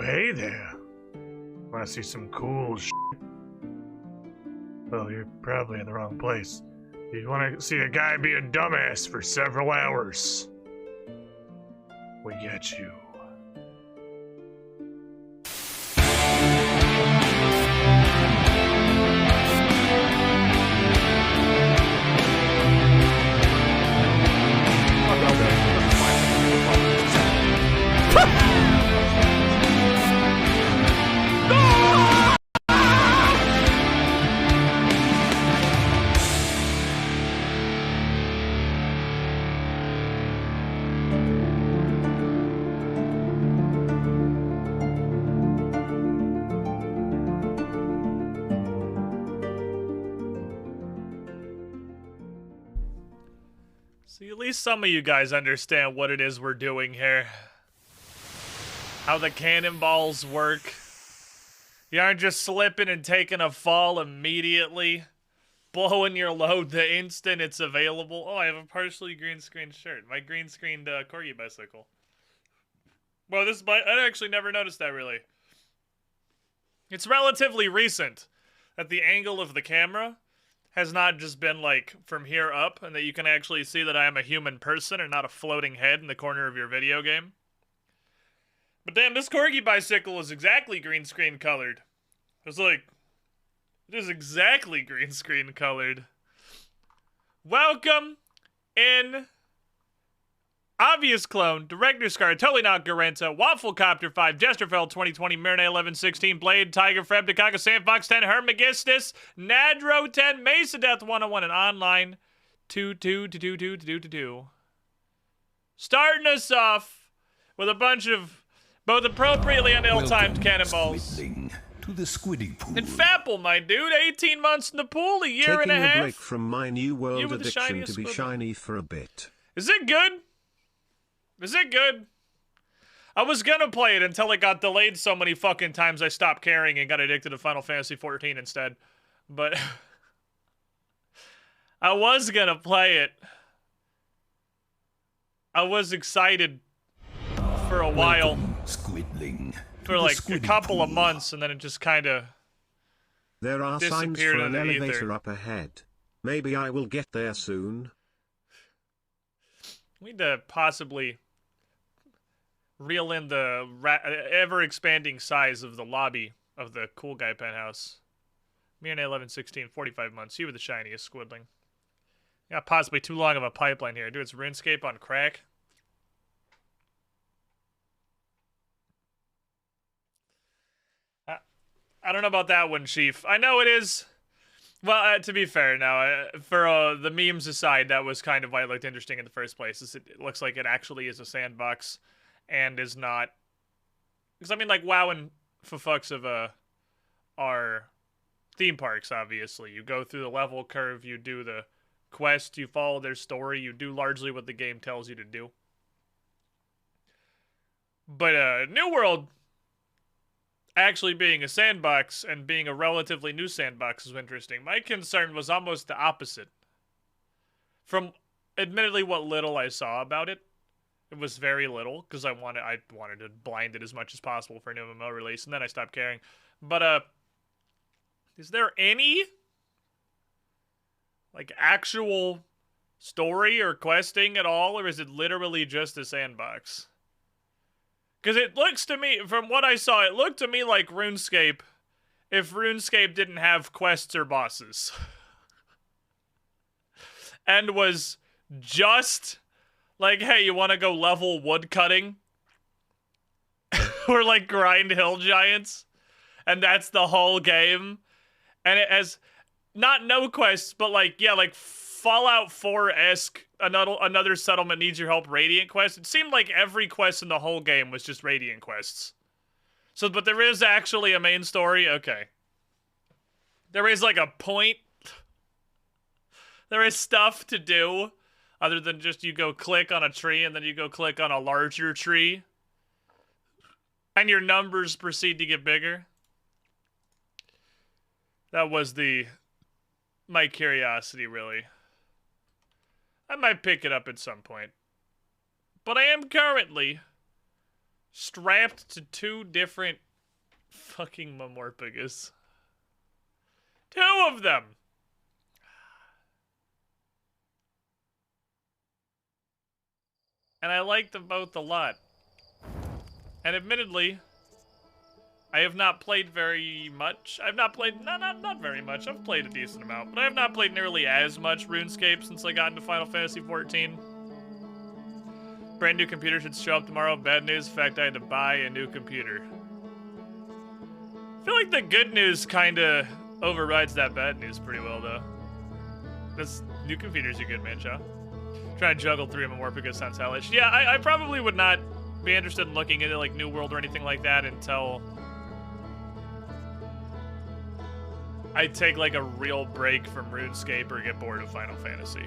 hey there. Wanna see some cool shit? Well, you're probably in the wrong place. You wanna see a guy be a dumbass for several hours. We get you. See, at least some of you guys understand what it is we're doing here. How the cannonballs work. You aren't just slipping and taking a fall immediately. Blowing your load the instant it's available. Oh, I have a partially green screen shirt. My green screened corgi bicycle. Well, this bike, I actually never noticed that really. It's relatively recent that the angle of the camera has not just been like from here up, and that you can actually see that I am a human person and not a floating head in the corner of your video game. But damn, this corgi bicycle is exactly green screen colored. It's like, it is exactly green screen colored. Welcome in Obvious Clone, Director Scar, Totally Not Garenta, Wafflecopter 5, Jesterfeld 2020, Marinate 1116, Blade, Tiger, Freb, Dakaka, Sandfox 10, Hermagistus, Nadro 10, Mesa Death 101, and Online 2. Starting us off with a bunch of both appropriately and ill-timed cannonballs. To the squiddy pool. And Fapple, my dude, 18 months in the pool, a year and a half. Taking a break from my new world addiction to be squibble. shiny for a bit. Is it good? Is it good? I was gonna play it until it got delayed so many fucking times I stopped caring and got addicted to Final Fantasy XIV instead. But I was gonna play it. I was excited for a while. Squidling. For like a couple of months, and then it just kind of There are signs disappeared for in an the elevator ether. up ahead. Maybe I will get there soon. We need to possibly reel in the ever-expanding size of the lobby of the cool guy penthouse. Me and 1116, 45 months. You were the shiniest, Squidling. Got possibly too long of a pipeline here. Dude, it's RuneScape on crack. I don't know about that one, Chief. I know it is. Well, to be fair, now, for the memes aside, that was kind of why it looked interesting in the first place. It looks like it actually is a sandbox and is not. Because, I mean, like, WoW and for fucks of are theme parks, obviously. You go through the level curve, you do the quest, you follow their story, you do largely what the game tells you to do. But New World actually being a sandbox and being a relatively new sandbox is interesting. My concern was almost the opposite. From admittedly what little I saw about it, it was very little because I wanted to blind it as much as possible for a new MMO release, and then I stopped caring. But is there any like actual story or questing at all, or is it literally just a sandbox? Because it looks to me, from what I saw, it looked to me like RuneScape if RuneScape didn't have quests or bosses. And was just like, hey, you want to go level wood cutting? Or like grind hill giants? And that's the whole game? And it has not no quests, but like, yeah, like Fallout 4-esque, another settlement needs your help Radiant quest. It seemed like every quest in the whole game was just Radiant quests. So, but there is actually a main story? Okay. There is like a point. There is stuff to do, other than just you go click on a tree and then you go click on a larger tree. And your numbers proceed to get bigger. That was my curiosity, really. I might pick it up at some point. But I am currently strapped to 2 different fucking Mamorpagus. 2 of them! And I like them both a lot. And admittedly, I have not played very much. I've not played, not very much. I've played a decent amount, but I have not played nearly as much RuneScape since I got into Final Fantasy XIV. Brand new computer should show up tomorrow. Bad news, in fact, I had to buy a new computer. I feel like the good news kind of overrides that bad news pretty well, though. This new computers are good, man, Chow. Trying to juggle 3 Mamorpagus sounds hellish. Yeah, I probably would not be interested in looking into, like, New World or anything like that until I take, like, a real break from RuneScape or get bored of Final Fantasy.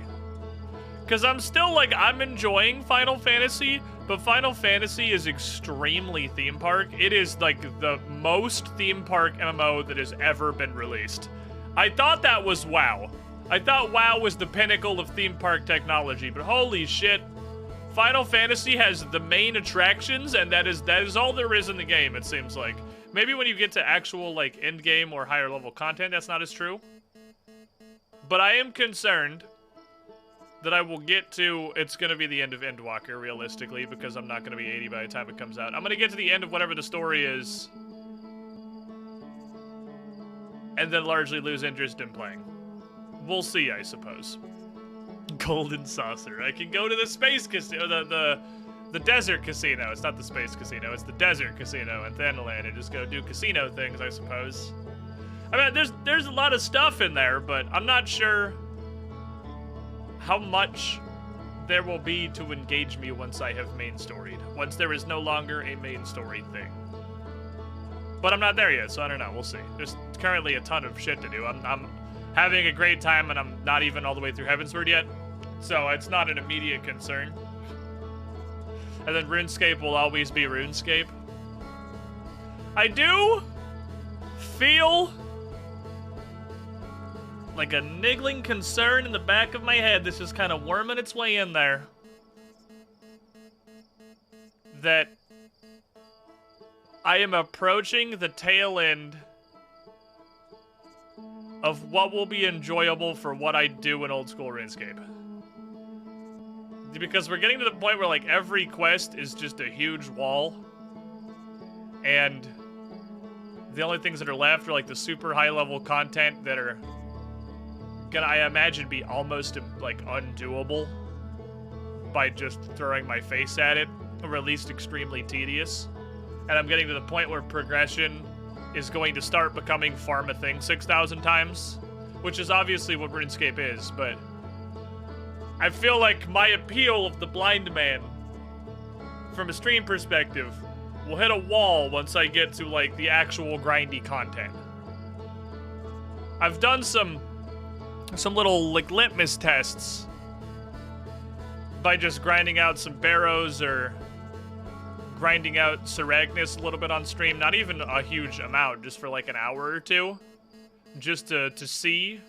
Because I'm still, like, I'm enjoying Final Fantasy, but Final Fantasy is extremely theme park. It is, like, the most theme park MMO that has ever been released. I thought that was WoW. I thought WoW was the pinnacle of theme park technology, but holy shit. Final Fantasy has the main attractions, and that is all there is in the game, it seems like. Maybe when you get to actual, like, end-game or higher-level content, that's not as true. But I am concerned that I will get to, it's going to be the end of Endwalker, realistically, because I'm not going to be 80 by the time it comes out. I'm going to get to the end of whatever the story is, and then largely lose interest in playing. We'll see, I suppose. Golden Saucer. I can go to the space casino, the desert casino. It's not the space casino, it's the desert casino in Thanalan, and just go do casino things, I suppose. I mean, there's a lot of stuff in there, but I'm not sure how much there will be to engage me once I have main storied. Once there is no longer a main story thing. But I'm not there yet, so I don't know. We'll see. There's currently a ton of shit to do. I'm having a great time, and I'm not even all the way through Heavensward yet, so it's not an immediate concern. And then RuneScape will always be RuneScape. I do feel like a niggling concern in the back of my head that's just kind of worming its way in there, that I am approaching the tail end of what will be enjoyable for what I do in old school RuneScape. Because we're getting to the point where, like, every quest is just a huge wall, and the only things that are left are, like, the super high-level content that are gonna, I imagine, be almost, like, undoable by just throwing my face at it, or at least extremely tedious. And I'm getting to the point where progression is going to start becoming farm a thing 6,000 times, which is obviously what RuneScape is, but I feel like my appeal of the blind man, from a stream perspective, will hit a wall once I get to, like, the actual grindy content. I've done some little, like, litmus tests by just grinding out some barrows or grinding out Seragnus a little bit on stream, not even a huge amount, just for like an hour or two, just to see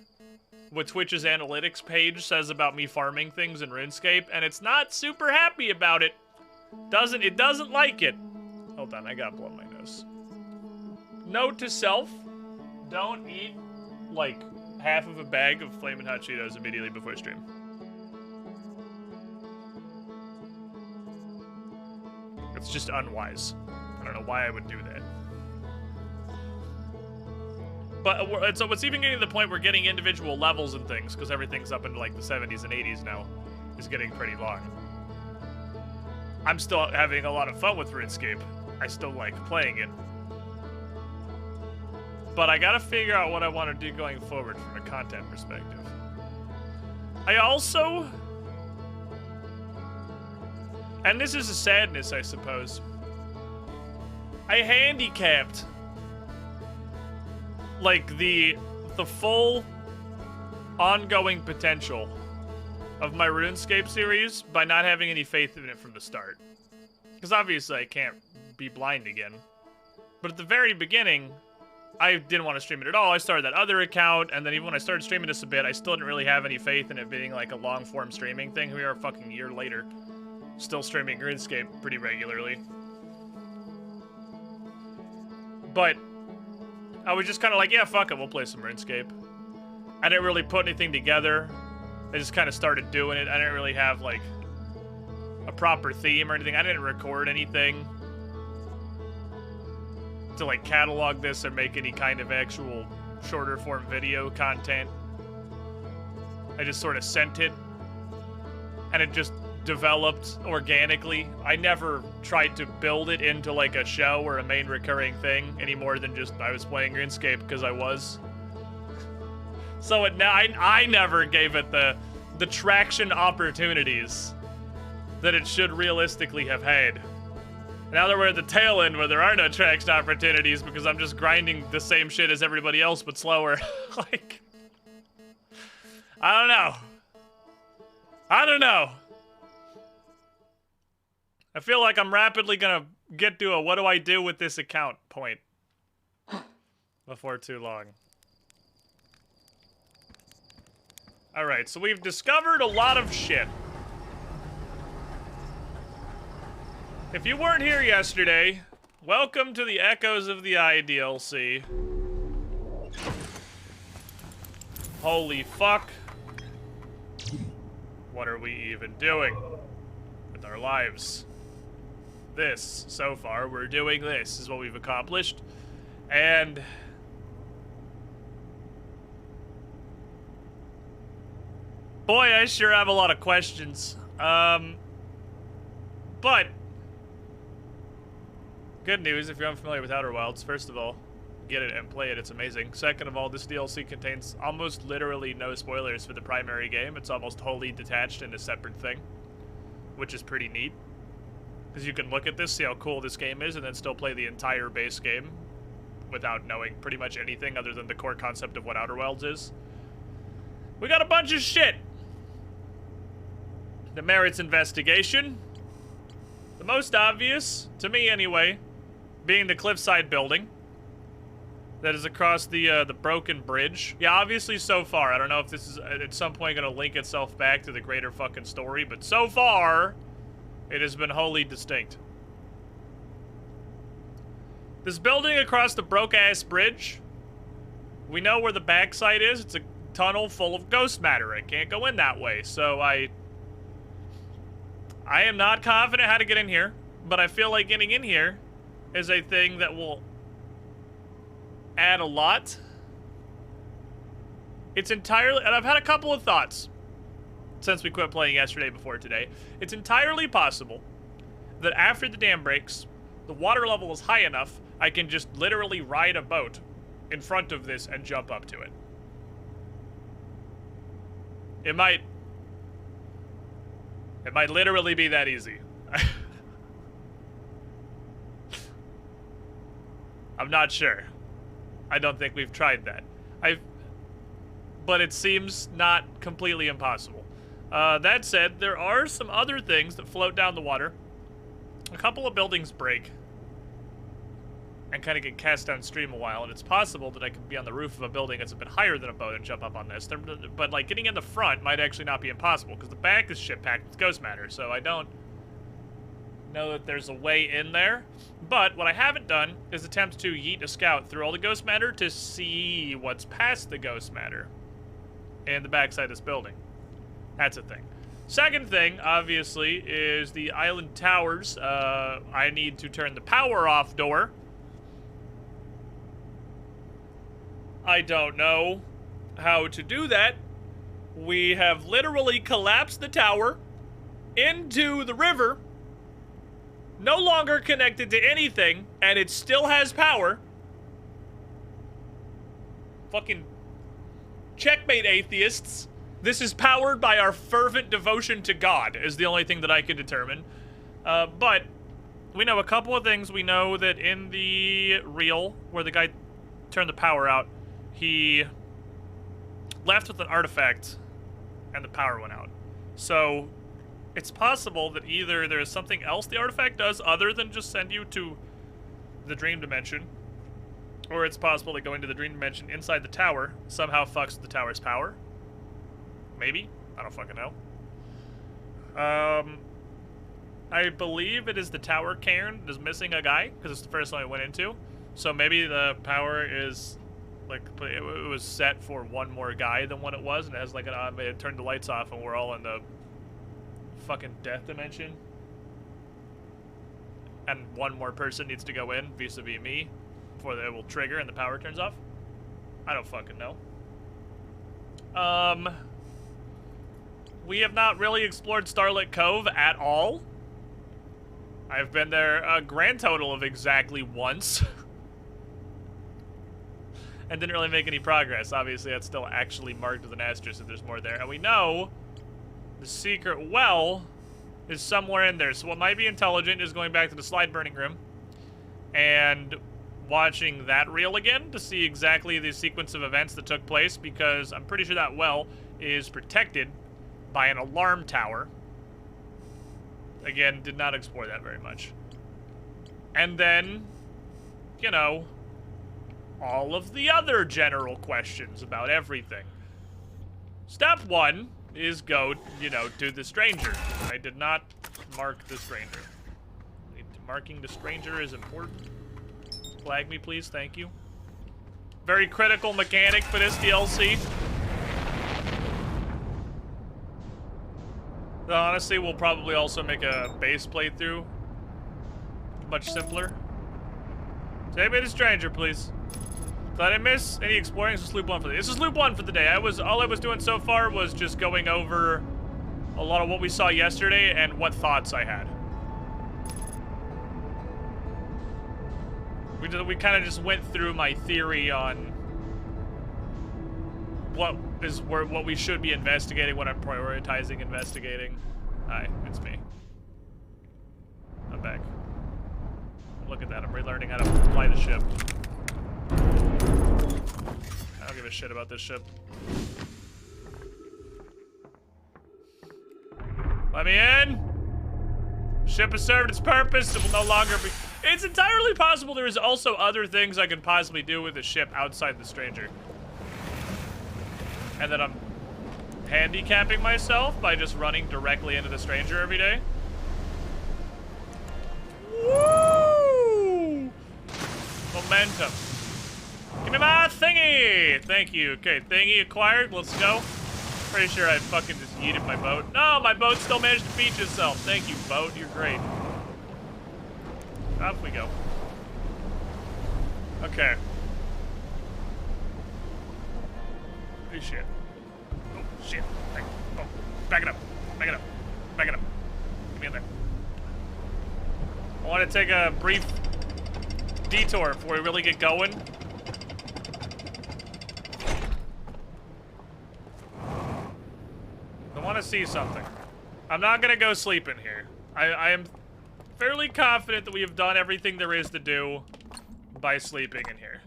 what Twitch's analytics page says about me farming things in RuneScape, and it's not super happy about it. It doesn't like it. Hold on, I gotta blow my nose. Note to self, don't eat like half of a bag of Flamin' Hot Cheetos immediately before stream. It's just unwise. I don't know why I would do that. But so it's even getting to the point where getting individual levels and things, because everything's up into like the 70s and 80s now, is getting pretty long. I'm still having a lot of fun with RuneScape. I still like playing it. But I gotta figure out what I want to do going forward from a content perspective. I also... and this is a sadness, I suppose. I handicapped, like, the full ongoing potential of my RuneScape series by not having any faith in it from the start. Because obviously I can't be blind again. But at the very beginning, I didn't want to stream it at all. I started that other account, and then even when I started streaming this a bit, I still didn't really have any faith in it being like a long-form streaming thing. We are a fucking year later, still streaming RuneScape pretty regularly. But I was just kind of like, yeah, fuck it, we'll play some RuneScape. I didn't really put anything together. I just kind of started doing it. I didn't really have, like, a proper theme or anything. I didn't record anything to, like, catalog this or make any kind of actual shorter form video content. I just sort of sent it, and it just developed organically. I never tried to build it into, like, a show or a main recurring thing any more than just I was playing RuneScape because I was. So I never gave it the traction opportunities that it should realistically have had. Now that we're at the tail end where there are no traction opportunities because I'm just grinding the same shit as everybody else but slower. Like, I don't know. I feel like I'm rapidly gonna get to a what do I do with this account point before too long. Alright, so we've discovered a lot of shit. If you weren't here yesterday, welcome to the Echoes of the Eye DLC. Holy fuck. What are we even doing with our lives? This, so far, we're doing this, is what we've accomplished. And boy, I sure have a lot of questions. But good news if you're unfamiliar with Outer Wilds. First of all, get it and play it. It's amazing. Second of all, this DLC contains almost literally no spoilers for the primary game. It's almost wholly detached and a separate thing, which is pretty neat. Because you can look at this, see how cool this game is, and then still play the entire base game without knowing pretty much anything other than the core concept of what Outer Wilds is. We got a bunch of shit. The merits investigation. The most obvious, to me anyway, being the cliffside building that is across the broken bridge. Yeah, obviously so far. I don't know if this is at some point going to link itself back to the greater fucking story, but so far, it has been wholly distinct. This building across the broke-ass bridge, we know where the backside is. It's a tunnel full of ghost matter. I can't go in that way, so I am not confident how to get in here, but I feel like getting in here is a thing that will add a lot. It's entirely, and I've had a couple of thoughts since we quit playing yesterday before today. It's entirely possible that after the dam breaks, the water level is high enough, I can just literally ride a boat in front of this and jump up to it. It might literally be that easy. I'm not sure. I don't think we've tried that. But it seems not completely impossible. That said, there are some other things that float down the water. A couple of buildings break and kind of get cast downstream a while, and it's possible that I could be on the roof of a building that's a bit higher than a boat and jump up on this. But, like, getting in the front might actually not be impossible, because the back is shit-packed with ghost matter, so I don't know that there's a way in there. But what I haven't done is attempt to yeet a scout through all the ghost matter to see what's past the ghost matter in the backside of this building. That's a thing. Second thing, obviously, is the island towers. I need to turn the power off door. I don't know how to do that. We have literally collapsed the tower into the river, no longer connected to anything, and it still has power. Fucking checkmate, atheists. This is powered by our fervent devotion to God, is the only thing that I can determine. But we know a couple of things. We know that in the reel, where the guy turned the power out, he left with an artifact, and the power went out. So it's possible that either there's something else the artifact does other than just send you to the dream dimension, or it's possible that going to the dream dimension inside the tower somehow fucks with the tower's power. Maybe? I don't fucking know. I believe it is the tower cairn that is missing a guy, because it's the first one I went into. So maybe the power is like it was set for one more guy than what it was, and it has like it turned the lights off, and we're all in the fucking death dimension. And one more person needs to go in vis-a-vis me before it will trigger and the power turns off. I don't fucking know. We have not really explored Starlit Cove at all. I've been there a grand total of exactly once. And didn't really make any progress. Obviously, that's still actually marked with an asterisk if there's more there. And we know the secret well is somewhere in there. So what might be intelligent is going back to the slide burning room and watching that reel again to see exactly the sequence of events that took place, because I'm pretty sure that well is protected by an alarm tower. Again, did not explore that very much. And then, you know, all of the other general questions about everything. Step 1 is go, you know, to the stranger. I did not mark the stranger. Marking the stranger is important. Flag me, please. Thank you. Very critical mechanic for this DLC. Honestly, we'll probably also make a base playthrough much simpler. Take me to stranger, please. Did I miss any exploring? This is loop 1 for the day. This is loop 1 for the day. All I was doing so far was just going over a lot of what we saw yesterday and what thoughts I had. We kind of just went through my theory on what we should be investigating, what I'm prioritizing investigating. Hi, it's me. I'm back. Look at that, I'm relearning how to fly the ship. I don't give a shit about this ship. Let me in! Ship has served its purpose, it will no longer be... It's entirely possible there is also other things I could possibly do with the ship outside the stranger. And that I'm handicapping myself by just running directly into the stranger every day. Woo! Momentum. Give me my thingy! Thank you. Okay, thingy acquired. Let's go. Pretty sure I fucking just yeeted my boat. No, my boat still managed to beach itself. Thank you, boat. You're great. Off we go. Okay. Oh, shit. Oh, shit. Oh, back it up. Back it up. Back it up. Get me in there. I want to take a brief detour before we really get going. I want to see something. I'm not going to go sleep in here. I am fairly confident that we have done everything there is to do by sleeping in here.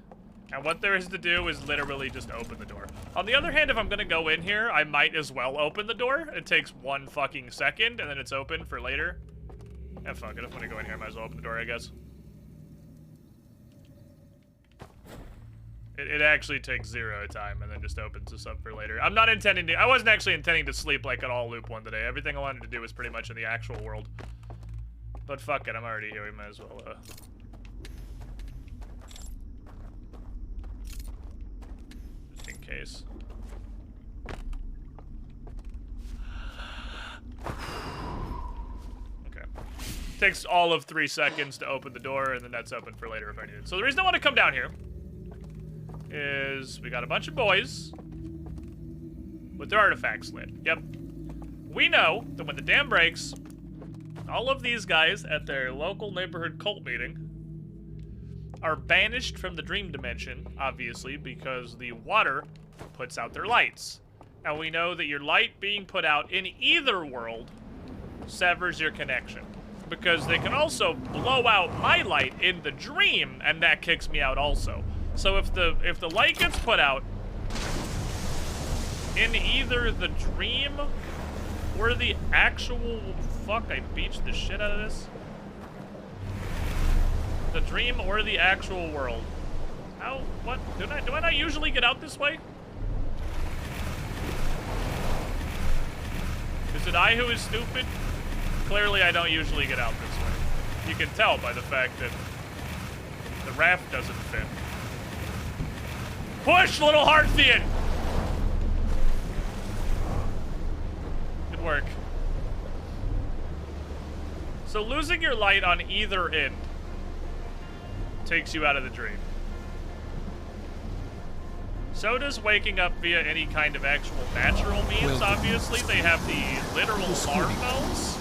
And what there is to do is literally just open the door. On the other hand, if I'm gonna go in here, I might as well open the door. It takes 1 fucking second, and then it's open for later. Yeah, fuck it. If I'm gonna go in here, I might as well open the door, I guess. It actually takes 0 time, and then just opens this up for later. I'm not intending to... I wasn't actually intending to sleep like at all loop 1 today. Everything I wanted to do was pretty much in the actual world. But fuck it, I'm already here. We might as well, just in case. Okay. Takes all of 3 seconds to open the door, and then that's open for later if I need it. So the reason I want to come down here is we got a bunch of boys with their artifacts lit. Yep. We know that when the dam breaks, all of these guys at their local neighborhood cult meeting are banished from the dream dimension, obviously, because the water puts out their lights. And we know that your light being put out in either world severs your connection, because they can also blow out my light in the dream, and that kicks me out also. So if the light gets put out in either the dream or the actual... Fuck, I beached the shit out of this. The dream or the actual world. How? What? Do I not usually get out this way? Is it I who is stupid? Clearly I don't usually get out this way. You can tell by the fact that the the raft doesn't fit. Push, little Hearthian! Good work. So losing your light on either end takes you out of the dream. So does waking up via any kind of actual natural means. Obviously, they have the literal alarm bells,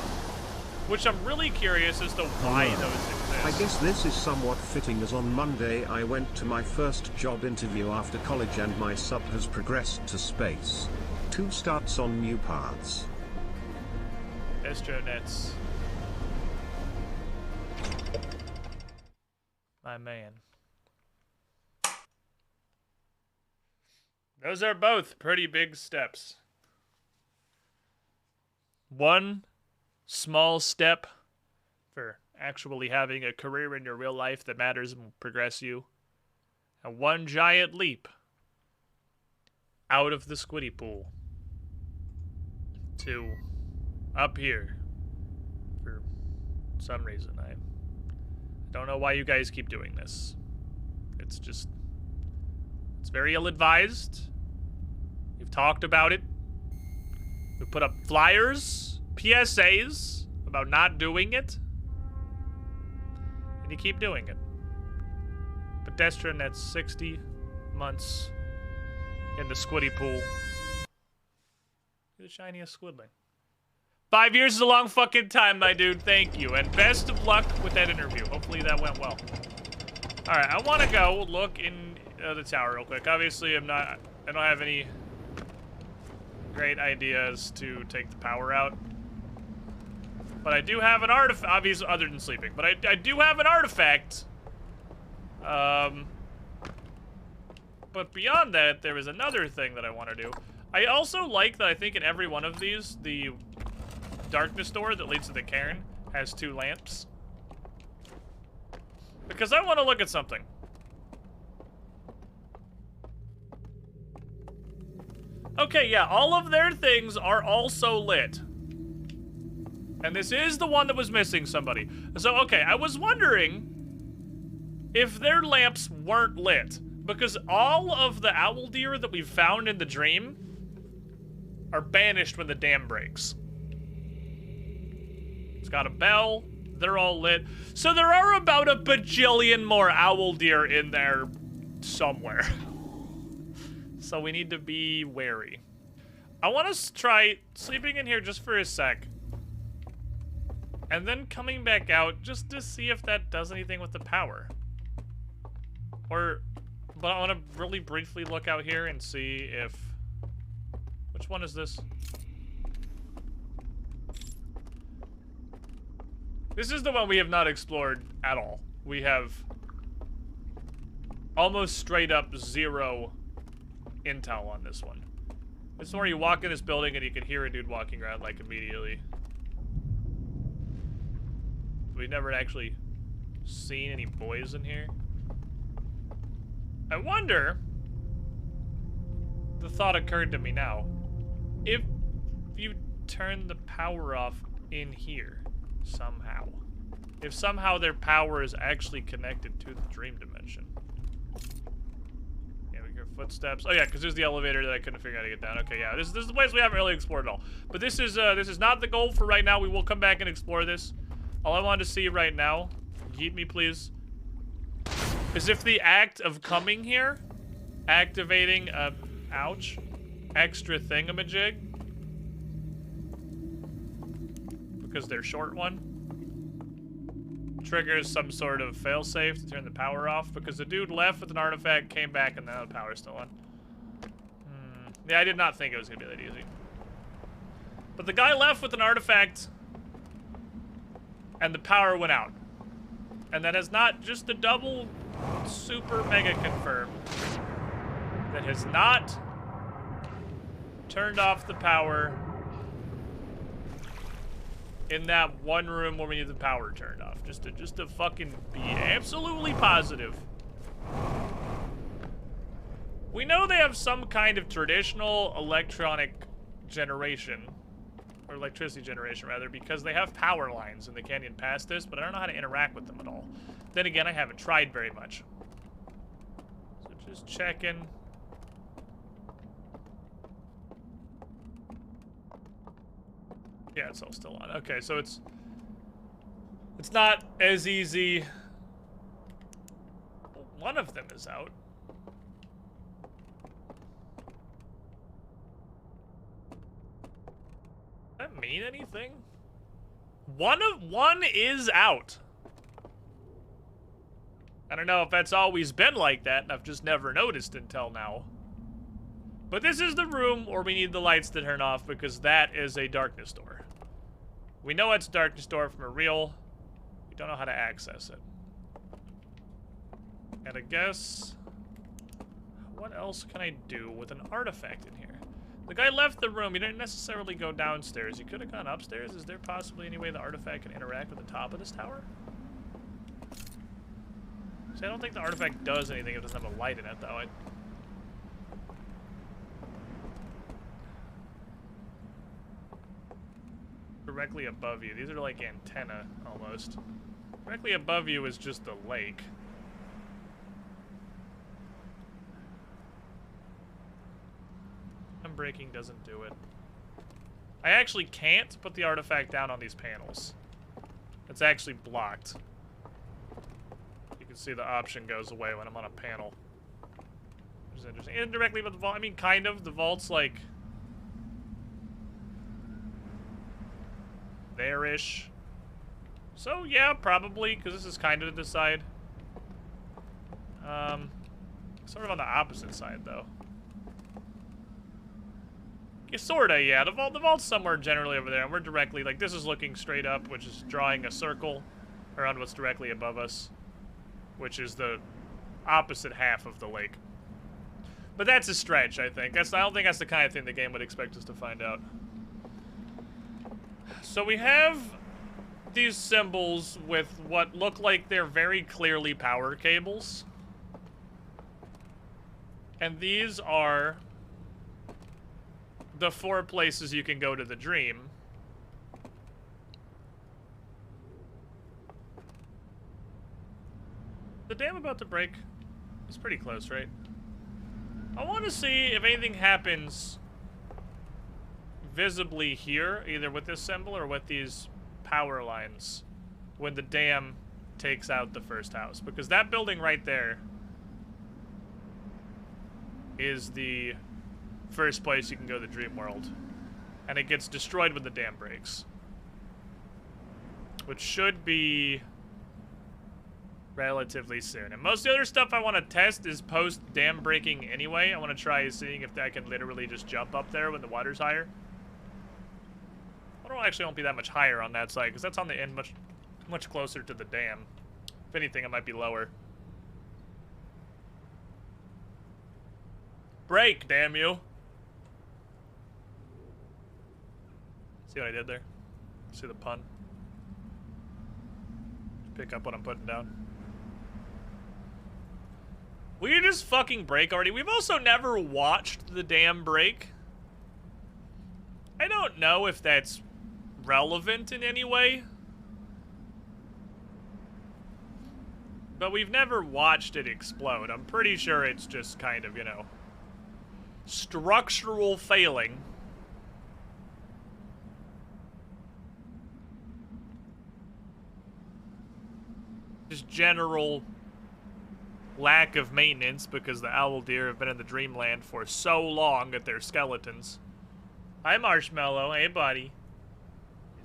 which I'm really curious as to why those exist. I guess this is somewhat fitting, as on Monday I went to my first job interview after college and my sub has progressed to space. 2 starts on new paths. Astronets. My man. Those are both pretty big steps. One small step for actually having a career in your real life that matters and will progress you. And one giant leap out of the squiddy pool to up here for some reason. I don't know why you guys keep doing this. It's just, it's very ill-advised. We've talked about it. We put up flyers, PSAs about not doing it. And you keep doing it. Pedestrian, that's 60 months in the squiddy pool. You're the shiniest squidling. 5 years is a long fucking time, my dude. Thank you. And best of luck with that interview. Hopefully that went well. Alright, I want to go look in the tower real quick. Obviously, I don't have any great ideas to take the power out. But I do have an artifact, obviously, other than sleeping. But I do have an artifact. But beyond that, there is another thing that I want to do. I also like that I think in every one of these, the darkness door that leads to the cairn has 2 lamps. Because I want to look at something. Okay, yeah, all of their things are also lit. And this is the one that was missing somebody. So, okay, I was wondering if their lamps weren't lit. Because all of the Owldeer that we've found in the dream are banished when the dam breaks. It's got a bell. They're all lit. So there are about a bajillion more Owldeer in there somewhere. So we need to be wary. I want to try sleeping in here just for a sec. And then coming back out just to see if that does anything with the power. But I want to really briefly look out here and see if... Which one is this? This is the one we have not explored at all. We have almost straight up 0 intel on this one. This is where you walk in this building and you can hear a dude walking around like immediately. We've never actually seen any boys in here. I wonder, the thought occurred to me now, if you turn the power off in here somehow, if somehow their power is actually connected to the dream dimension. Yeah, we hear footsteps. Oh yeah, because there's the elevator that I couldn't figure out how to get down. Okay, yeah, this is the place we haven't really explored at all. But this is not the goal for right now. We will come back and explore this. All I wanted to see right now, yeet me please, is if the act of coming here, activating a, ouch, extra thingamajig, because their short one, triggers some sort of failsafe to turn the power off, because the dude left with an artifact, came back, and now the power's still on. Yeah, I did not think it was gonna be that easy. But the guy left with an artifact, and the power went out. And that is not just a double super mega confirmed. That has not turned off the power in that one room where we need the power turned off. Just to fucking be absolutely positive. We know they have some kind of traditional electronic generation or electricity generation rather, because they have power lines in the canyon past this, but I don't know how to interact with them at all. Then again, I haven't tried very much. So just checking. Yeah, it's all still on. Okay, so it's not as easy. Well, one of them is out. Does that mean anything? One is out. I don't know if that's always been like that, and I've just never noticed until now. But this is the room where we need the lights to turn off, because that is a darkness door. We know it's a darkness door from a reel. We don't know how to access it. And I guess... what else can I do with an artifact in here? The guy left the room. He didn't necessarily go downstairs. He could have gone upstairs. Is there possibly any way the artifact can interact with the top of this tower? See, I don't think the artifact does anything if it doesn't have a light in it, though. Directly above you. These are like antenna, almost. Directly above you is just the lake. Unbreaking doesn't do it. I actually can't put the artifact down on these panels. It's actually blocked. You can see the option goes away when I'm on a panel. Which is interesting. Indirectly with the vault, I mean, kind of. The vault's like... there-ish. So, yeah, probably, because this is kind of to the side. Sort of on the opposite side, though. Yeah, sorta, yeah. The vault's somewhere generally over there, and we're directly, like, this is looking straight up, which is drawing a circle around what's directly above us, which is the opposite half of the lake. But that's a stretch, I think. I don't think that's the kind of thing the game would expect us to find out. So we have these symbols with what look like they're very clearly power cables. And these are the 4 places you can go to the dream. The dam about to break is pretty close, right? I want to see if anything happens visibly here, either with this symbol or with these power lines, when the dam takes out the first house. Because that building right there is the first place you can go to the dream world. And it gets destroyed when the dam breaks. Which should be relatively soon. And most of the other stuff I want to test is post-dam breaking anyway. I want to try seeing if I can literally just jump up there when the water's higher. Water actually won't be that much higher on that side, because that's on the end much closer to the dam. If anything, it might be lower. Break, damn you! See what I did there? See the pun? Pick up what I'm putting down. Will you just fucking break already? We've also never watched the dam break. I don't know if that's relevant in any way. But we've never watched it explode. I'm pretty sure it's just kind of, you know, structural failing. Just general lack of maintenance because the Owldeer have been in the dreamland for so long at their skeletons. Hi, Marshmallow. Hey, buddy.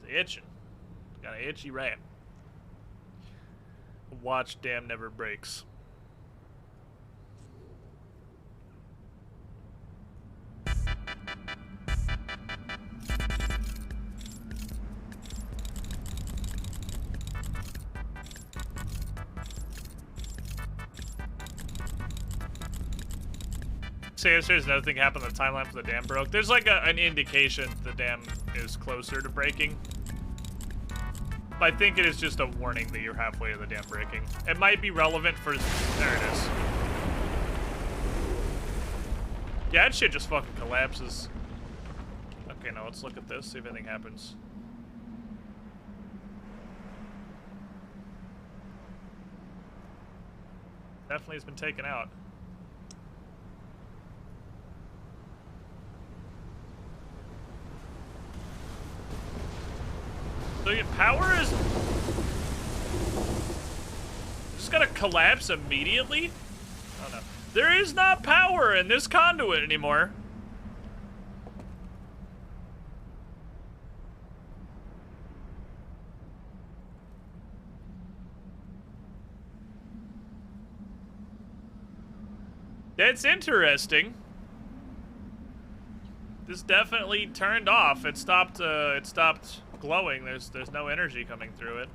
He's itching. Got an itchy rat. Watch dam never breaks. Say there's another thing happened on the timeline for the dam broke. There's like an indication the dam is closer to breaking. But I think it is just a warning that you're halfway to the dam breaking. It might be relevant for... there it is. Yeah, that shit just fucking collapses. Okay, Okay, now let's look at this, see if anything happens. Definitely has been taken out. So your power is just gonna collapse immediately? Oh no. There is not power in this conduit anymore. That's interesting. This definitely turned off. It stopped glowing. There's no energy coming through it.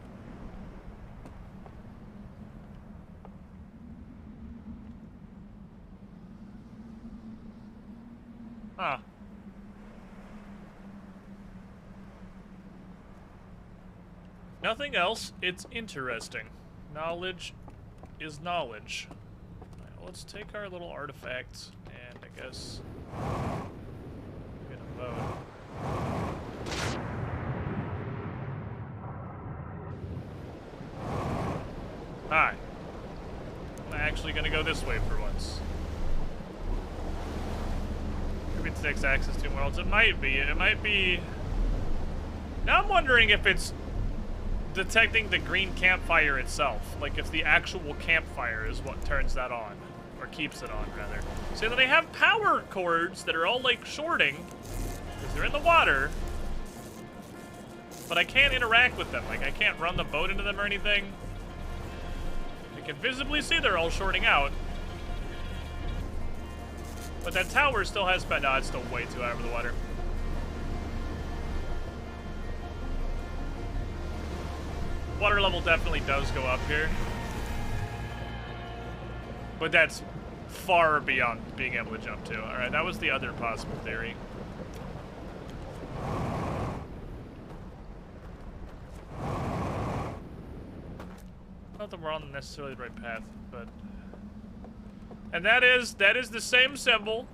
Huh. Nothing else. It's interesting. Knowledge is knowledge. Right, let's take our little artifacts and I guess get a vote. Hi. I'm actually gonna go this way for once. Maybe it takes access to worlds. It might be. It might be. Now I'm wondering if it's detecting the green campfire itself. Like if the actual campfire is what turns that on. Or keeps it on, rather. So that they have power cords that are all like shorting. Because they're in the water. But I can't interact with them. Like I can't run the boat into them or anything. I can visibly see they're all shorting out. But that tower still has been, no, it's still way too high over the water. Water level definitely does go up here. But that's far beyond being able to jump to. Alright, that was the other possible theory. Not that we're on necessarily the right path, but... And that is the same symbol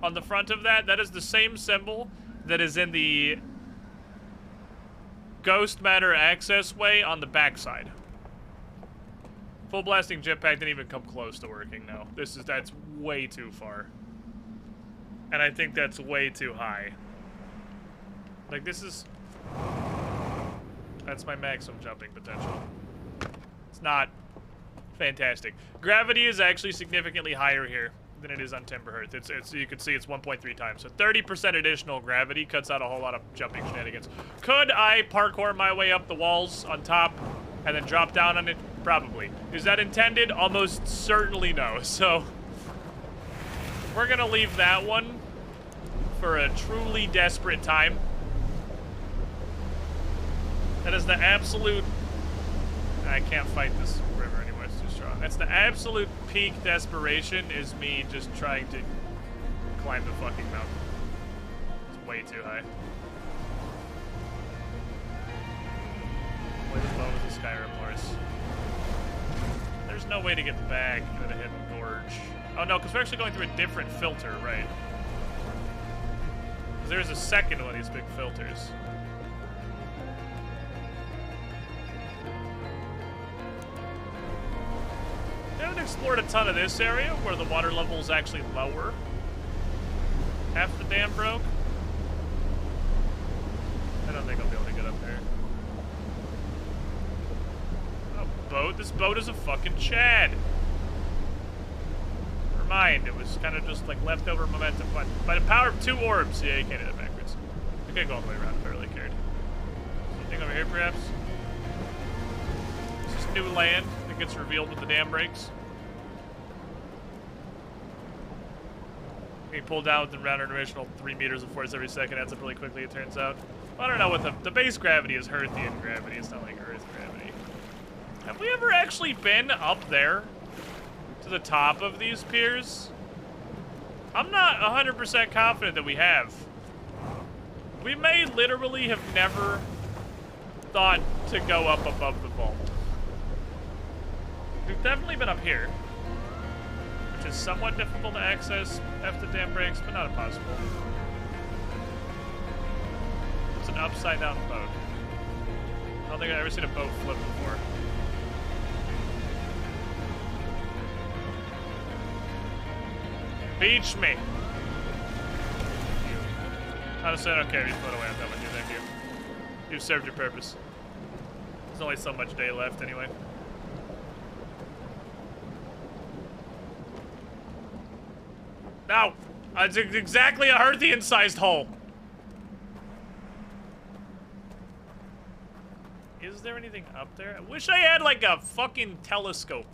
on the front of that. That is the same symbol that is in the Ghost Matter access way on the backside. Full blasting jetpack didn't even come close to working, no. That's way too far. And I think that's way too high. Like that's my maximum jumping potential. It's not fantastic. Gravity is actually significantly higher here than it is on Timberhearth. It's you can see it's 1.3 times. So 30% additional gravity cuts out a whole lot of jumping shenanigans. Could I parkour my way up the walls on top and then drop down on it? Probably. Is that intended? Almost certainly no. So we're gonna leave that one for a truly desperate time. That is the absolute... I can't fight this river anymore, it's too strong. That's the absolute peak desperation, is me just trying to climb the fucking mountain. It's way too high. Play as well as the Skyrim horse. There's no way to get back into the hidden gorge. Oh no, because we're actually going through a different filter, right? Because there's a second one of these big filters. I haven't explored a ton of this area where the water level is actually lower. Half the dam broke. I don't think I'll be able to get up there. Oh, boat? This boat is a fucking Chad. Never mind, it was kind of just like leftover momentum. But by the power of 2 orbs, yeah, you can't hit it backwards. I can't go all the way around if I really cared. Something over here, perhaps? Is this new land that gets revealed when the dam breaks? Being pulled down with around an additional 3 meters of force every second adds up really quickly, it turns out. I don't know what the base gravity is Earthian gravity. It's not like Earth gravity. Have we ever actually been up there to the top of these piers? I'm not 100% confident that we have. We may literally have never thought to go up above the vault. We've definitely been up here, which is somewhat difficult to access after the dam breaks, but not impossible. It's an upside down boat. I don't think I've ever seen a boat flip before. Beach me. Honestly, I don't care if you float away. I'm done with you. Thank you. You've served your purpose. There's only so much day left anyway. No! It's exactly a Hearthian-sized hole. Is there anything up there? I wish I had like a fucking telescope.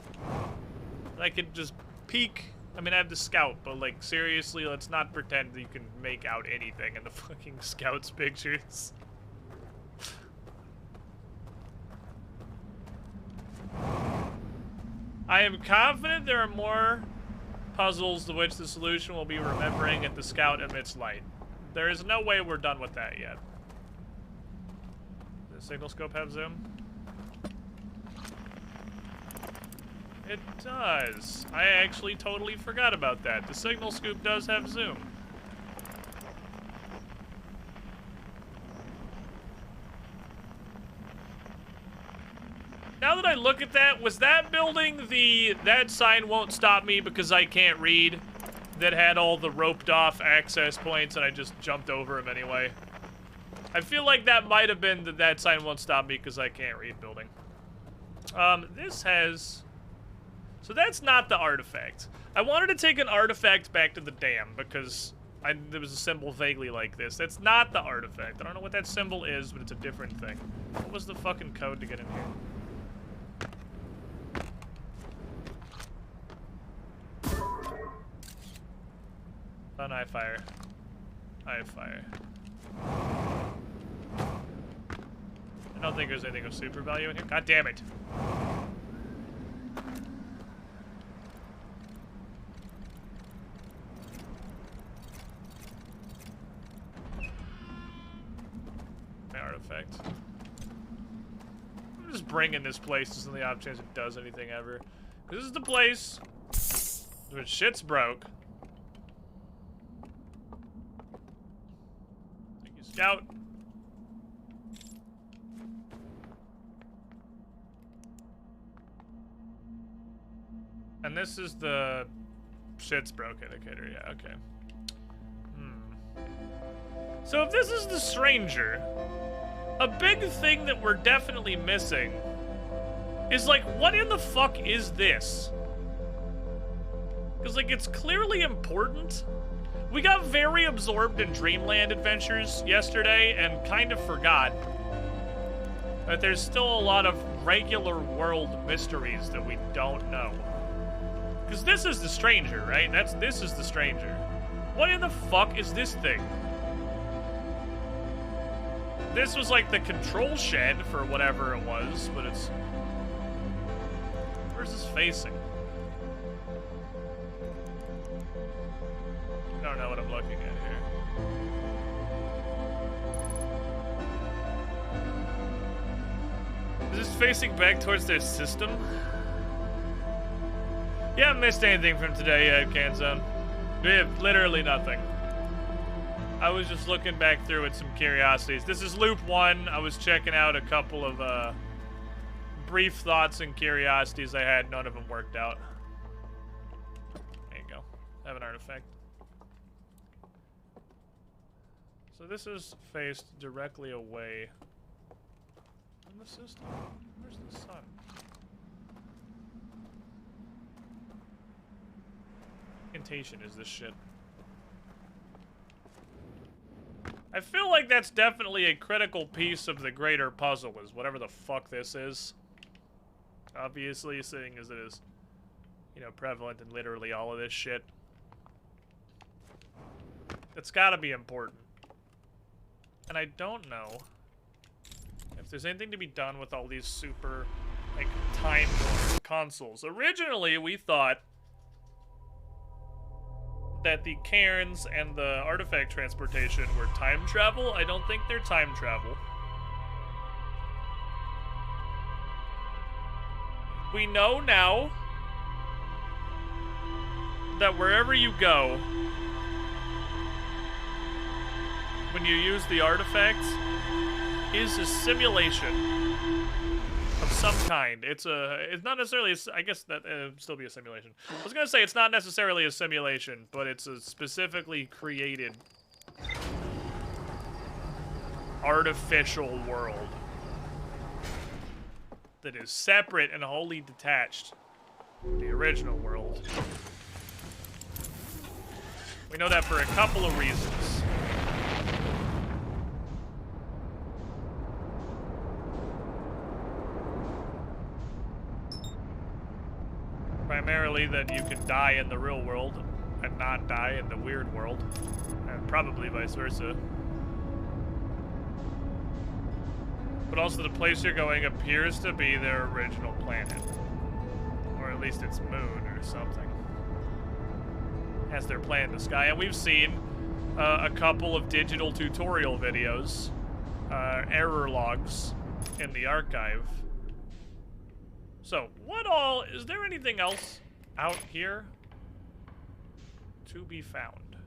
I could just peek. I mean, I have the scout, but like seriously, let's not pretend that you can make out anything in the fucking scout's pictures. I am confident there are more puzzles to which the solution will be remembering at the scout emits light. There is no way we're done with that yet. Does the signal scope have zoom? It does. I actually totally forgot about that. The signal scoop does have zoom. Now that I look at that, was that building the "that sign won't stop me because I can't read" that had all the roped off access points and I just jumped over them anyway? I feel like that might have been the "that sign won't stop me because I can't read" building. This has... So that's not the artifact. I wanted to take an artifact back to the dam because there was a symbol vaguely like this. That's not the artifact. I don't know what that symbol is, but it's a different thing. What was the fucking code to get in here? On eye fire. Eye fire. I don't think there's anything of super value in here. God damn it. My artifact. I'm just bringing this place just on the off chance it does anything ever. This is the place where shit's broke. Scout. And this is the shit's broke indicator. Yeah, okay. So if this is the stranger, a big thing that we're definitely missing is like, what in the fuck is this? Because like, it's clearly important. We got very absorbed in Dreamland Adventures yesterday and kind of forgot that there's still a lot of regular world mysteries that we don't know. Because this is the stranger, right? This is the stranger. What in the fuck is this thing? This was like the control shed for whatever it was, but it's... Where's this facing? I don't know what I'm looking at here. Is this facing back towards their system? You haven't missed anything from today yet, Canzone. We have literally nothing. I was just looking back through at some curiosities. This is loop 1. I was checking out a couple of brief thoughts and curiosities I had. None of them worked out. There you go. I have an artifact. So this is faced directly away from the system. Where's the sun? Orientation is this shit. I feel like that's definitely a critical piece of the greater puzzle, is whatever the fuck this is. Obviously, seeing as it is, you know, prevalent in literally all of this shit. It's gotta be important. And I don't know if there's anything to be done with all these super, like, timed consoles. Originally, we thought that the cairns and the artifact transportation were time travel. I don't think they're time travel. We know now that wherever you go, when you use the artifacts is a simulation of some kind. It's not necessarily, I guess that would still be a simulation. I was gonna say it's not necessarily a simulation, but it's a specifically created artificial world that is separate and wholly detached from the original world. We know that for a couple of reasons. Primarily that you can die in the real world and not die in the weird world, and probably vice versa. But also the place you're going appears to be their original planet. Or at least its moon or something. As their planet in the sky. And we've seen a couple of digital tutorial videos, error logs in the archive. So, is there anything else out here to be found?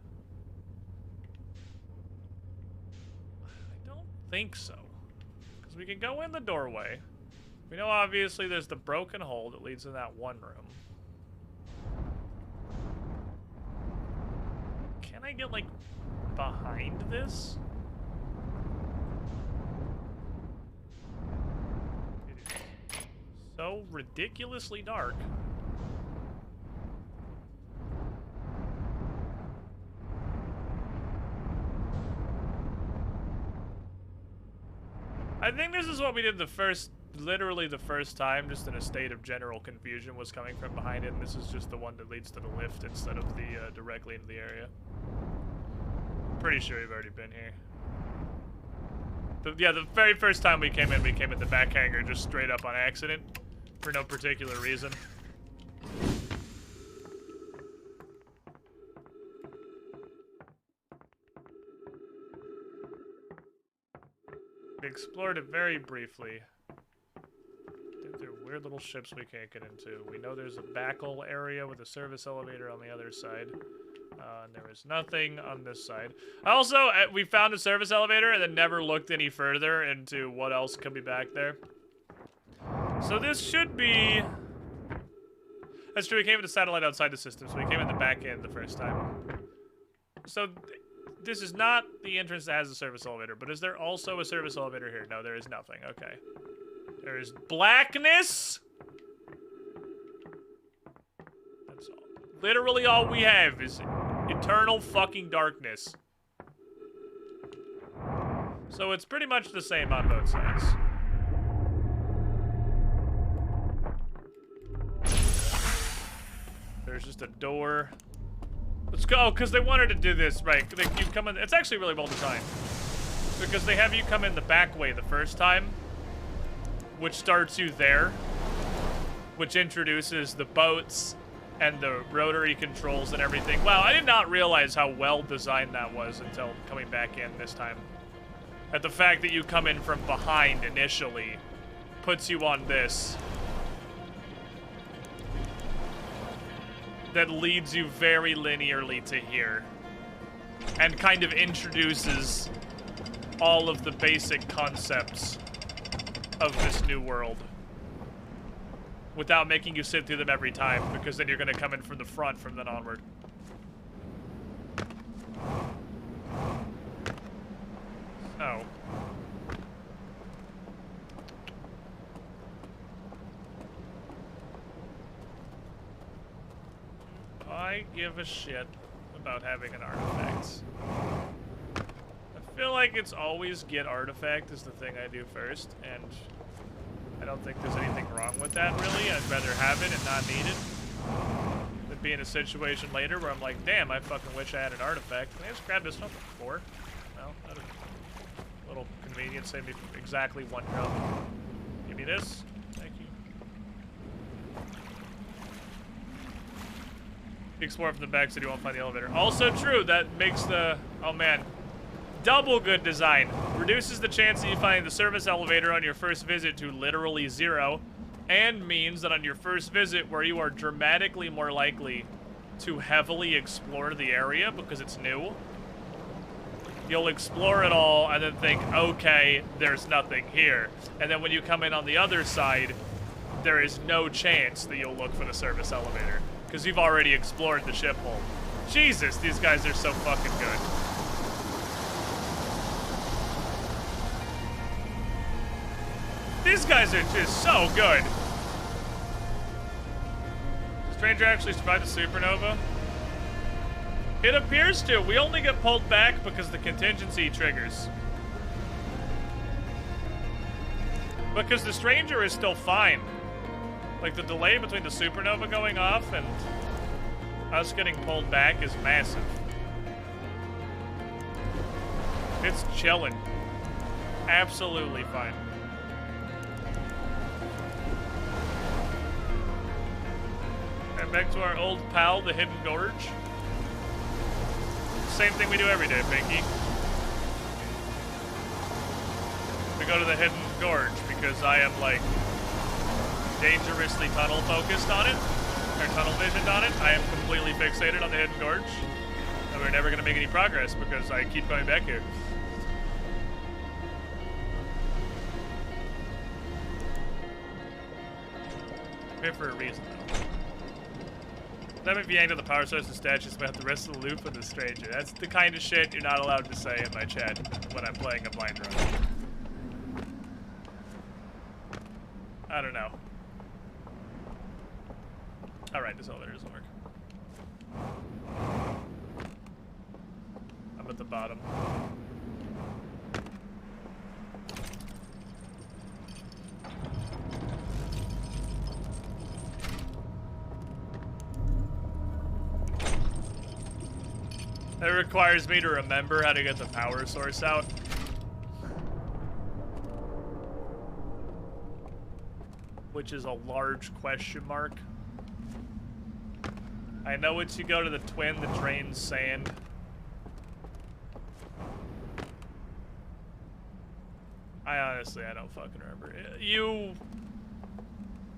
I don't think so. Because we can go in the doorway. We know obviously there's the broken hole that leads to that one room. Can I get, like, behind this? So ridiculously dark. I think this is what we did literally the first time, just in a state of general confusion, was coming from behind it, and this is just the one that leads to the lift instead of the directly into the area. Pretty sure we've already been here. Yeah, the very first time we came in the back hangar just straight up on accident. For no particular reason. We explored it very briefly. There are weird little ships we can't get into. We know there's a backle area with a service elevator on the other side. And there is nothing on this side. Also, we found a service elevator and then never looked any further into what else could be back there. So this should be... That's true, we came with a satellite outside the system, so we came in the back end the first time. So, this is not the entrance that has a service elevator, but is there also a service elevator here? No, there is nothing. Okay. There is blackness! That's all. Literally all we have is eternal fucking darkness. So it's pretty much the same on both sides. There's just a door. Let's go, because they wanted to do this, right? You come in. It's actually really well designed. Because they have you come in the back way the first time, which starts you there, which introduces the boats and the rotary controls and everything. Wow, I did not realize how well designed that was until coming back in this time. That the fact that you come in from behind initially puts you on this. That leads you very linearly to here. And kind of introduces all of the basic concepts of this new world. Without making you sit through them every time, because then you're going to come in from the front from then onward. Oh. I give a shit about having an artifact. I feel like it's always get artifact is the thing I do first, and I don't think there's anything wrong with that, really. I'd rather have it and not need it than be in a situation later where I'm like, damn, I fucking wish I had an artifact. Can I just grab this one before? No? Not a little convenient, save me exactly 1 drop. Give me this. Thank you. Explore from the back so you won't find the elevator. Also true, that makes the... Oh, man. Double good design. Reduces the chance that you find the service elevator on your first visit to literally 0, and means that on your first visit, where you are dramatically more likely to heavily explore the area because it's new, You'll explore it all and then think, okay, there's nothing here. And then when you come in on the other side, there is no chance that you'll look for the service elevator because you've already explored the ship hull. Jesus, these guys are so fucking good. These guys are just so good. Stranger actually survived the supernova? It appears to. We only get pulled back because the contingency triggers. Because the Stranger is still fine. Like, the delay between the supernova going off and us getting pulled back is massive. It's chilling. Absolutely fine. And back to our old pal, the Hidden Gorge. Same thing we do every day, Pinky. We go to the Hidden Gorge because I am, like, dangerously tunnel focused on it, or tunnel visioned on it. I am completely fixated on the Hidden Gorge. And we're never going to make any progress because I keep going back here. Here for a reason, though. That if you yanked on the power source and statues about the rest of the loop with the Stranger. That's the kind of shit you're not allowed to say in my chat when I'm playing a blind run. I don't know. Alright, this elevator doesn't work. I'm at the bottom. It requires me to remember how to get the power source out. Which is a large question mark. I know it's you go to the twin that drains sand. I don't fucking remember. You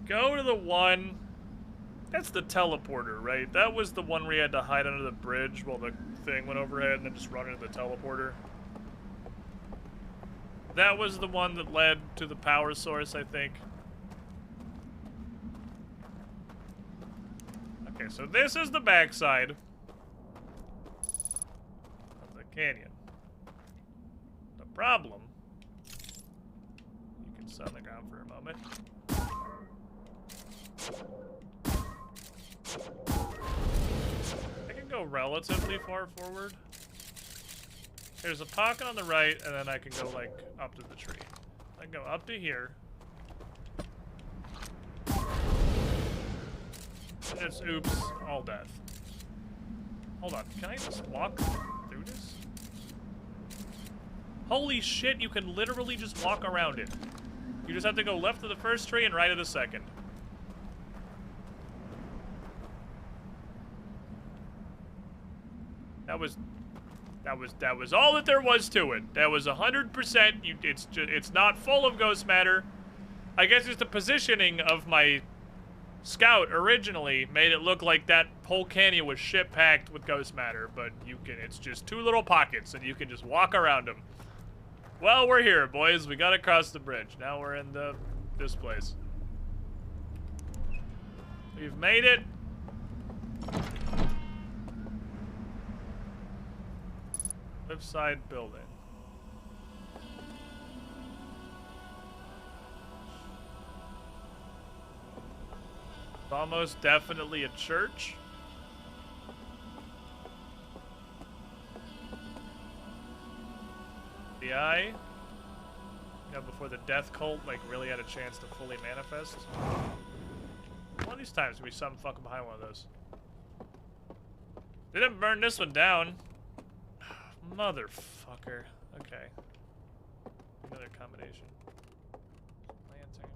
go to the one... That's the teleporter, right? That was the one where you had to hide under the bridge while the thing went overhead and then just run into the teleporter. That was the one that led to the power source, I think. Okay, so this is the backside of the canyon. The problem... You can sit on the ground for a moment. I can go relatively far forward. There's a pocket on the right, and then I can go, like, up to the tree. I can go up to here. And it's, oops, all death. Hold on, can I just walk through this? Holy shit, you can literally just walk around it. You just have to go left of the first tree and right of the second. That was all that there was to it. That was 100%. It's not full of ghost matter. I guess it's the positioning of my scout originally made it look like that whole canyon was shit packed with ghost matter, but it's just two little pockets and you can just walk around them. Well, we're here, boys. We gotta cross the bridge. Now we're in this place. We've made it. Cliffside building. It's almost definitely a church. The eye. Yeah, before the death cult really had a chance to fully manifest. One of these times we something fucking behind one of those. They didn't burn this one down. Motherfucker. Okay. Another combination. Lantern.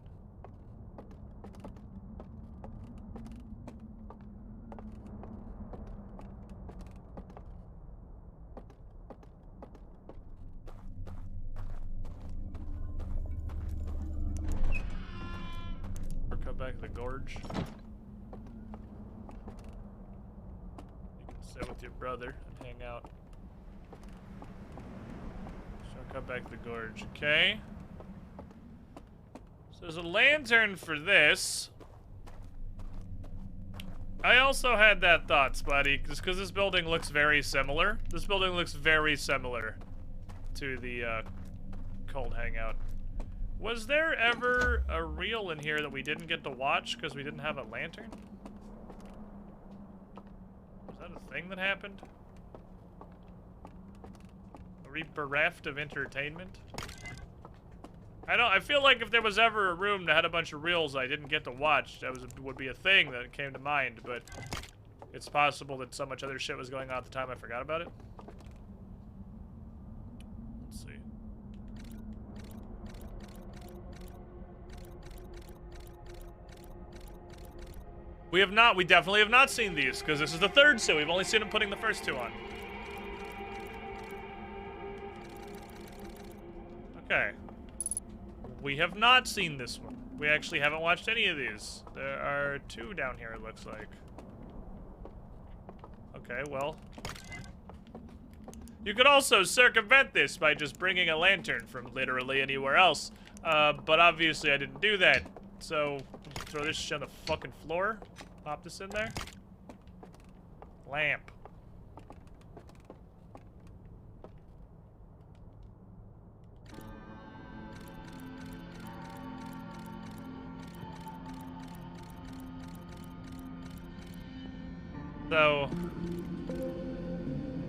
Or come back to the gorge. You can sit with your brother and hang out. Cut back the gorge. Okay. So there's a lantern for this. I also had that thought, Spotty, just because this building looks very similar. This building looks very similar to the Cold Hangout. Was there ever a reel in here that we didn't get to watch because we didn't have a lantern? Was that a thing that happened? Are we bereft of entertainment? I feel like if there was ever a room that had a bunch of reels I didn't get to watch, that would be a thing that came to mind, but it's possible that so much other shit was going on at the time I forgot about it. Let's see. We definitely have not seen these, because this is the third suit. We've only seen them putting the first two on. Okay. We have not seen this one. We actually haven't watched any of these. There are two down here, it looks like. Okay, well. You could also circumvent this by just bringing a lantern from literally anywhere else. But obviously I didn't do that. So, throw this shit on the fucking floor. Pop this in there. Lamp. So,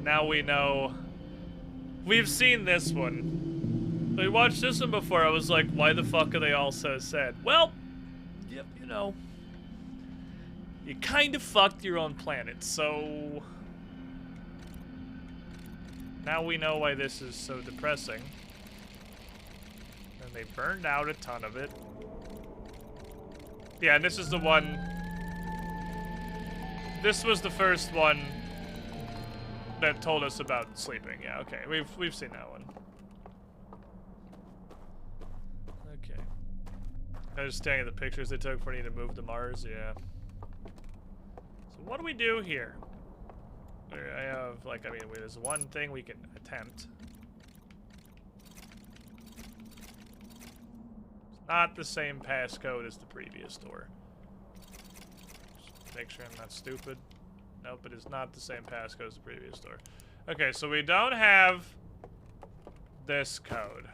now we know. We've seen this one. We watched this one before. I was like, why the fuck are they all so sad? Well, yep, you know. You kind of fucked your own planet, so... Now we know why this is so depressing. And they burned out a ton of it. Yeah, and this is the one... This was the first one that told us about sleeping. Yeah, okay. We've seen that one. Okay. I was staring at the pictures they took for me to move to Mars. Yeah. So what do we do here? I have, like, I mean, there's one thing we can attempt. It's not the same passcode as the previous door. Make sure I'm not stupid. Nope, it is not the same passcode as the previous door. Okay, so we don't have this code.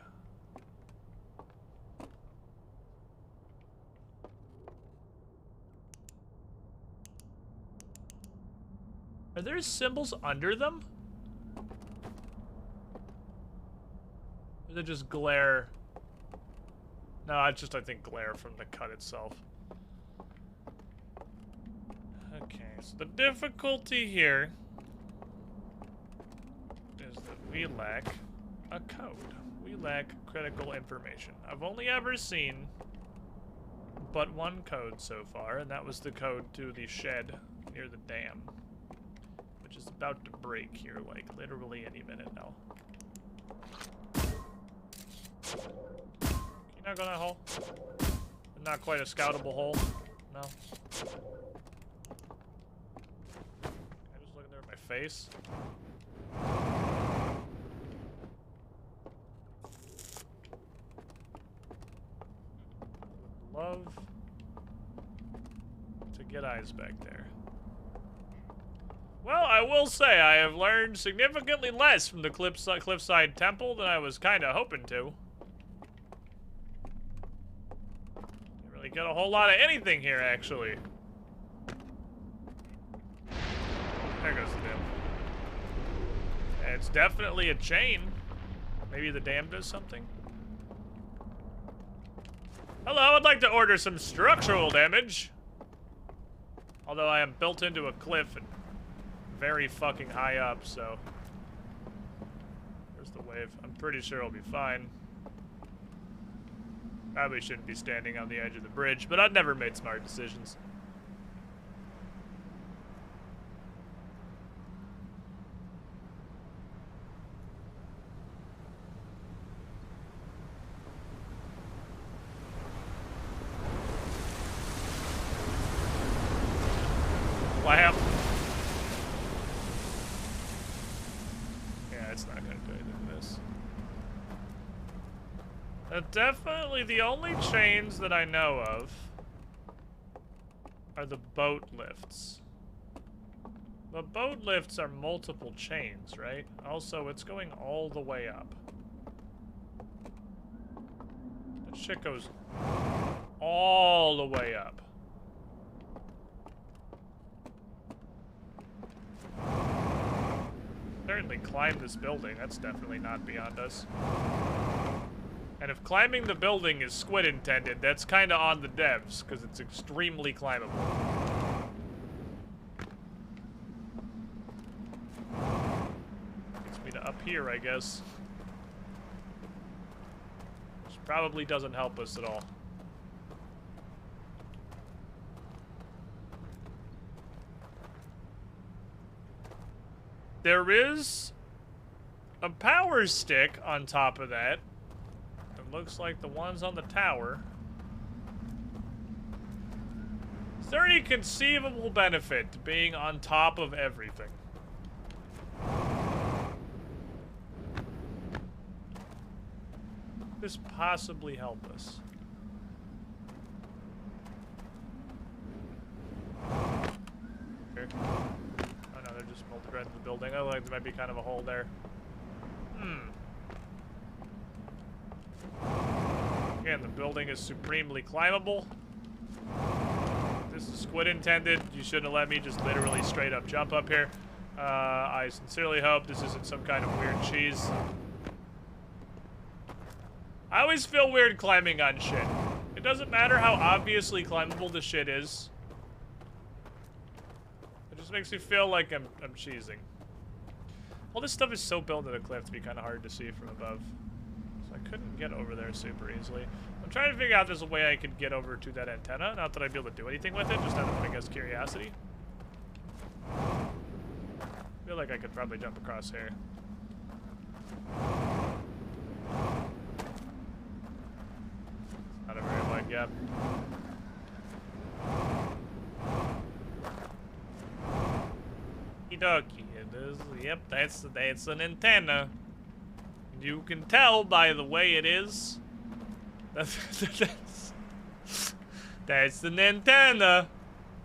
Are there symbols under them? Or is it just glare? No, it's just, I think, glare from the cut itself. Okay, so the difficulty here is that we lack a code. We lack critical information. I've only ever seen but one code so far, and that was the code to the shed near the dam, which is about to break here, like, literally any minute now. Can you not go in that hole? Not quite a scoutable hole? No? Face. Would love to get eyes back there. Well, I will say I have learned significantly less from the Cliffside Temple than I was kind of hoping to. Didn't really get a whole lot of anything here, actually. There goes the dam. It's definitely a chain. Maybe the dam does something. Hello, I'd like to order some structural damage. Although I am built into a cliff and very fucking high up, so... There's the wave. I'm pretty sure I'll be fine. Probably shouldn't be standing on the edge of the bridge, but I've never made smart decisions. Wow. Yeah, it's not gonna do anything to this. Definitely the only chains that I know of are the boat lifts. The boat lifts are multiple chains, right? Also, it's going all the way up. That shit goes all the way up. Certainly climb this building. That's definitely not beyond us. And if climbing the building is squid intended, that's kind of on the devs, because it's extremely climbable. Takes me to up here, I guess. Which probably doesn't help us at all. There is a power stick on top of that. It looks like the ones on the tower. Is there any conceivable benefit to being on top of everything? Could this possibly help us? Here. Oh no, they're just molted right into the building. Oh, like there might be kind of a hole there. Again, the building is supremely climbable. This is squid intended. You shouldn't have let me just literally straight up jump up here. I sincerely hope this isn't some kind of weird cheese. I always feel weird climbing on shit. It doesn't matter how obviously climbable the shit is. It just makes me feel like I'm cheesing. All this stuff is so built into the cliff to be kind of hard to see from above. So I couldn't get over there super easily. I'm trying to figure out if there's a way I could get over to that antenna. Not that I'd be able to do anything with it, just out of, I guess, curiosity. I feel like I could probably jump across here. Not a very wide gap. Okie it is. Yep, that's an antenna. You can tell by the way it is. That's an antenna.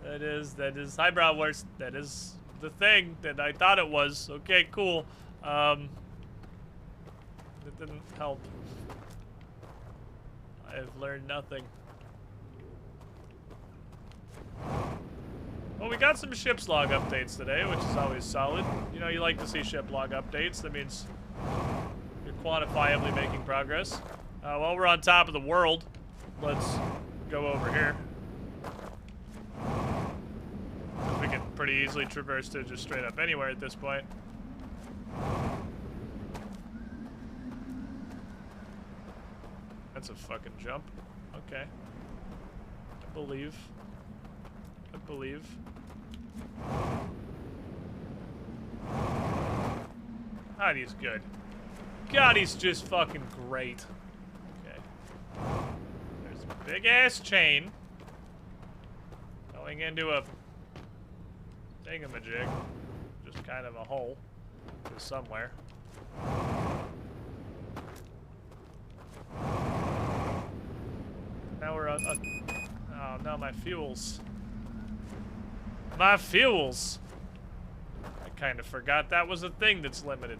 That is highbrow worst. That is the thing that I thought it was. Okay, cool. It didn't help. I've learned nothing. Well, we got some ship's log updates today, which is always solid. You know, you like to see ship log updates. That means you're quantifiably making progress. While we're on top of the world, let's go over here. We can pretty easily traverse to just straight up anywhere at this point. That's a fucking jump. Okay. I believe. I believe. God, he's good. God, he's just fucking great. Okay. There's a big-ass chain going into a thingamajig. Just kind of a hole to somewhere. Now we're on... oh, no, my fuels. My fuels! I kind of forgot that was a thing that's limited.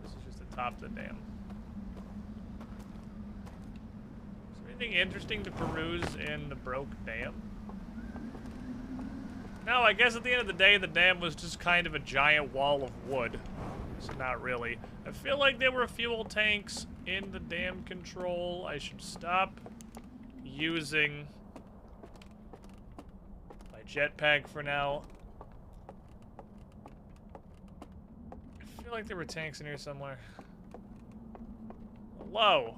This is just the top of the dam. Is there anything interesting to peruse in the broke dam? No, I guess at the end of the day, the dam was just kind of a giant wall of wood. So not really. I feel like there were fuel tanks in the dam control. I should stop using my jetpack for now. I feel like there were tanks in here somewhere. Hello.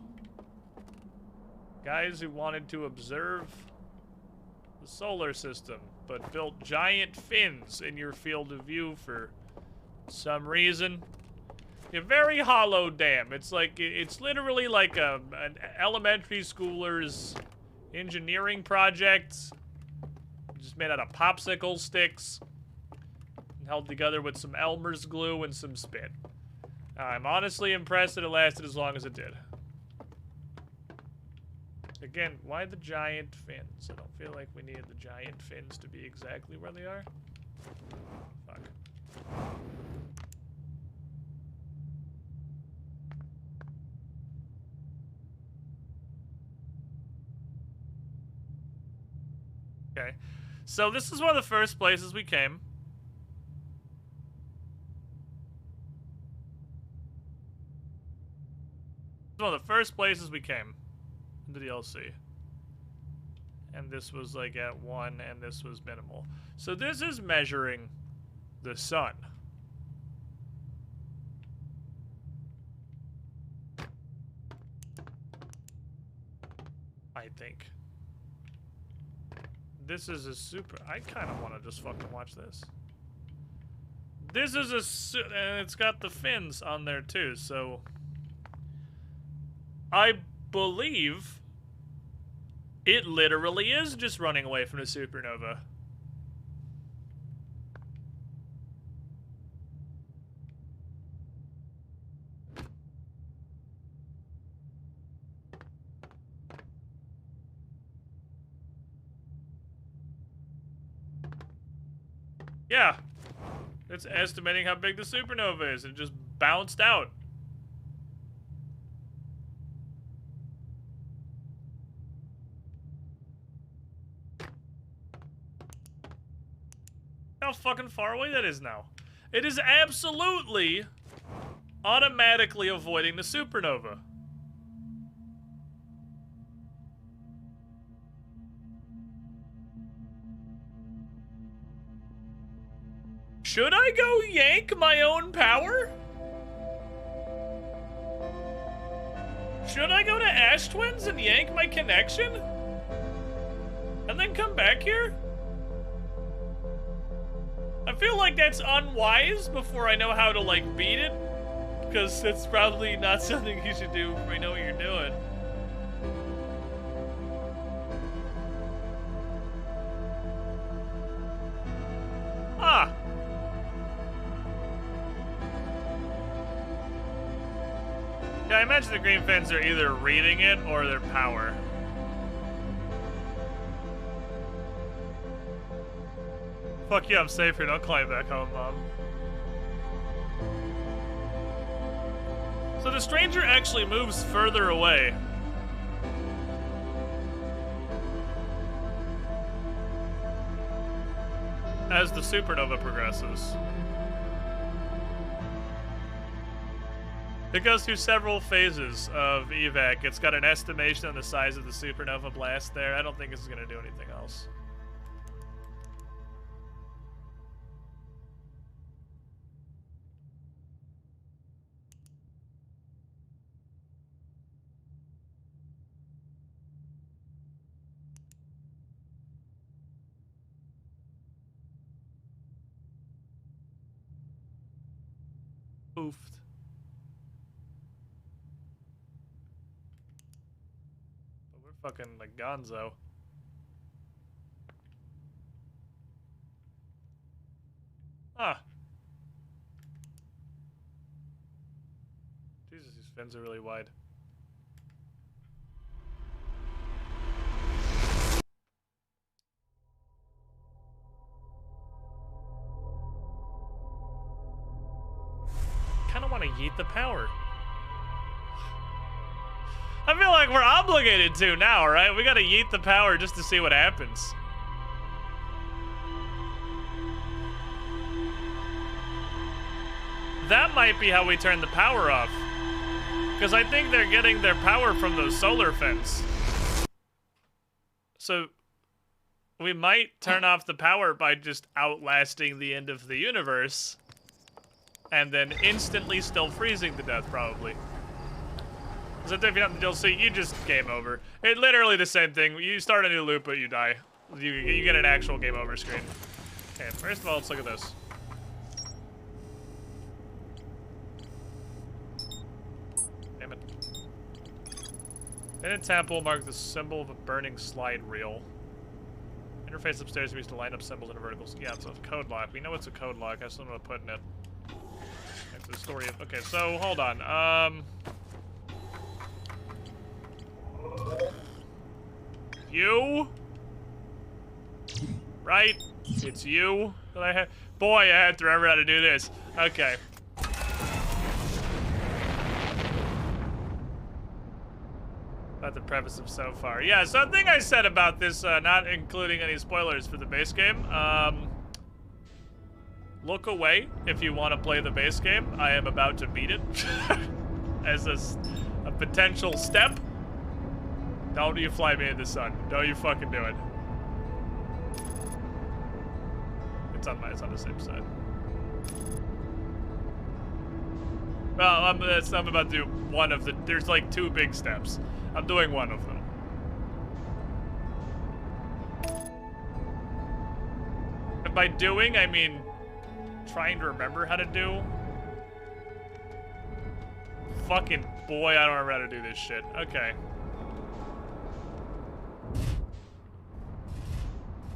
Guys who wanted to observe the solar system, but built giant fins in your field of view for some reason. A very hollow dam. It's like, it's literally like an elementary schooler's engineering project. Just made out of popsicle sticks. And held together with some Elmer's glue and some spit. I'm honestly impressed that it lasted as long as it did. Again, why the giant fins? I don't feel like we needed the giant fins to be exactly where they are. Fuck. Okay. So this is one of the first places we came. One of the first places we came in the DLC. And this was like at 1 and this was minimal. So this is measuring the sun. I think. This is a super... I kind of want to just fucking watch this. This is a... And it's got the fins on there too, so... I believe it literally is just running away from the supernova. Yeah. It's estimating how big the supernova is. It just bounced out. How fucking far away that is now. It is absolutely automatically avoiding the supernova. Should I go yank my own power? Should I go to Ash Twins and yank my connection? And then come back here? I feel like that's unwise before I know how to, like, beat it. Because it's probably not something you should do before you know what you're doing. Ah! Yeah, I imagine the green fins are either reading it or their power. Fuck yeah, I'm safe here. Don't climb back home, Mom. So the stranger actually moves further away. As the supernova progresses. It goes through several phases of evac. It's got an estimation on the size of the supernova blast there. I don't think this is going to do anything else. Oofed. But we're fucking like gonzo. Ah. Jesus, these fins are really wide. Kind of want to yeet the power. I feel like we're obligated to now, right? We gotta yeet the power just to see what happens. That might be how we turn the power off. Because I think they're getting their power from those solar fins. So we might turn off the power by just outlasting the end of the universe. And then instantly still freezing to death, probably. Because if you're not in the DLC, you just game over. It's literally the same thing. You start a new loop, but you die. You get an actual game over screen. Okay, first of all, let's look at this. Damn it. In a temple, mark the symbol of a burning slide reel. Interface upstairs we used to line up symbols in a vertical. Yeah, it's a code lock. We know it's a code lock. I just don't know what to put in it. It's the story of... Okay, so, hold on. You? Right? It's you that I had... Boy, I had to remember how to do this. Okay. About the preface of so far. Yeah, something I said about this, not including any spoilers for the base game. Look away if you want to play the base game. I am about to beat it as a potential step. Don't you fly me in the sun. Don't you fucking do it. It's on the same side. Well, I'm about to do one of the... There's like 2 big steps. I'm doing one of them. And by doing, I mean trying to remember how to do. Fucking boy, I don't remember how to do this shit. Okay.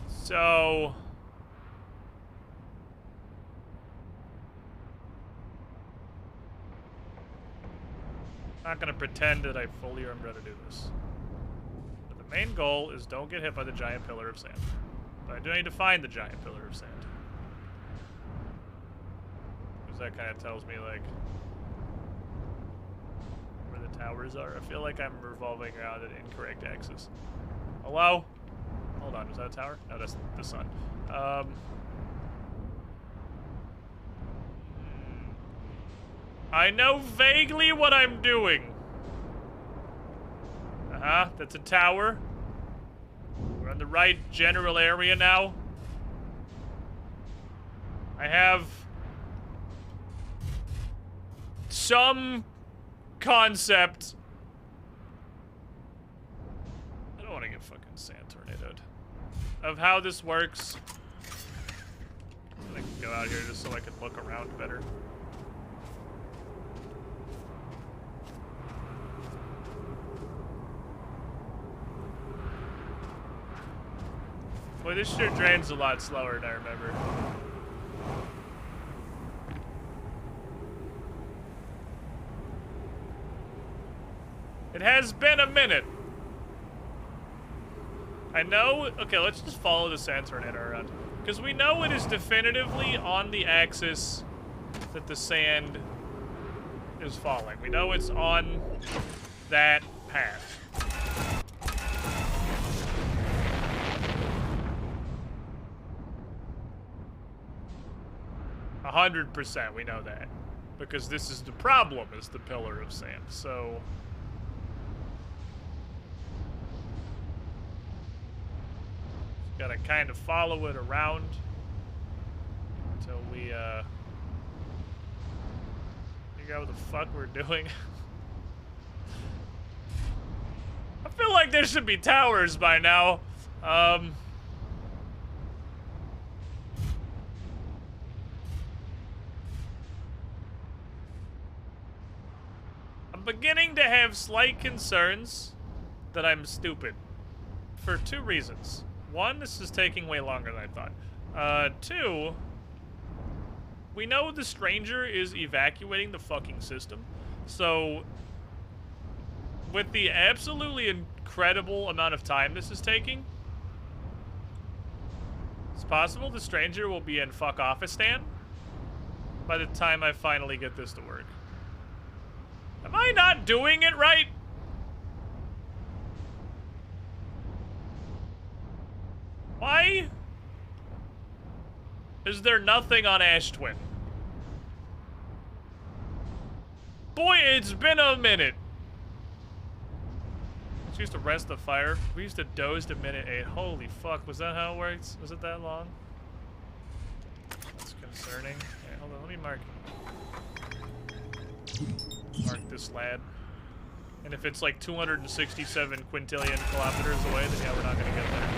So... Not gonna pretend that I fully remember how to do this. But the main goal is don't get hit by the giant pillar of sand. But I do need to find the giant pillar of sand. Because that kind of tells me, like, where the towers are. I feel like I'm revolving around an incorrect axis. Hello? Hold on, is that a tower? No, that's the sun. I know vaguely what I'm doing. Uh-huh, that's a tower. We're in the right general area now. I have some concept. I don't want to get fucking sand tornadoed. Of how this works. I can go out here just so I can look around better. Boy, this sure drains a lot slower than I remember. It has been a minute. I know... Okay, let's just follow the sand tornado around. Because we know it is definitively on the axis that the sand is falling. We know it's on that path. 100%, we know that. Because this is the problem, is the pillar of sand, so... Gotta kind of follow it around until we, figure out what the fuck we're doing. I feel like there should be towers by now. Beginning to have slight concerns that I'm stupid for 2 reasons. 1, this is taking way longer than I thought. 2, we know the stranger is evacuating the fucking system. So, with the absolutely incredible amount of time this is taking, it's possible the stranger will be in fuck-offistan by the time I finally get this to work. Am I not doing it right? Why is there nothing on Ash Twin? Boy, it's been a minute. She used to rest the fire. We used to doze to minute 8. Holy fuck, was that how it works? Was it that long? That's concerning. Okay, hold on, let me mark this lad. And if it's like 267 quintillion kilometers away, then yeah, we're not gonna get there.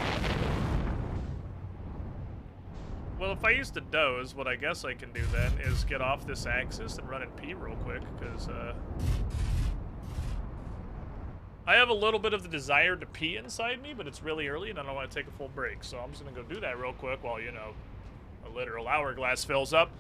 Well, if I used to doze, what I guess I can do then is get off this axis and run and pee real quick, because, I have a little bit of the desire to pee inside me, but it's really early and I don't want to take a full break. So I'm just gonna go do that real quick while, you know, a literal hourglass fills up.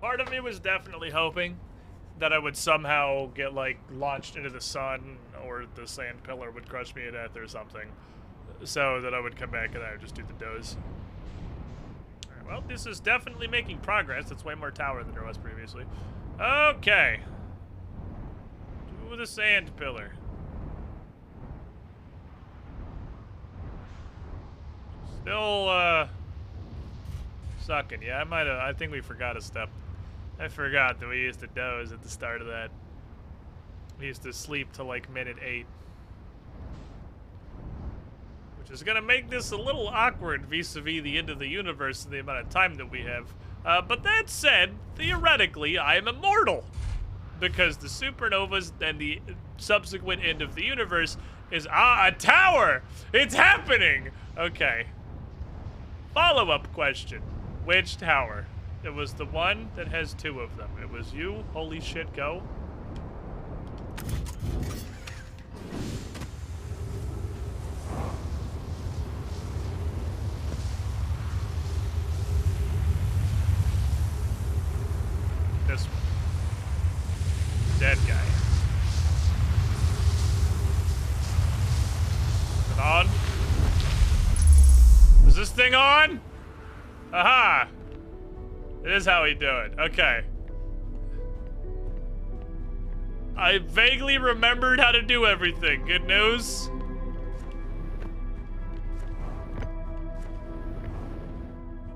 Part of me was definitely hoping that I would somehow get, like, launched into the sun, or the sand pillar would crush me to death or something, so that I would come back and I would just do the doze. Alright, well, this is definitely making progress. It's way more tower than there was previously. Okay. To the sand pillar. Still, sucking. Yeah, I think we forgot a step. I forgot that we used to doze at the start of that. We used to sleep till like minute 8. Which is gonna make this a little awkward vis-a-vis the end of the universe and the amount of time that we have. But that said, theoretically, I am immortal. Because the supernovas and the subsequent end of the universe is, a tower! It's happening! Okay. Follow-up question. Which tower? It was the one that has 2 of them. It was you. Holy shit, go. This one. Dead guy. Is it on? Is this thing on? Aha! It is how we do it. Okay. I vaguely remembered how to do everything. Good news.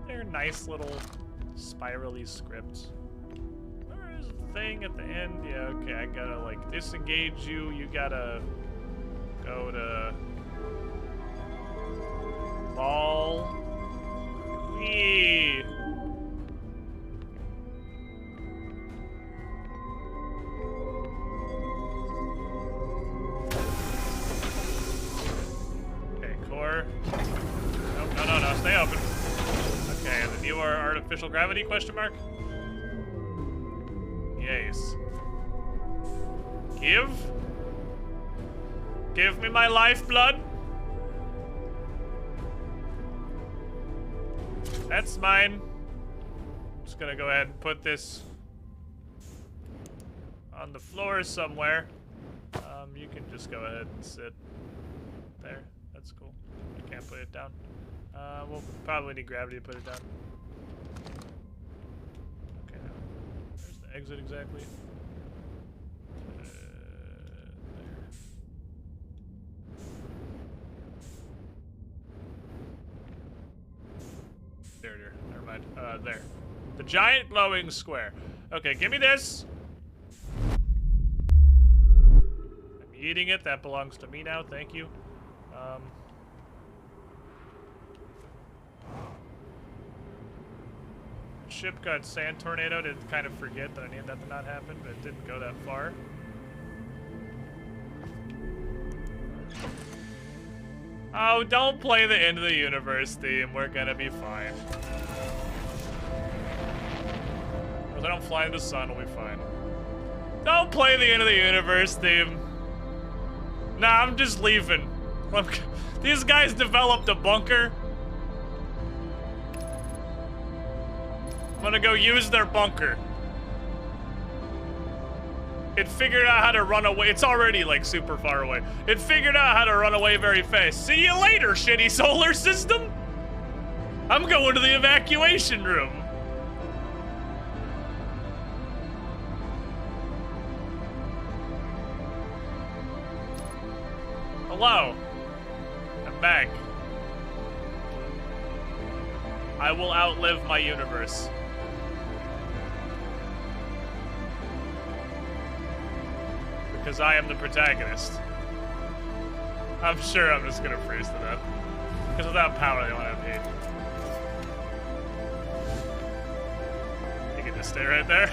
They're nice little spirally scripts. Where is the thing at the end? Yeah, okay, I gotta like disengage you. You gotta go to ball. Whee! No, stay open. Okay, and then you are artificial gravity, question mark? Yes. Give me my lifeblood. That's mine. Just gonna go ahead and put this on the floor somewhere. You can just go ahead and sit there. That's cool. I can't put it down. We'll probably need gravity to put it down. Okay, now. Where's the exit exactly? There. Never mind. There. The giant glowing square. Okay, give me this. I'm eating it. That belongs to me now. Thank you. Ship got sand tornadoed and kind of forget that I needed that to not happen, but it didn't go that far. Oh, don't play the end of the universe theme. We're gonna be fine. If I don't fly in the sun, we'll be fine. Don't play the end of the universe theme. Nah, I'm just leaving. Look, these guys developed a bunker. I'm gonna go use their bunker. It figured out how to run away. It's already like super far away. It figured out how to run away very fast. See you later, shitty solar system. I'm going to the evacuation room. Hello. I'm back. I will outlive my universe. Because I am the protagonist. I'm sure I'm just gonna freeze to death. Because without power, they don't have heat. You can just stay right there.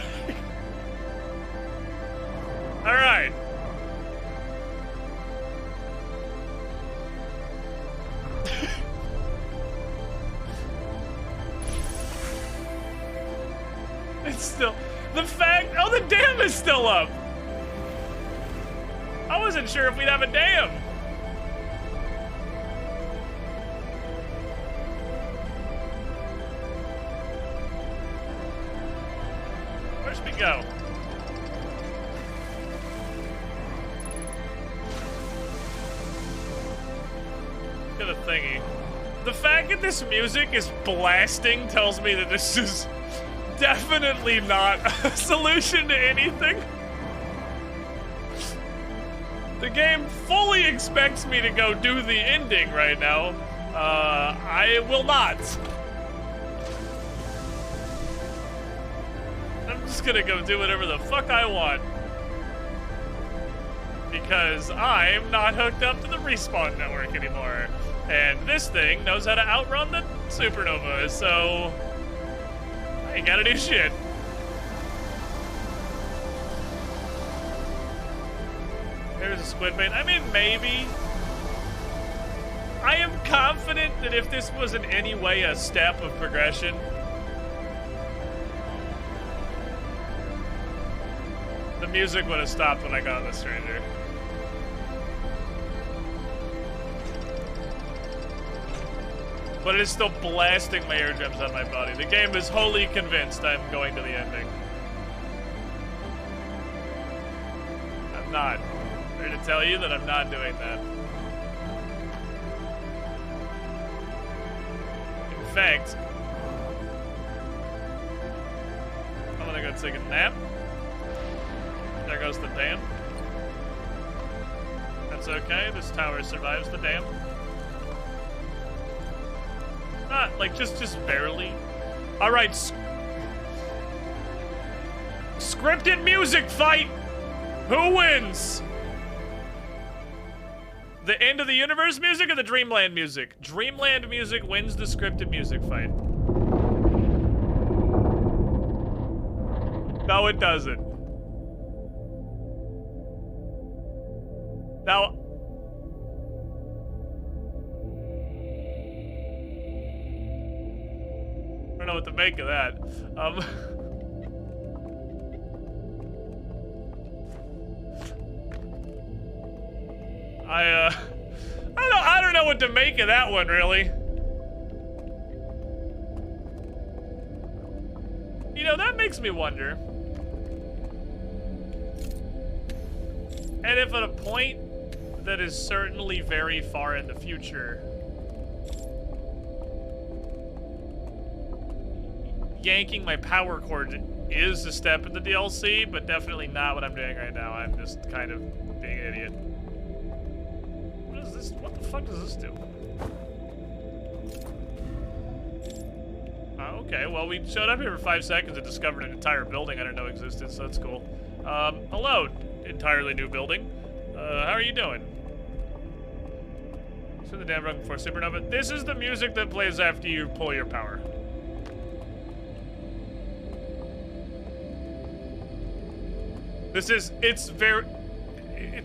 Alright. It's still... The fact... Oh, the dam is still up! I wasn't sure if we'd have a dam. Watch me go. Look at the thingy. The fact that this music is blasting tells me that this is definitely not a solution to anything. The game fully expects me to go do the ending right now. I will not. I'm just gonna go do whatever the fuck I want. Because I'm not hooked up to the respawn network anymore. And this thing knows how to outrun the supernova, so I ain't gotta do shit. There's a squid bait. I mean, maybe. I am confident that if this was in any way a step of progression, the music would have stopped when I got on the stranger. But it is still blasting my eardrums on my body. The game is wholly convinced I'm going to the ending. I'm not. I'm here to tell you that I'm not doing that. In fact, I'm gonna go take a nap. There goes the dam. That's okay, this tower survives the dam. Not, like, just barely. Alright, scripted music fight! Who wins? The end of the universe music or the Dreamland music? Dreamland music wins the scripted music fight. No, it doesn't. Now, I don't know what to make of that. I don't know what to make of that one, really. You know, that makes me wonder. And if at a point that is certainly very far in the future, yanking my power cord is a step in the DLC, but definitely not what I'm doing right now. I'm just kind of being an idiot. What is this? What the fuck does this do? Okay, well, we showed up here for 5 seconds and discovered an entire building I didn't know existed, so that's cool. Hello, entirely new building. How are you doing? So the dam run before supernova. This is the music that plays after you pull your power. It's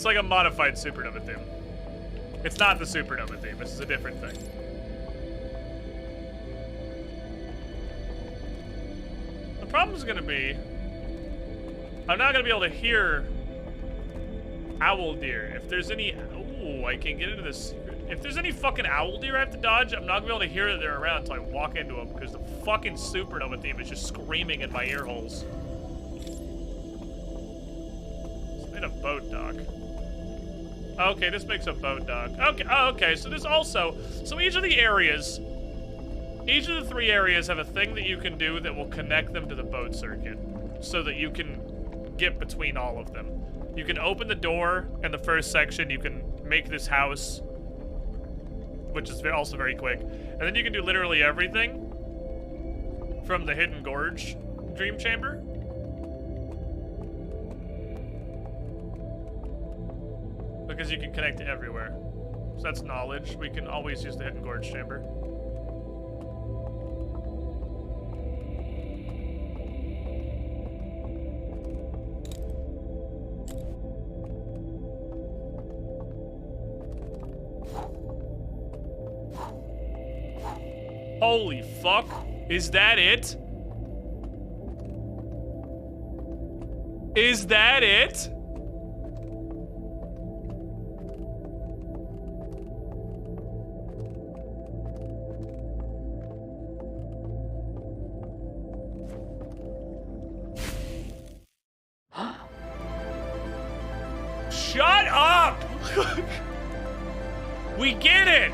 like a modified supernova theme. It's not the supernova theme, this is a different thing. The problem's gonna be, I'm not gonna be able to hear Owldeer. If there's any, ooh, I can get into this. If there's any fucking Owldeer I have to dodge, I'm not gonna be able to hear that they're around until I walk into them, because the fucking supernova theme is just screaming in my ear holes. A boat dock. Okay, this makes a boat dock. Okay, oh, okay, so there's also, so each of the 3 areas have a thing that you can do that will connect them to the boat circuit, so that you can get between all of them. You can open the door in the first section, you can make this house, which is also very quick, and then you can do literally everything from the Hidden Gorge Dream Chamber. Because you can connect to everywhere. So that's knowledge. We can always use the Hidden Gorge Chamber. Holy fuck. Is that it? Is that it? Shut up! We get it!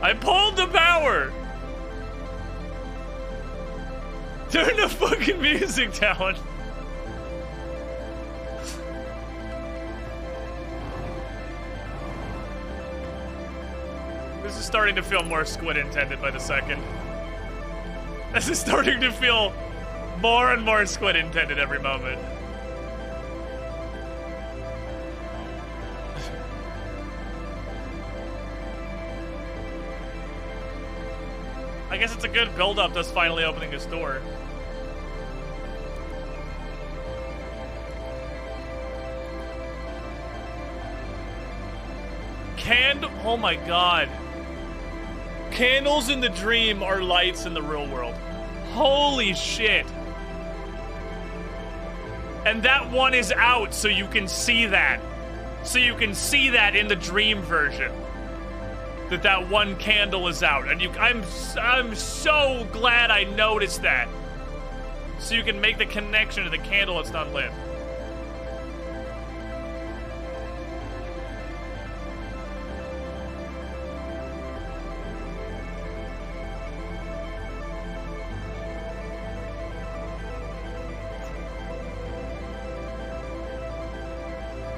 I pulled the power! Turn the fucking music down! This is starting to feel more squid intended by the second. This is starting to feel more and more squid intended every moment. I guess it's a good build-up to us finally opening this door. Oh my god. Candles in the dream are lights in the real world. Holy shit. And that one is out, so you can see that. So you can see that in the dream version. That one candle is out. And I'm so glad I noticed that. So you can make the connection to the candle that's not lit.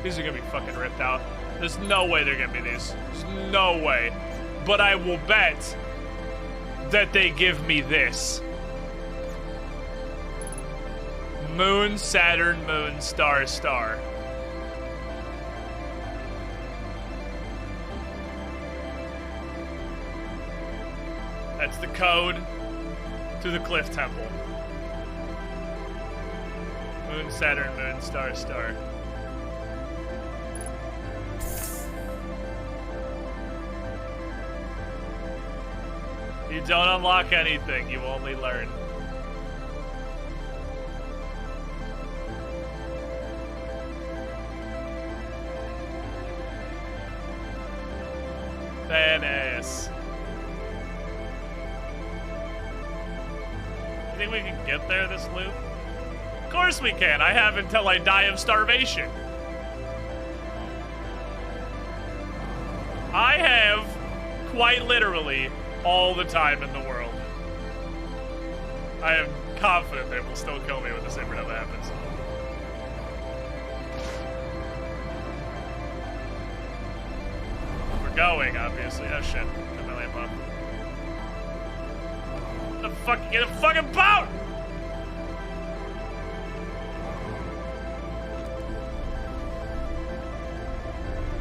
These are gonna be fucking ripped out. There's no way they're gonna be these. There's no way. But I will bet that they give me this. Moon, Saturn, Moon, Star, Star. That's the code to the Cliff Temple. Moon, Saturn, Moon, Star, Star. You don't unlock anything, you only learn. Badass. You think we can get there this loop? Of course we can. I have until I die of starvation. I have, quite literally, all the time in the world. I am confident they will still kill me when this ever happens. We're going, obviously. Oh shit. Got my lamp on. The fuck? Get a fucking boat!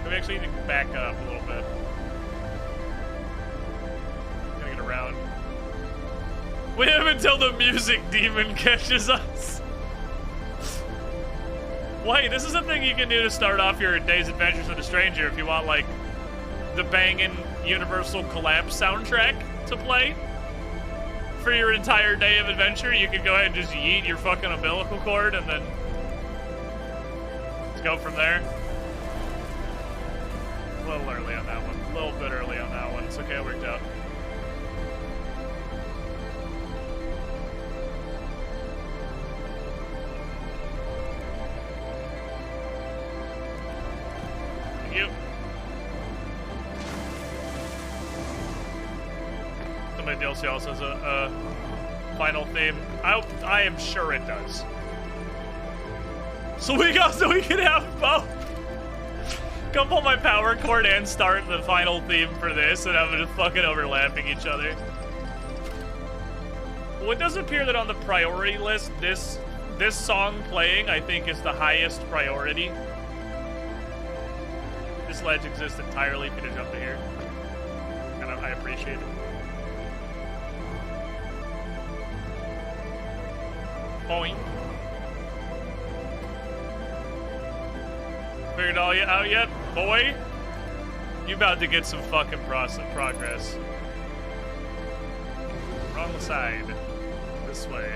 We actually need to back up a little bit. Around. We have until the music demon catches us. Wait, this is a thing you can do to start off your day's adventures with a stranger if you want, like, the bangin' Universal Collapse soundtrack to play for your entire day of adventure. You can go ahead and just yeet your fucking umbilical cord and then let's go from there. A little early on that one. A little bit early on that one. It's okay, it worked out. Somebody DLC also has a final theme. I am sure it does. So we can have both. Go pull my power cord and start the final theme for this, and have it fucking overlapping each other. Well, it does appear that on the priority list, this song playing, I think, is the highest priority. This ledge exists entirely if you just jump to here. And I appreciate it. Boing. Figured all out yet, boy? You about to get some fucking progress. Wrong side. This way.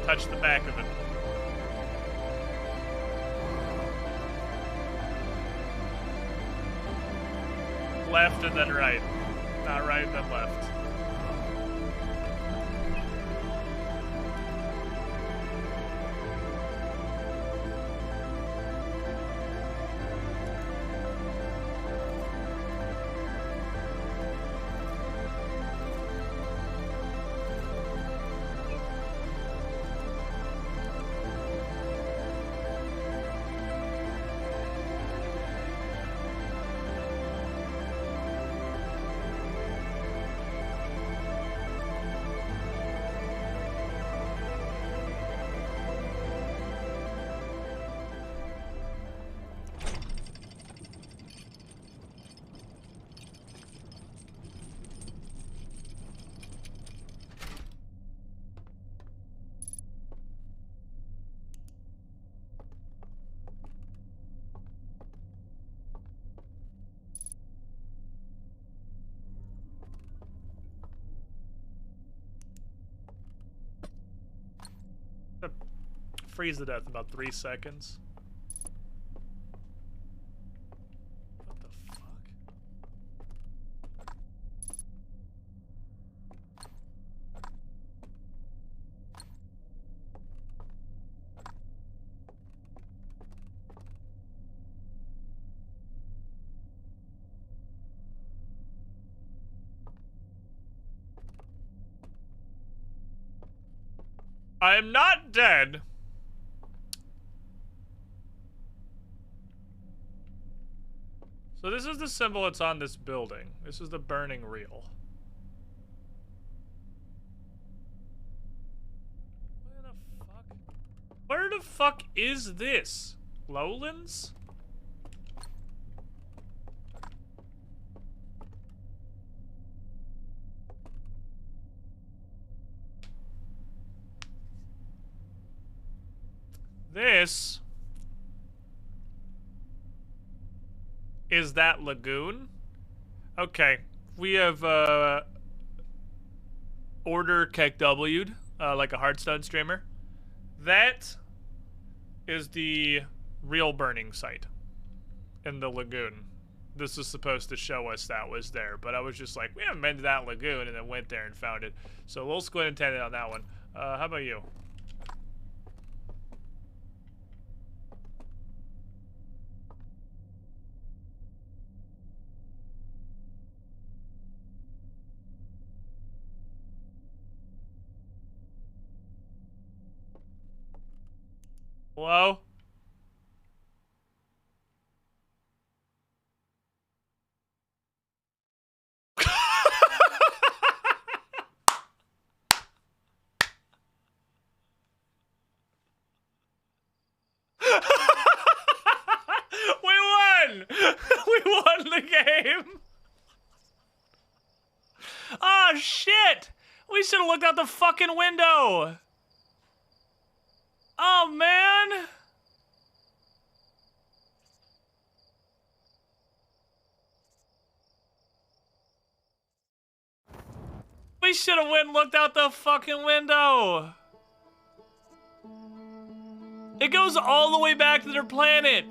Touch the back of it. Left and then right. Not right, then left. freeze to death in about 3 seconds. What the fuck? I am not dead. So this is the symbol that's on this building. This is the burning reel. Where the fuck is this? Lowlands? This is that lagoon. Okay, we have order KW'd like a Hearthstone streamer. That is the real burning site in the lagoon. This is supposed to show us that was there, but I was just like, we haven't been to that lagoon, and then went there and found it. So we'll squint and tend it on that one. How about you? Hello? We won! We won the game! Oh, shit! We should have looked out the fucking window! Oh, man! We should have went and looked out the fucking window! It goes all the way back to their planet!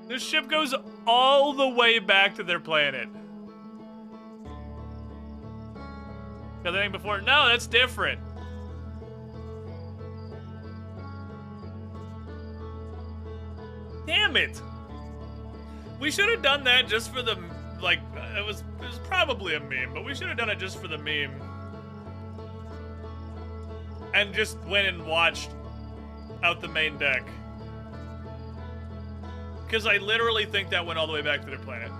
This ship goes all the way back to their planet. Got anything before? No, that's different. Damn it! We should have done that just for the, like, it was probably a meme, but we should have done it just for the meme. And just went and watched out the main deck. Because I literally think that went all the way back to their planet.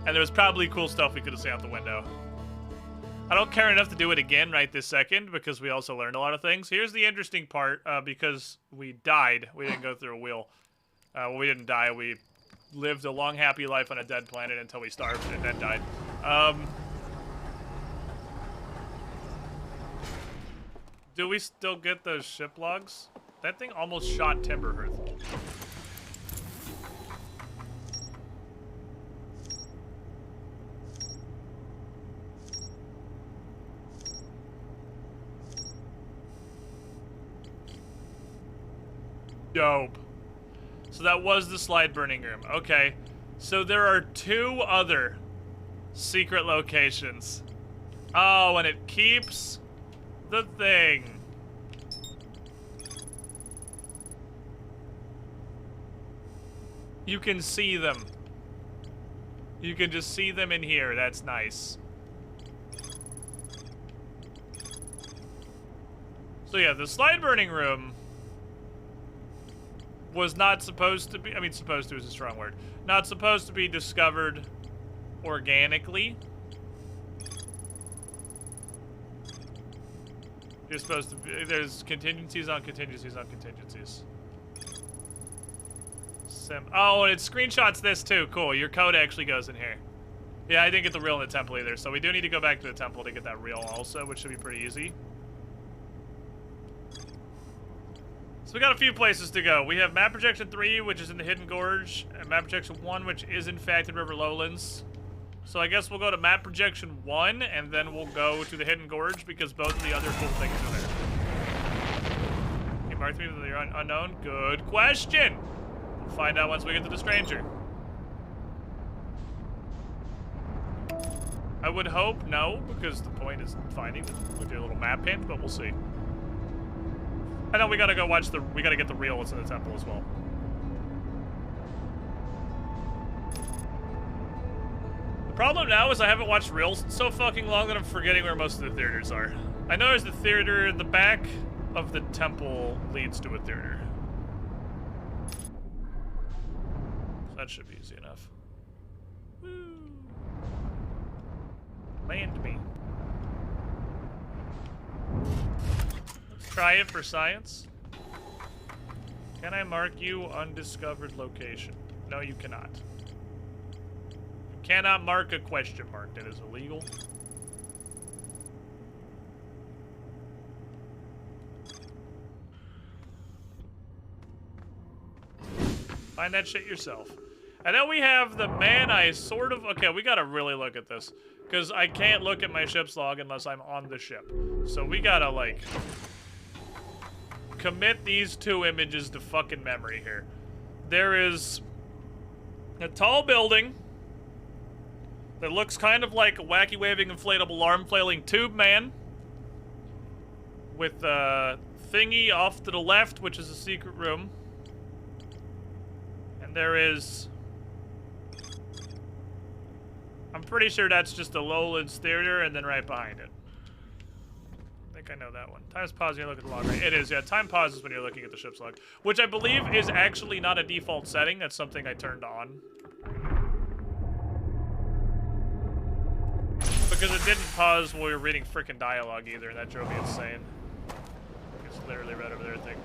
And there was probably cool stuff we could have seen out the window. I don't care enough to do it again right this second, because we also learned a lot of things. Here's the interesting part, because we died. We didn't go through a wheel. Well, we didn't die. We lived a long, happy life on a dead planet until we starved and then died. Do we still get those ship logs? That thing almost shot Timberhearth. Dope. So that was the slide burning room. Okay. So there are 2 other secret locations. Oh, and it keeps the thing. You can see them. You can just see them in here. That's nice. So yeah, the slide burning room was not supposed to be, I mean, supposed to is a strong word. Not supposed to be discovered organically. You're supposed to be, there's contingencies on contingencies on contingencies. Oh, and it screenshots this too. Cool, your code actually goes in here. Yeah, I didn't get the reel in the temple either, so we do need to go back to the temple to get that reel also, which should be pretty easy. So we got a few places to go. We have map projection 3, which is in the Hidden Gorge, and map projection 1, which is in fact in River Lowlands. So I guess we'll go to map projection 1, and then we'll go to the Hidden Gorge, because both of the other cool things are there. Okay, mark 3 of the unknown. Good question! We'll find out once we get to the stranger. I would hope no, because the point is finding with your little map hint, but we'll see. I know we gotta go watch we gotta get the real what's in the temple as well. The problem now is I haven't watched reels so fucking long that I'm forgetting where most of the theaters are. I know there's the theater, the back of the temple leads to a theater. So that should be easy enough. Woo. Land me. Let's try it for science. Can I mark you undiscovered location? No, you cannot. You cannot mark a question mark. That is illegal. Find that shit yourself. And then we have the man I sort of... Okay, we gotta really look at this. Because I can't look at my ship's log unless I'm on the ship. So we gotta, like... commit these two images to fucking memory here. There is... a tall building... that looks kind of like a wacky waving inflatable arm flailing tube man. With a thingy off to the left, which is a secret room. And there is... I'm pretty sure that's just the Lowlands Theater, and then right behind it. I think I know that one. Time's pausing, you look at the log, right? It is, yeah. Time pauses when you're looking at the ship's log. Which I believe is actually not a default setting. That's something I turned on. Because it didn't pause while we were reading frickin' dialogue either, and that drove me insane. It's literally right over there, I think.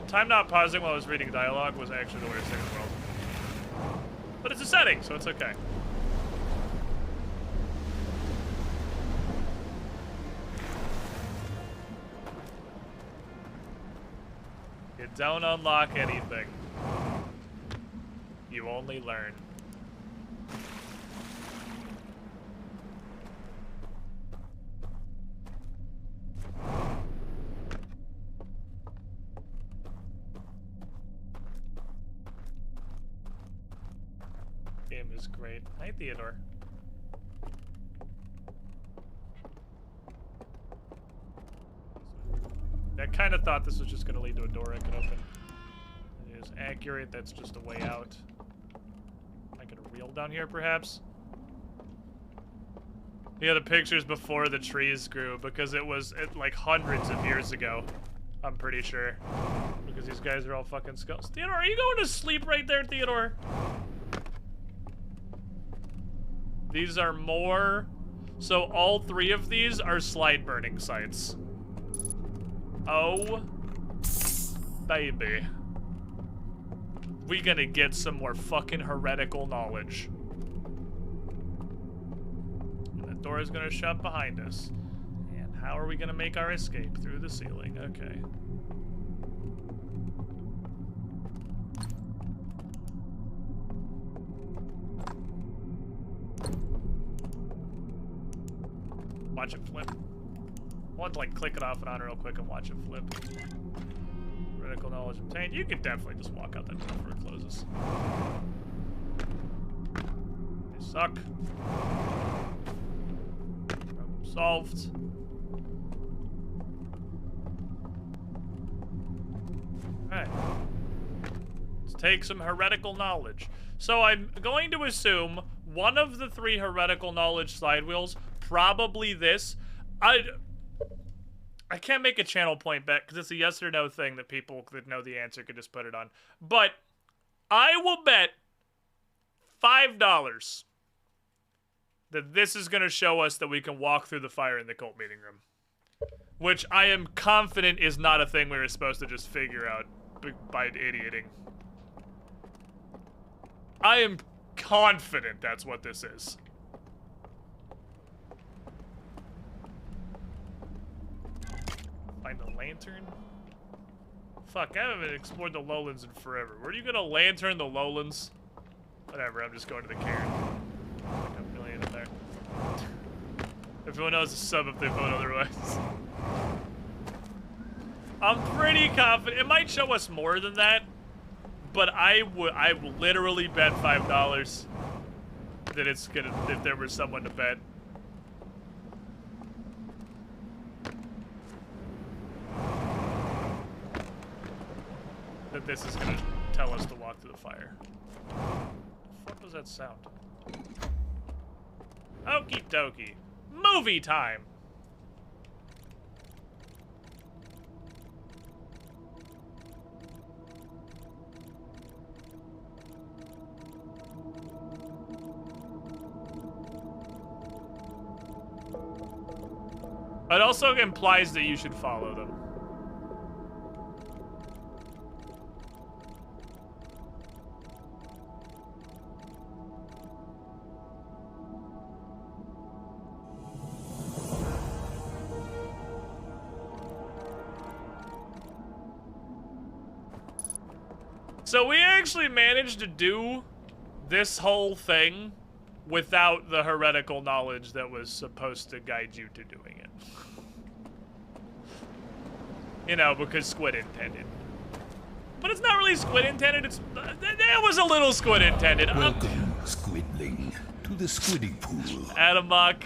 Time not pausing while I was reading dialogue was actually the worst thing in the world. But it's a setting, so it's okay. You don't unlock anything. You only learn. Game is great. Hi, Theodore. I kind of thought this was just going to lead to a door I could open. It is accurate. That's just a way out. I could reel down here, perhaps? Yeah, the pictures before the trees grew, because it was like hundreds of years ago. I'm pretty sure. Because these guys are all fucking skulls. Theodore, are you going to sleep right there, Theodore? These are more... So all three of these are slide burning sites. Oh, baby. We gonna get some more fucking heretical knowledge. And the door is gonna shut behind us. And how are we gonna make our escape? Through the ceiling, okay. Watch it flip. I want to like click it off and on real quick and watch it flip. Critical knowledge obtained. You can definitely just walk out that door before it closes. They suck. Problem solved. Alright. Let's take some heretical knowledge. So I'm going to assume one of the three heretical knowledge slide wheels, probably this. I can't make a channel point bet because it's a yes or no thing that people that know the answer could just put it on. But I will bet $5 that this is going to show us that we can walk through the fire in the cult meeting room. Which I am confident is not a thing we were supposed to just figure out by idioting. I am confident that's what this is. Find a lantern? Fuck, I haven't explored the lowlands in forever. Where are you gonna lantern the lowlands? Whatever, I'm just going to the cairn. Like Everyone knows a sub if they vote otherwise. I'm pretty confident. It might show us more than that, but I will literally bet $5 that it's gonna, if there was someone to bet. That this is gonna tell us to walk through the fire. What the fuck was that sound? Okie dokie. Movie time! It also implies that you should follow them. So we actually managed to do this whole thing without the heretical knowledge that was supposed to guide you to doing it. You know, because Squid intended. But it's not really Squid intended, it's... There was a little Squid intended. Welcome, Squidling, to the Squiddy Pool. Adamok,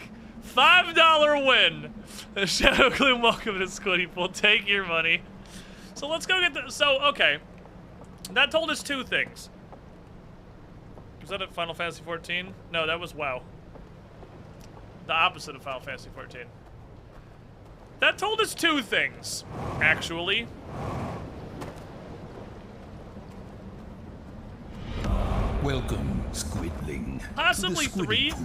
$5 win! Shadow Gloom, welcome to Squiddy Pool. Take your money. So let's go get the... So, okay. That told us two things. Was that at Final Fantasy XIV? No, that was WoW. The opposite of Final Fantasy XIV. That told us two things, actually. Welcome, Squidling. Possibly to the Squiddy three? Pool.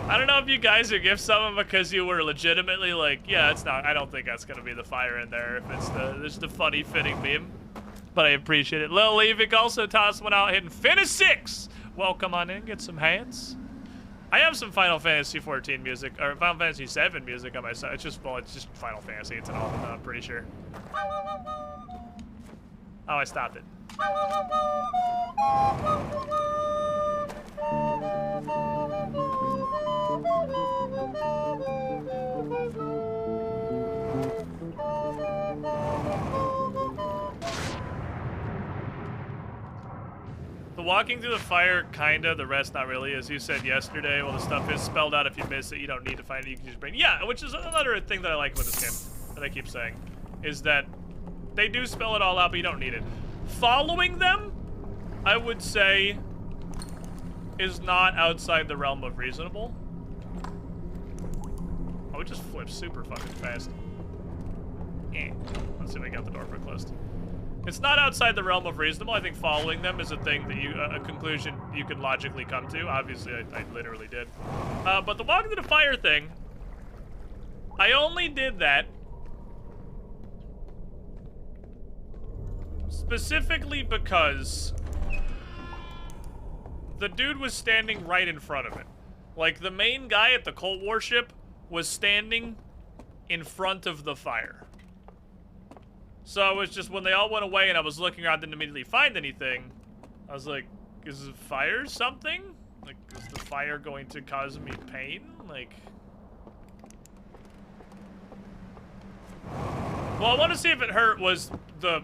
I don't know if you guys are gift someone because you were legitimately like, yeah, it's not, I don't think that's gonna be the fire in there if it's just the funny fitting meme. But I appreciate it. Lil Levick also tossed one out hitting Finish 6! Welcome on in, get some hands. I have some Final Fantasy XIV music, or Final Fantasy VII music on my side. It's just, well, it's just Final Fantasy. It's an all I'm pretty sure. Oh, I stopped it. The walking through the fire, kinda, the rest not really. As you said yesterday, well, the stuff is spelled out. If you miss it, you don't need to find it, you can just bring it. Yeah, which is another thing that I like about this game, that I keep saying, is that they do spell it all out, but you don't need it. Following them, I would say, is not outside the realm of reasonable. Oh, it just flips super fucking fast. Let's see if I got the door closed. It's not outside the realm of reasonable. I think following them is a thing that you, a conclusion you can logically come to. Obviously, I literally did. But the walking to the fire thing, I only did that specifically because the dude was standing right in front of it. Like, the main guy at the cult warship was standing in front of the fire. So it was just, when they all went away and I was looking around, didn't immediately find anything, I was like, is the fire something? Like, is the fire going to cause me pain? Like... Well, I want to see if it hurt was the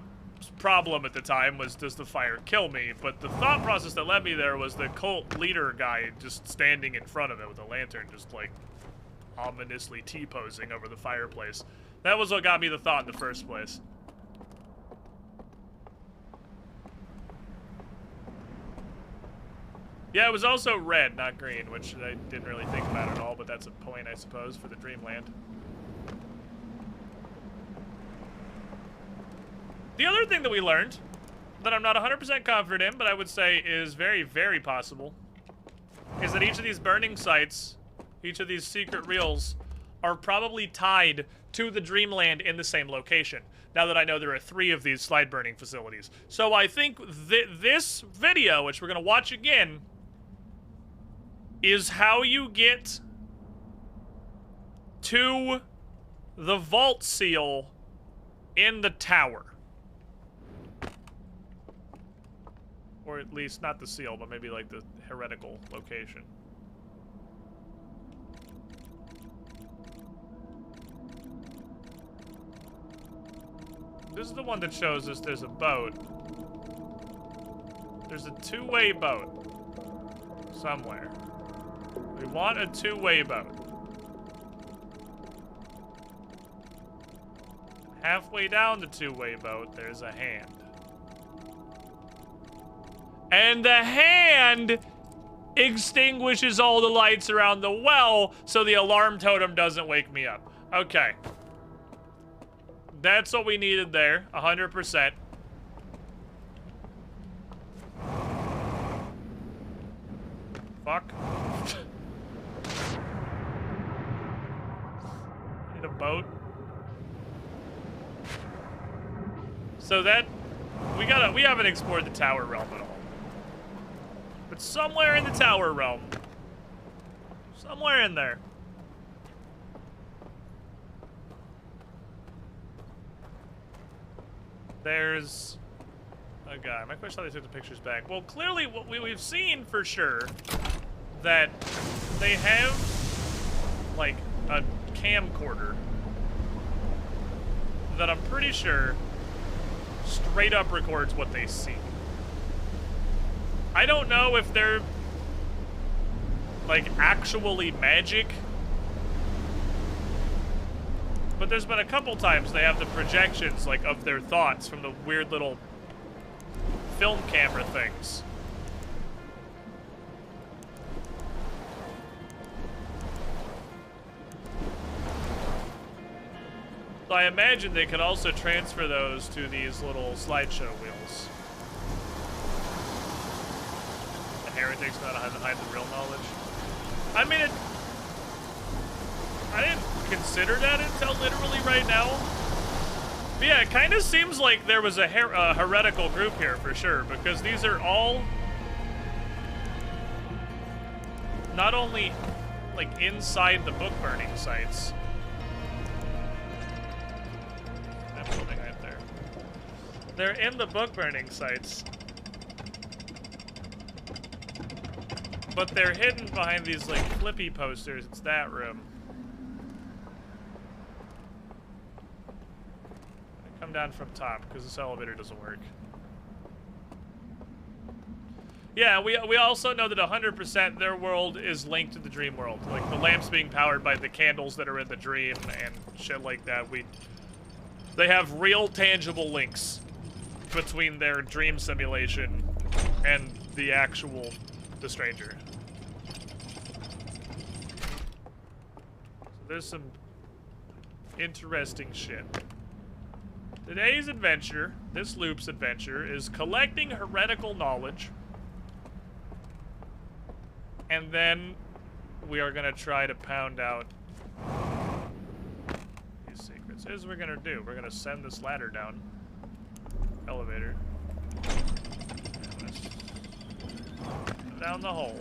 problem at the time was, does the fire kill me? But the thought process that led me there was the cult leader guy just standing in front of it with a lantern, just like ominously T-posing over the fireplace. That was what got me the thought in the first place. Yeah, it was also red, not green, which I didn't really think about at all, but that's a point, I suppose, for the Dreamland. The other thing that we learned, that I'm not 100% confident in, but I would say is very, very possible, is that each of these burning sites, each of these secret reels, are probably tied to the Dreamland in the same location. Now that I know there are 3 of these slide burning facilities. So I think this video, which we're going to watch again, is how you get to the vault seal in the tower. Or at least, not the seal, but maybe like the heretical location. This is the one that shows us there's a boat. There's a two-way boat. Somewhere. We want a two-way boat. Halfway down the two-way boat, there's a hand. And the hand extinguishes all the lights around the well so the alarm totem doesn't wake me up. Okay. That's what we needed there, 100%. Fuck. Need a boat. So that we haven't explored the tower realm at all. But somewhere in the tower realm, somewhere in there, there's a guy. My question: how they took the pictures back? Well, clearly what we've seen for sure that they have like a camcorder that I'm pretty sure straight up records what they see. I don't know if they're like actually magic, but there's been a couple times they have the projections like of their thoughts from the weird little film camera things. So I imagine they could also transfer those to these little slideshow wheels. The heretics know how to hide the real knowledge. I mean, I didn't consider that until literally right now. But yeah, it kind of seems like there was a heretical group here for sure, because these are all not only like inside the book burning sites. Right there. They're in the book burning sites, but they're hidden behind these like flippy posters. It's that room. Come down from top because this elevator doesn't work. Yeah, we also know that 100% their world is linked to the dream world. Like the lamps being powered by the candles that are in the dream and shit like that. They have real tangible links between their dream simulation and the stranger. So there's some interesting shit. Today's adventure, this loop's adventure, is collecting heretical knowledge. And then we are gonna try to pound out these secrets. Here's what we're gonna do. We're gonna send this ladder down. Elevator. Down the hole.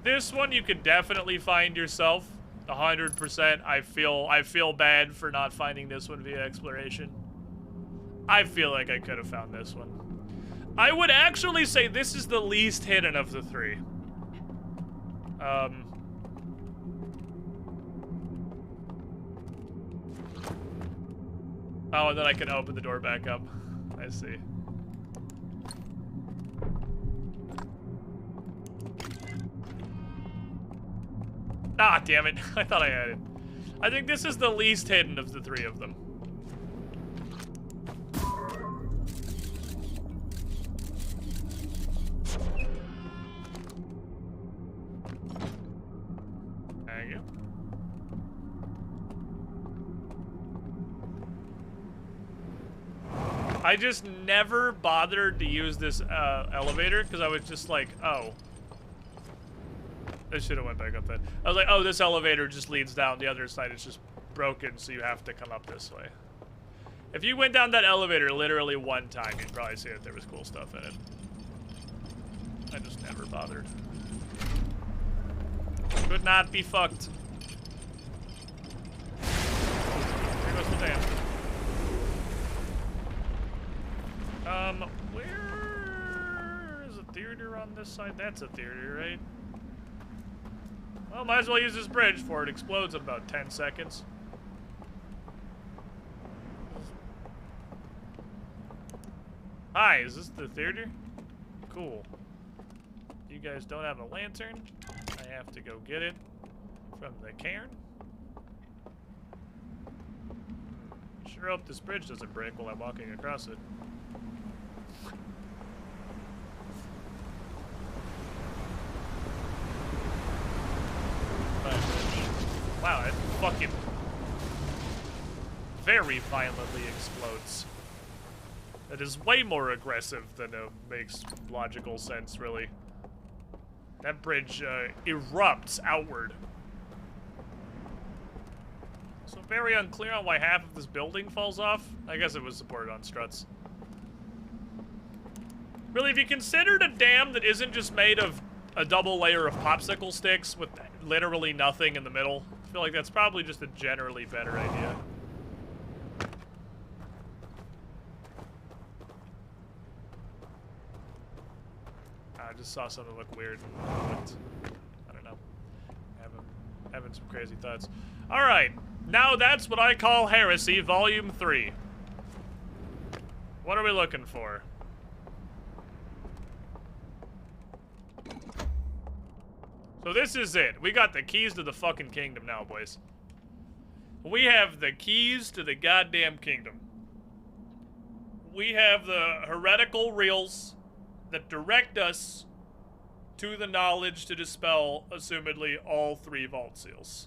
This one you could definitely find yourself. 100%. I feel bad for not finding this one via exploration. I feel like I could have found this one. I would actually say this is the least hidden of the three. Oh, and then I can open the door back up. I see. Ah, damn it. I thought I had it. I think this is the least hidden of the three of them. Thank you. I just never bothered to use this elevator because I was just like, oh. I should have went back up then. I was like, oh, this elevator just leads down. The other side is just broken, so you have to come up this way. If you went down that elevator literally one time, you'd probably see that there was cool stuff in it. I just never bothered. Could not be fucked. There goes the dam. Where is a theater on this side? That's a theater, right? Well, might as well use this bridge before it explodes in about 10 seconds. Hi, is this the theater? Cool. You guys don't have a lantern? I have to go get it from the cairn. Sure hope this bridge doesn't break while I'm walking across it. Wow, it fucking very violently explodes. That is way more aggressive than it makes logical sense, really. That bridge erupts outward. So very unclear on why half of this building falls off. I guess it was supported on struts. Really, if you considered a dam that isn't just made of a double layer of popsicle sticks with literally nothing in the middle, I feel like that's probably just a generally better idea. I just saw something look weird. I don't know. Having some crazy thoughts. All right, now that's what I call Heresy, Volume 3. What are we looking for? So this is it. We got the keys to the fucking kingdom now, boys. We have the keys to the goddamn kingdom. We have the heretical reels that direct us to the knowledge to dispel, assumedly, all 3 vault seals.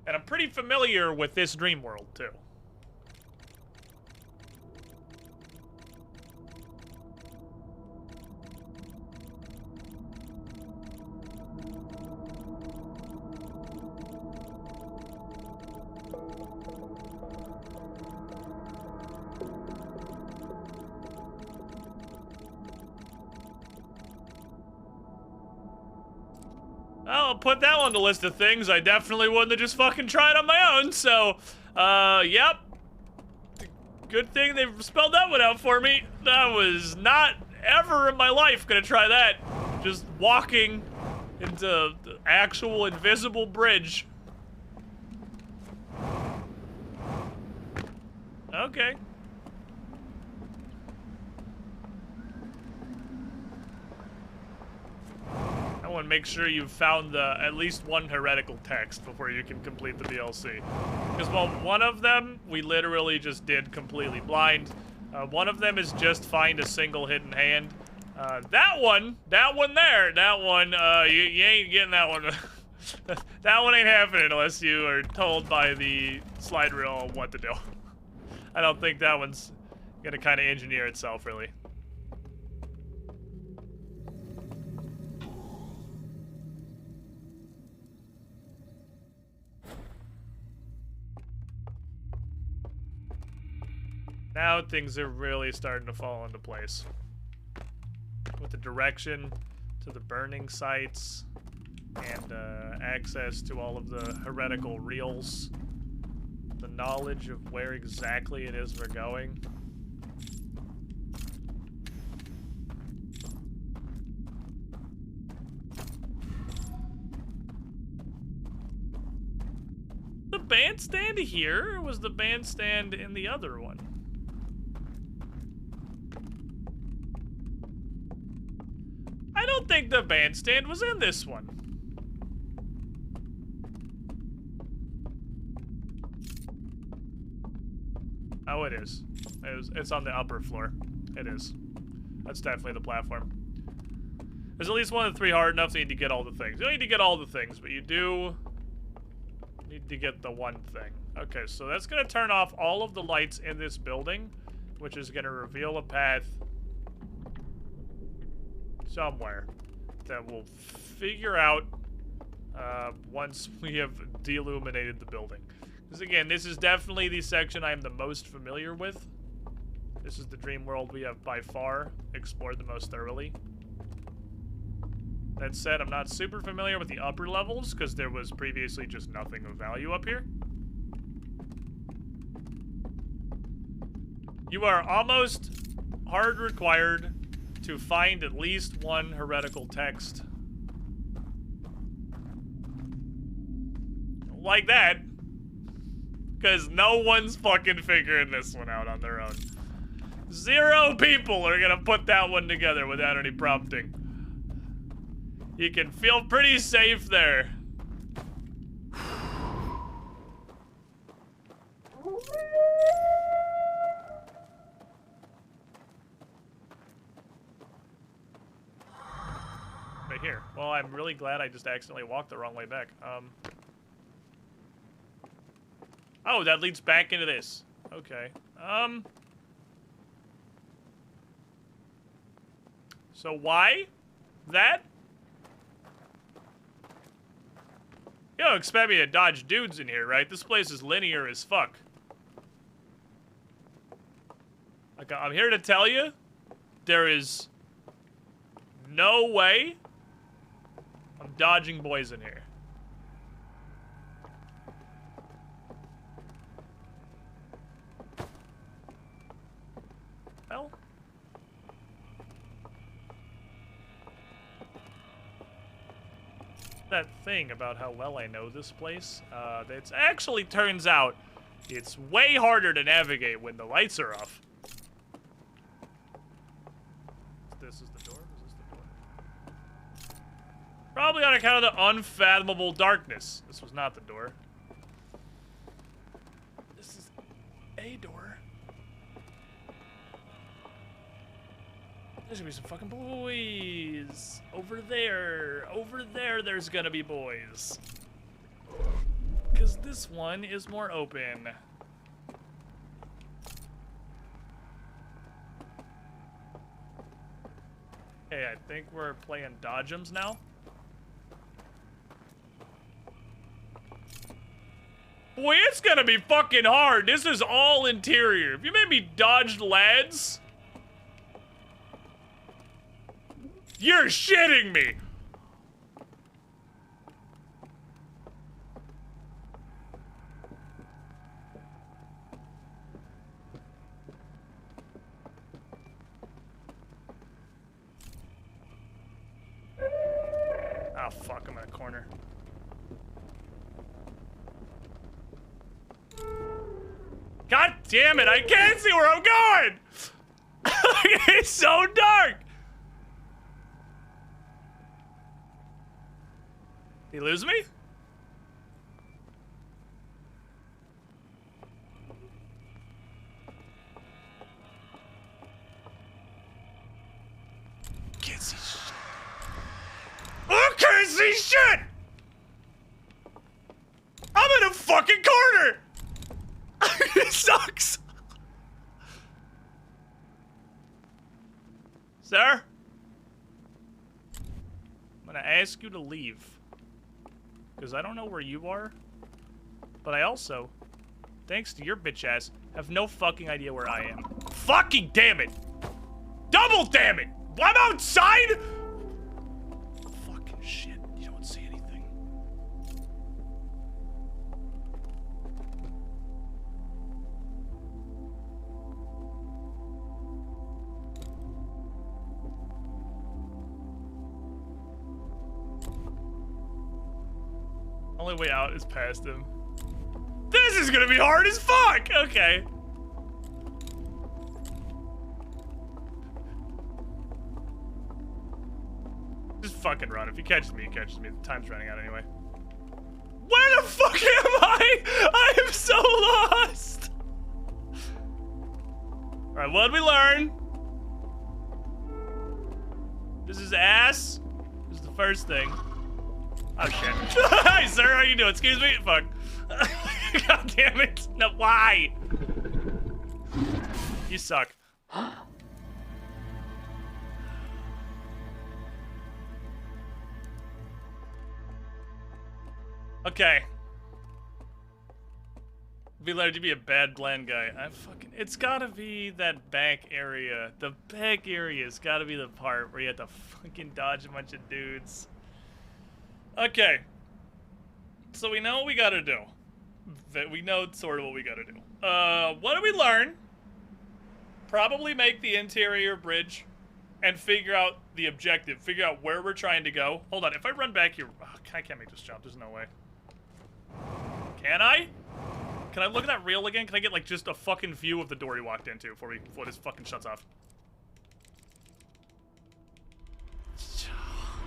And I'm pretty familiar with this dream world, too. I'll put that on the list of things I definitely wouldn't have just fucking tried on my own, so, yep. Good thing they spelled that one out for me. I was not ever in my life gonna try that. Just walking into the actual invisible bridge. Okay. I want to make sure you've found at least one heretical text before you can complete the DLC. Because, well, one of them we literally just did completely blind. One of them is just find a single hidden hand. That one there, you ain't getting that one. That one ain't happening unless you are told by the slide reel what to do. I don't think that one's gonna kind of engineer itself, really. Now things are really starting to fall into place. With the direction to the burning sites and access to all of the heretical reels. The knowledge of where exactly it is we're going. The bandstand here, or was the bandstand in the other one? I don't think the bandstand was in this one. Oh, it is. It's on the upper floor. It is. That's definitely the platform. There's at least one of the 3 hard enough. You need to get all the things. You don't need to get all the things, but you do need to get the one thing. Okay, so that's going to turn off all of the lights in this building, which is going to reveal a path somewhere that we'll figure out once we have deilluminated the building. Because again, this is definitely the section I am the most familiar with. This is the dream world we have by far explored the most thoroughly. That said, I'm not super familiar with the upper levels because there was previously just nothing of value up here. You are almost hard required to find at least one heretical text. Like that. Because no one's fucking figuring this one out on their own. 0 people are gonna put that one together without any prompting. You can feel pretty safe there. Right here. Well, I'm really glad I just accidentally walked the wrong way back. Oh, that leads back into this. Okay. So why that? You don't expect me to dodge dudes in here, right? This place is linear as fuck. Like, I'm here to tell you, there is no way I'm dodging boys in here. Well. That thing about how well I know this place, it actually turns out it's way harder to navigate when the lights are off. This is the door? Is this the door? Probably on account of the unfathomable darkness. This was not the door. This is a door. There's gonna be some fucking boys. Over there. Over there, there's gonna be boys. Because this one is more open. Okay, I think we're playing Dodgems now. Boy, it's gonna be fucking hard. This is all interior. If you made me dodge lads... You're shitting me! Oh fuck, I'm in a corner. God damn it, I can't see where I'm going! It's so dark! You lose me? Can't see shit. I can't see shit! I'm in a fucking corner! It sucks! Sir? I'm gonna ask you to leave. Because I don't know where you are, but I also, thanks to your bitch ass, have no fucking idea where I am. Fucking damn it! Double damn it! I'm outside! Fucking shit, you don't see anything. Only way out is past him. This is gonna be hard as fuck! Okay. Just fucking run. If he catches me, he catches me. The time's running out anyway. Where the fuck am I? I am so lost! Alright, what did we learn? This is ass. This is the first thing. Oh shit. Hi sir, how you doing? Excuse me? Fuck. God damn it. No, why? You suck. Okay. Be learned to be a bad blend guy. It's gotta be that back area. The back area's gotta be the part where you have to fucking dodge a bunch of dudes. Okay, so we know what we gotta do. We know sort of what we gotta do. What do we learn? Probably make the interior bridge and figure out the objective. Figure out where we're trying to go. Hold on, if I run back here... Oh, I can't make this jump, there's no way. Can I? Can I look at that reel again? Can I get, like, just a fucking view of the door he walked into before this fucking shuts off?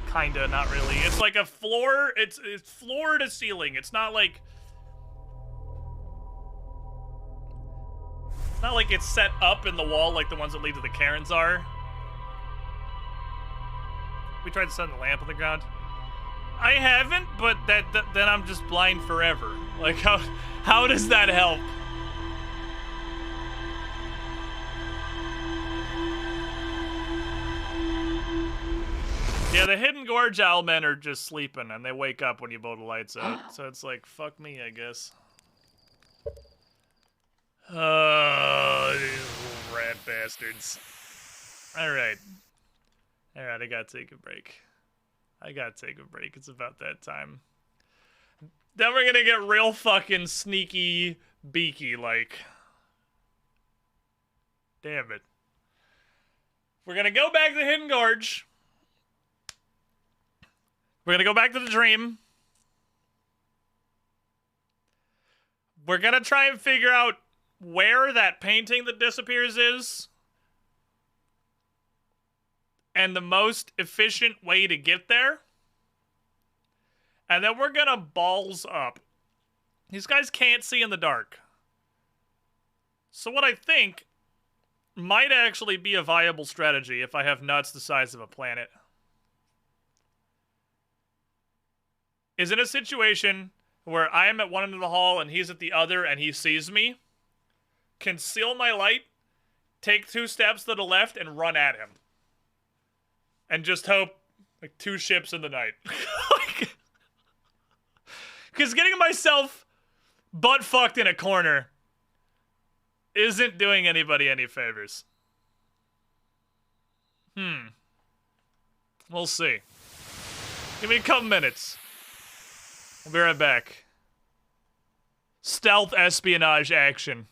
Kinda, not really. It's like a floor, it's floor to ceiling. It's not like... It's not like it's set up in the wall like the ones that lead to the cairns are. We tried to set the lamp on the ground. I haven't, but then I'm just blind forever. Like, how does that help? Yeah, the Hidden Gorge owlmen are just sleeping, and they wake up when you blow the lights out. So it's like, fuck me, I guess. Oh, these rat bastards. Alright. Alright, I gotta take a break. It's about that time. Then we're gonna get real fucking sneaky beaky, like. Damn it. We're gonna go back to the Hidden Gorge. We're gonna go back to the dream. We're gonna try and figure out where that painting that disappears is. And the most efficient way to get there. And then we're gonna balls up. These guys can't see in the dark. So what I think might actually be a viable strategy if I have nuts the size of a planet is in a situation where I am at one end of the hall and he's at the other and he sees me, conceal my light, take 2 steps to the left and run at him. And just hope, like, 2 ships in the night. Because getting myself butt-fucked in a corner isn't doing anybody any favors. We'll see. Give me a couple minutes. I'll be right back. Stealth espionage action.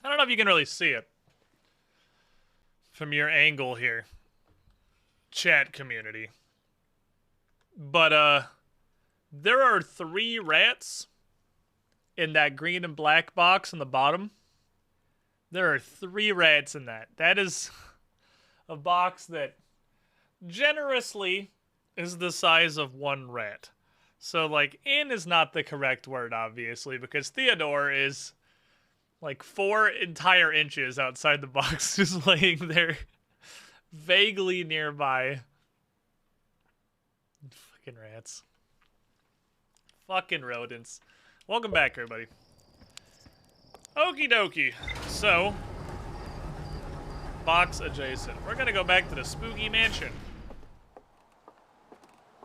I don't know if you can really see it from your angle here, chat community. But, there are 3 rats in that green and black box on the bottom. There are 3 rats in that. That is a box that generously is the size of 1 rat. So, like, in is not the correct word, obviously, because Theodore is, like, 4 entire inches outside the box, just laying there vaguely nearby. Fucking rats. Fucking rodents. Welcome back, everybody. Okie dokie. So, box adjacent. We're gonna go back to the spooky mansion,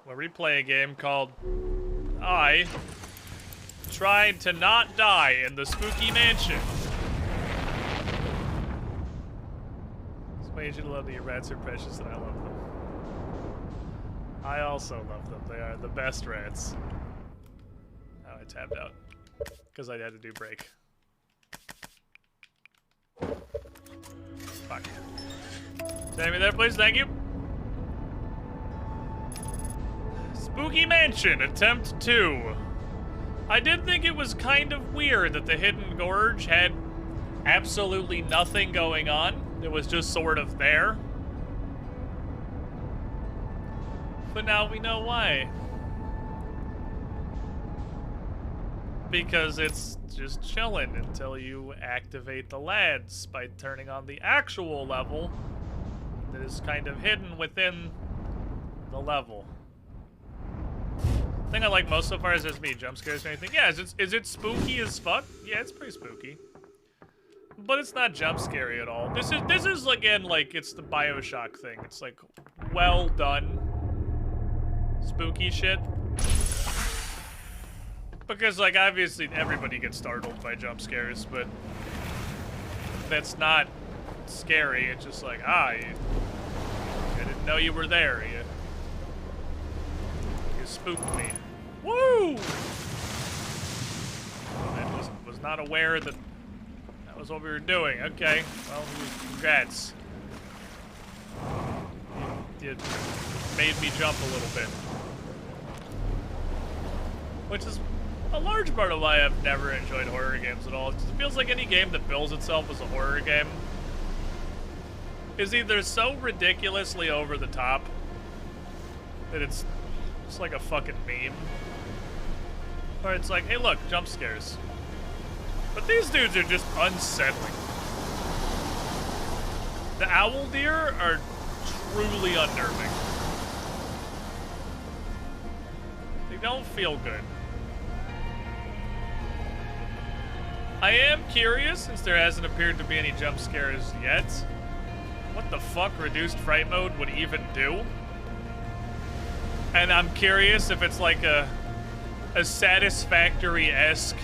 where we play a game called I Tried to Not Die in the Spooky Mansion. This way you should love that your rats are precious and I love them. I also love them. They are the best rats. Oh, I tapped out because I had to do break. Fuck. Send me there, please. Thank you. Spooky Mansion, Attempt 2. I did think it was kind of weird that the Hidden Gorge had absolutely nothing going on. It was just sort of there. But now we know why. Because it's just chilling until you activate the lads by turning on the actual level that is kind of hidden within the level. The thing I like most so far is there's me jump scares or anything. Yeah, is it spooky as fuck? Yeah, it's pretty spooky. But it's not jump scary at all. This is again like it's the BioShock thing. It's like well done spooky shit. Because like obviously everybody gets startled by jump scares, but that's not scary. It's just like, I didn't know you were there. You spooked me. Woo! I was not aware that was what we were doing. Okay, well, congrats. You made me jump a little bit. Which is a large part of why I've never enjoyed horror games at all. It feels like any game that bills itself as a horror game is either so ridiculously over the top that it's just like a fucking meme, or it's like, hey look, jump scares. But these dudes are just unsettling. The Owldeer are truly unnerving. They don't feel good. I am curious, since there hasn't appeared to be any jump scares yet, what the fuck reduced fright mode would even do. And I'm curious if it's like a Satisfactory-esque,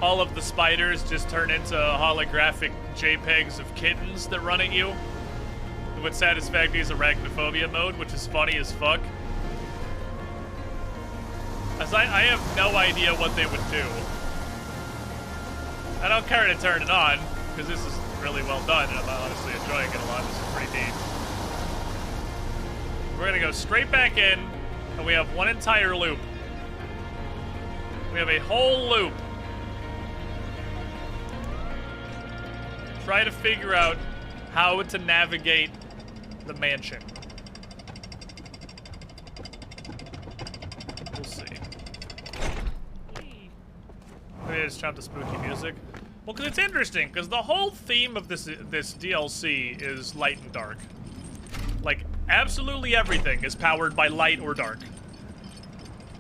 all of the spiders just turn into holographic JPEGs of kittens that run at you. With Satisfactory's arachnophobia mode, which is funny as fuck. As I have no idea what they would do. I don't care to turn it on, because this is really well done, and I'm honestly enjoying it a lot. This is pretty neat. We're gonna go straight back in, and we have one entire loop. We have a whole loop. Try to figure out how to navigate the mansion. We'll see. Maybe I just chopped the spooky music. Well, because it's interesting, because the whole theme of this DLC is light and dark. Like, absolutely everything is powered by light or dark.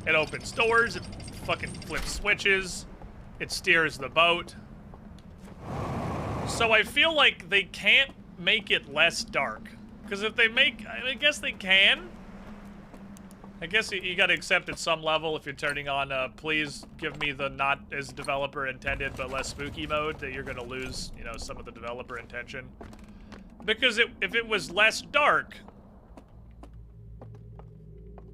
It opens doors, it fucking flips switches, it steers the boat. So I feel like they can't make it less dark. Because if they make, I guess they can. I guess you gotta accept at some level if you're turning on, please give me the not as developer intended but less spooky mode, that you're gonna lose, you know, some of the developer intention. Because if it was less dark,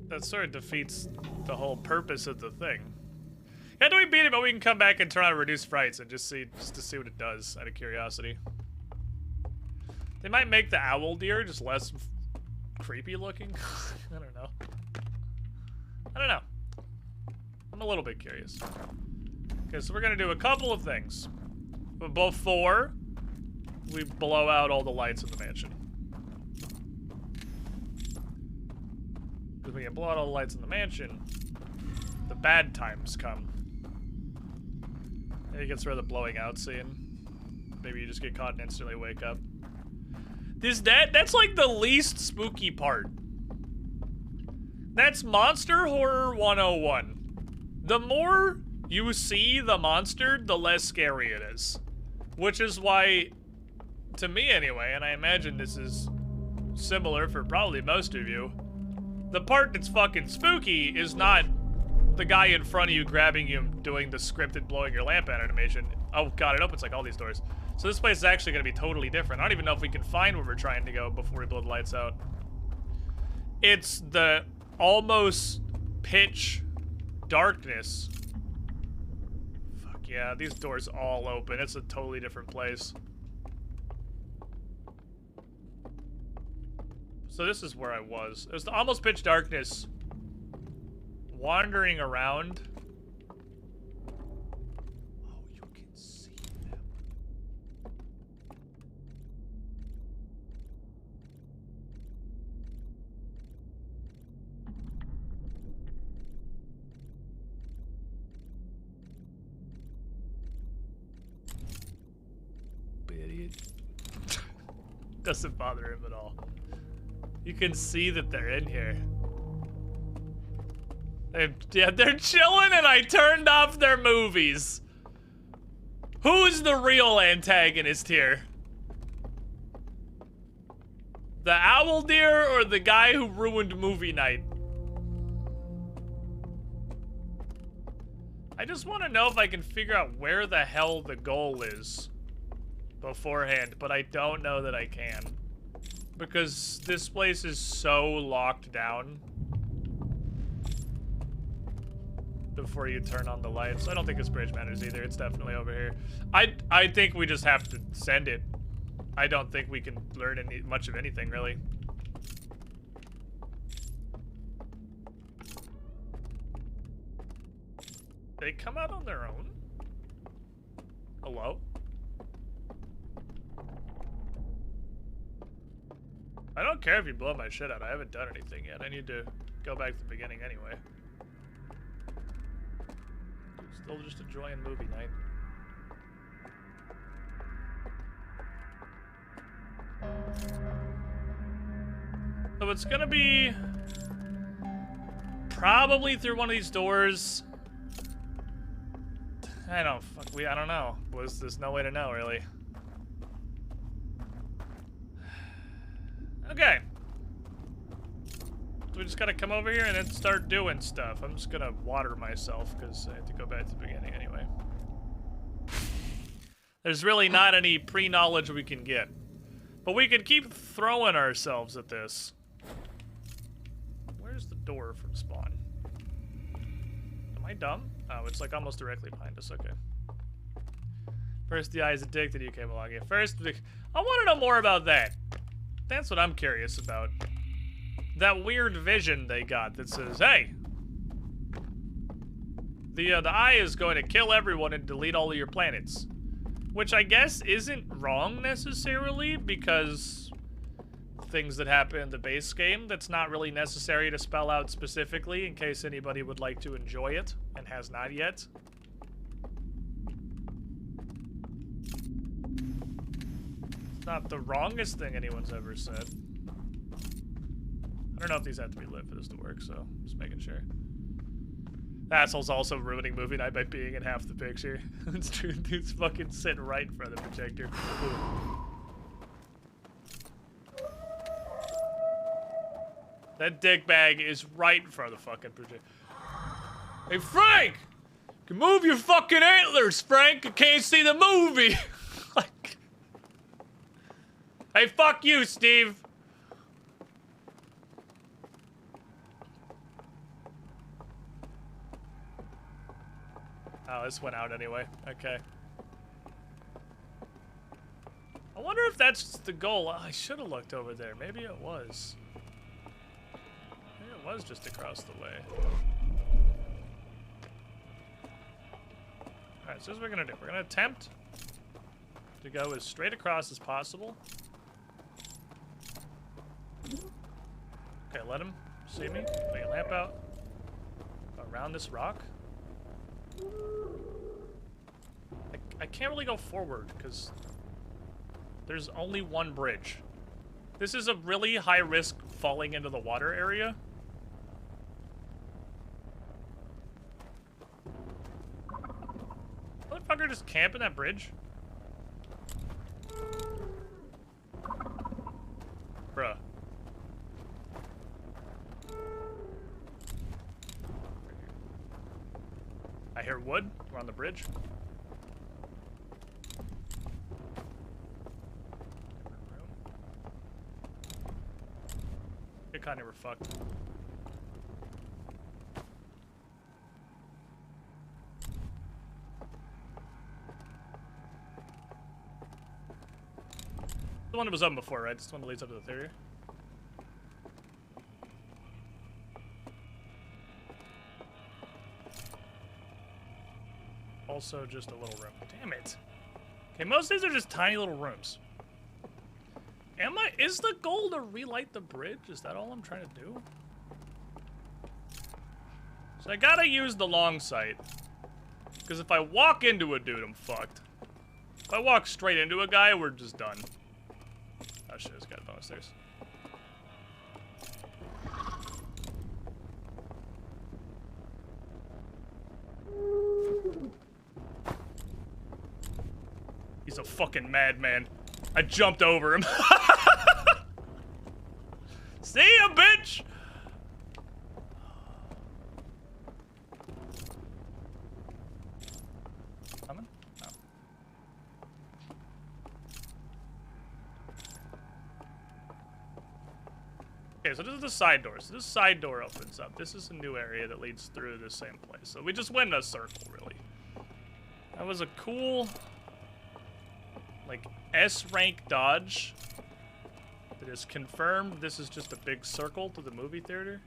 that sort of defeats the whole purpose of the thing. After we beat it, but we can come back and turn on reduce frights and just to see what it does out of curiosity. They might make the Owldeer just less creepy looking. I don't know. I don't know. I'm a little bit curious. Okay, so we're gonna do a couple of things. But before we blow out all the lights in the mansion. Because we can blow out all the lights in the mansion, the bad times come. And it gets rid of the blowing out scene. Maybe you just get caught and instantly wake up. That's like the least spooky part. That's Monster Horror 101. The more you see the monster, the less scary it is. Which is why, to me anyway, and I imagine this is similar for probably most of you, the part that's fucking spooky is not the guy in front of you grabbing you doing the scripted blowing your lamp out animation. Oh god, it opens like all these doors. So this place is actually going to be totally different. I don't even know if we can find where we're trying to go before we blow the lights out. It's the almost pitch darkness. Fuck yeah, these doors all open. It's a totally different place. So this is where I was. It was the almost pitch darkness. Wandering around. Oh, you can see them. Idiot. Doesn't bother him at all. You can see that they're in here. Yeah, they're chilling and I turned off their movies. Who's the real antagonist here? The Owldeer or the guy who ruined movie night? I just want to know if I can figure out where the hell the goal is beforehand, but I don't know that I can. Because this place is so locked down before you turn on the lights. I don't think this bridge matters either. It's definitely over here. I think we just have to send it. I don't think we can learn much of anything, really. They come out on their own? Hello? I don't care if you blow my shit out. I haven't done anything yet. I need to go back to the beginning anyway. Still just enjoying movie night. So it's gonna be probably through one of these doors. I don't know. There's no way to know, really. Okay. So we just gotta come over here and then start doing stuff. I'm just gonna water myself because I have to go back to the beginning anyway. There's really not any pre-knowledge we can get. But we can keep throwing ourselves at this. Where's the door from spawn? Am I dumb? Oh, it's like almost directly behind us. Okay. First, the eye is addicted. You came along. Yeah, first, I want to know more about that. That's what I'm curious about. That weird vision they got that says, hey, the eye is going to kill everyone and delete all of your planets. Which I guess isn't wrong necessarily, because things that happen in the base game that's not really necessary to spell out specifically in case anybody would like to enjoy it and has not yet. It's not the wrongest thing anyone's ever said. I don't know if these have to be lit for this to work, so just making sure. Asshole's also ruining movie night by being in half the picture. It's true, dude's fucking sitting right in front of the projector. That dickbag is right in front of the fucking projector. Hey, Frank! You can move your fucking antlers, Frank! I can't see the movie! Like... Hey, fuck you, Steve! this went out anyway. Okay. I wonder if that's the goal. I should have looked over there. Maybe it was. Maybe it was just across the way. Alright, so this is what we're gonna do. We're gonna attempt to go as straight across as possible. Okay, let him see me. Put your lamp out. Around this rock. I can't really go forward because there's only one bridge. This is a really high risk falling into the water area. Motherfucker just camping that bridge? Bruh. I hear wood. We're on the bridge. It kind of were fucked. The one that was up before, right? This one that leads up to the theory. Also just a little room. Damn it. Okay, most of these are just tiny little rooms. Is the goal to relight the bridge? Is that all I'm trying to do? So I gotta use the long sight. Because if I walk into a dude, I'm fucked. If I walk straight into a guy, we're just done. Oh shit, this guy's downstairs. He's a fucking madman. I jumped over him. See ya, bitch! Coming? Oh. Okay, so this is the side door. So this side door opens up. This is a new area that leads through the same place. So we just went in a circle, really. That was a cool, like, S-rank dodge. It is confirmed this is just a big circle to the movie theater.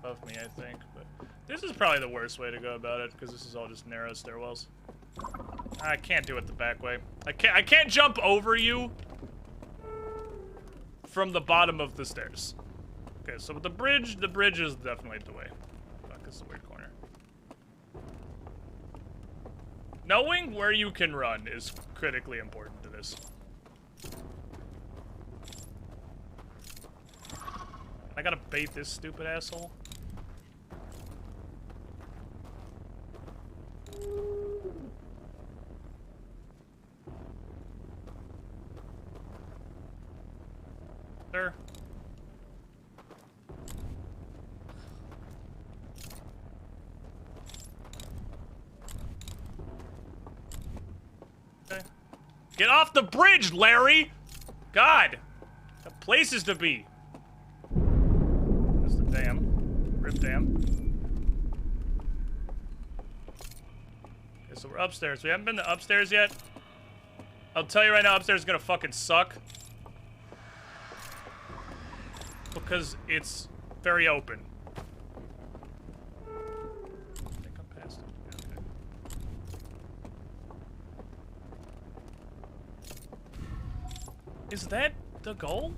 Above me, I think, but this is probably the worst way to go about it because this is all just narrow stairwells. I can't do it the back way. I can't jump over you from the bottom of the stairs. Okay, so with the bridge is definitely the way. Fuck, this is a weird corner. Knowing where you can run is critically important to this. I gotta bait this stupid asshole. Sir. Okay. Get off the bridge, Larry! God! Got places to be. That's the dam. Rip dam. Okay, so we're upstairs. We haven't been to upstairs yet. I'll tell you right now, upstairs is gonna fucking suck. Because it's very open. I think I'm past it. Okay. Is that the goal?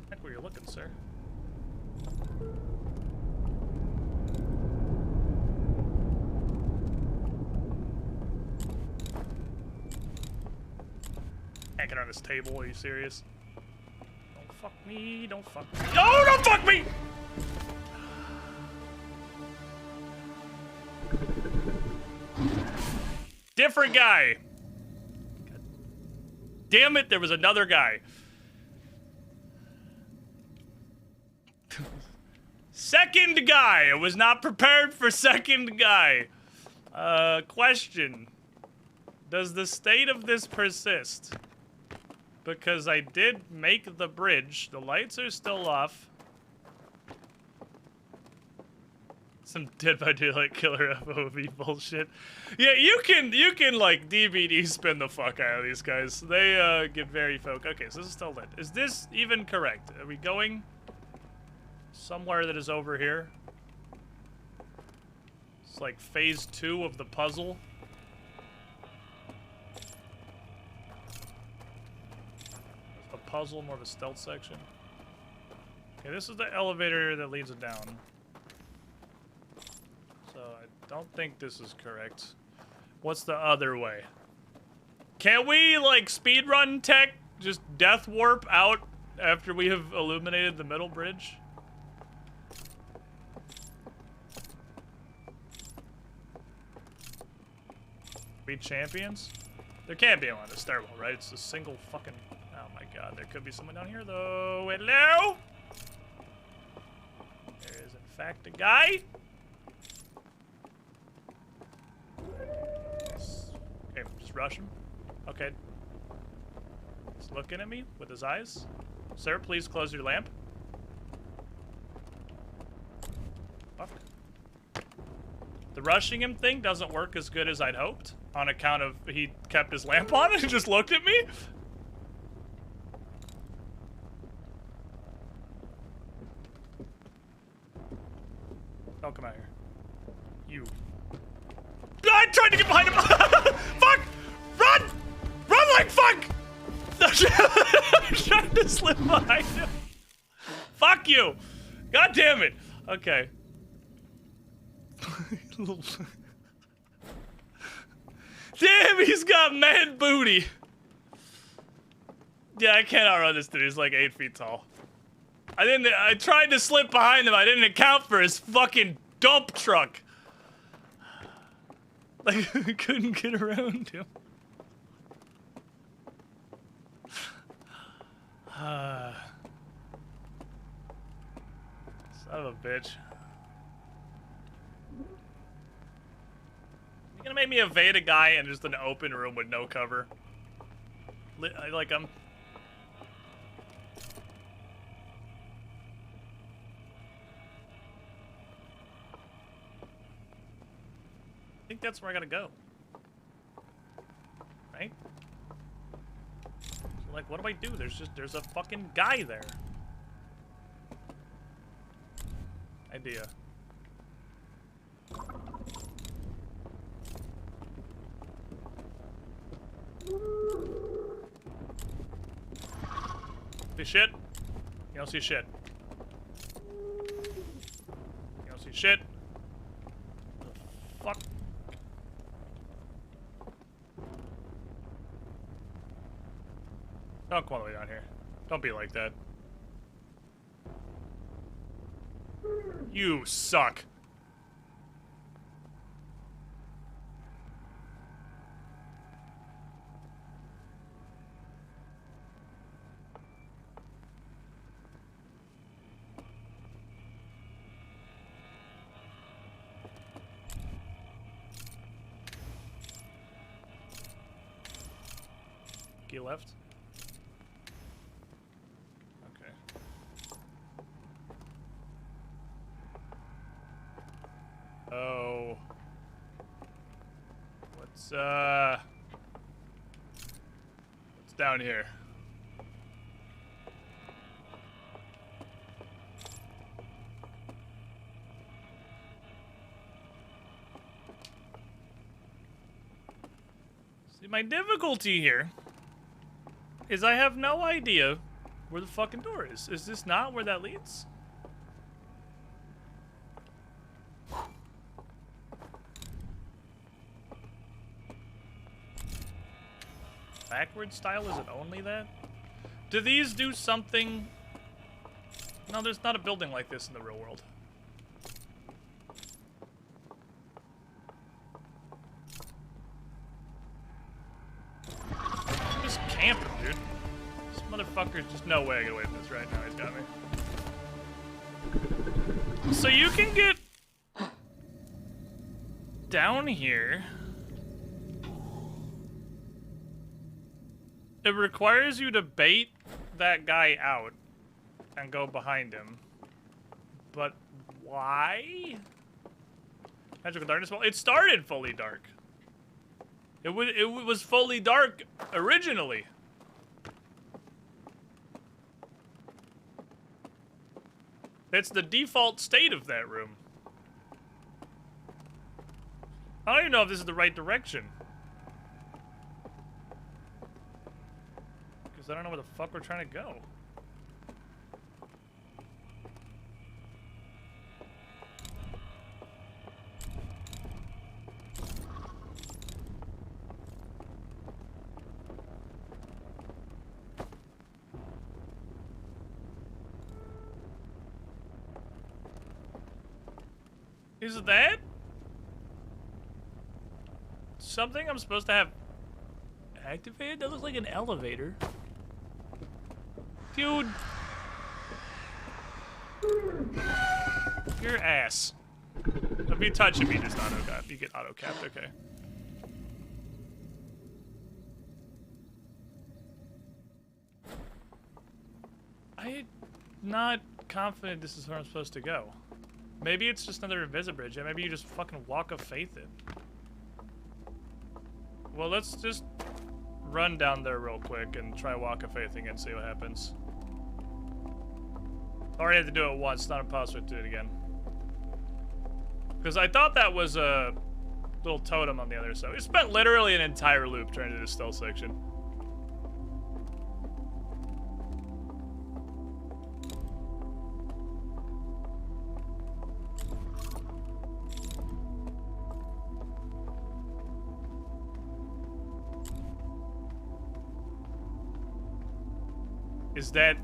Heck, where you're looking, sir. Hacking on this table, are you serious? Don't fuck me, don't fuck me. Oh, don't fuck me! Different guy. God damn it, there was another guy. Second guy. I was not prepared for second guy. Question. Does the state of this persist? Because I did make the bridge. The lights are still off. Some Dead by Daylight killer FOV bullshit. Yeah, you can like DVD spin the fuck out of these guys. They get very folk. Okay, so this is still lit. Is this even correct? Are we going somewhere that is over here? It's like phase 2 of the puzzle. A puzzle, more of a stealth section. Okay, this is the elevator that leads it down. So I don't think this is correct. What's the other way? Can we, like, speedrun tech? Just death warp out after we have illuminated the middle bridge? Be champions? There can't be one in the stairwell, right? It's a single fucking... Oh my god, there could be someone down here, though. Hello? There is, in fact, a guy. Okay, just rush him. Okay. He's looking at me with his eyes. Sir, please close your lamp. Fuck. The rushing him thing doesn't work as good as I'd hoped, on account of he kept his lamp on and just looked at me. Don't come out here. You. I tried to get behind him! Fuck! Run! Run like fuck! I'm trying to slip behind him. Fuck you! God damn it! Okay. Damn, he's got mad booty. Yeah, I cannot run this dude. He's like 8 feet tall. I tried to slip behind him. I didn't account for his fucking dump truck. Like, I couldn't get around him. Son of a bitch. You gonna make me evade a guy in just an open room with no cover? Like, I'm... I think that's where I gotta go. Right? So, like, what do I do? There's a fucking guy there. Idea. See shit? You don't see shit. You don't see shit. The fuck? Don't come all the way down here. Don't be like that. You suck. Key left. Okay. Oh. What's down here? See, my difficulty here is I have no idea where the fucking door is. Is this not where that leads? Backward style, is it only that? Do these do something? No, there's not a building like this in the real world. I'm just camping, dude. This motherfucker's just no way I get away from this right now. He's got me. So you can get down here. It requires you to bait that guy out and go behind him. But why? Magical darkness. Well, it started fully dark. It was fully dark originally. It's the default state of that room. I don't even know if this is the right direction. Because I don't know where the fuck we're trying to go. Is that something I'm supposed to have activated? That looks like an elevator. Dude. Your ass. If you touch him, you just auto-cap. You get auto-capped, okay. I'm not confident this is where I'm supposed to go. Maybe it's just another Invisibridge. Maybe you just fucking walk of faith it. Well, let's just run down there real quick and try walk of faithing and see what happens. Already had to do it once, not impossible to do it again. Because I thought that was a little totem on the other side. We spent literally an entire loop trying to do the stealth section. Is that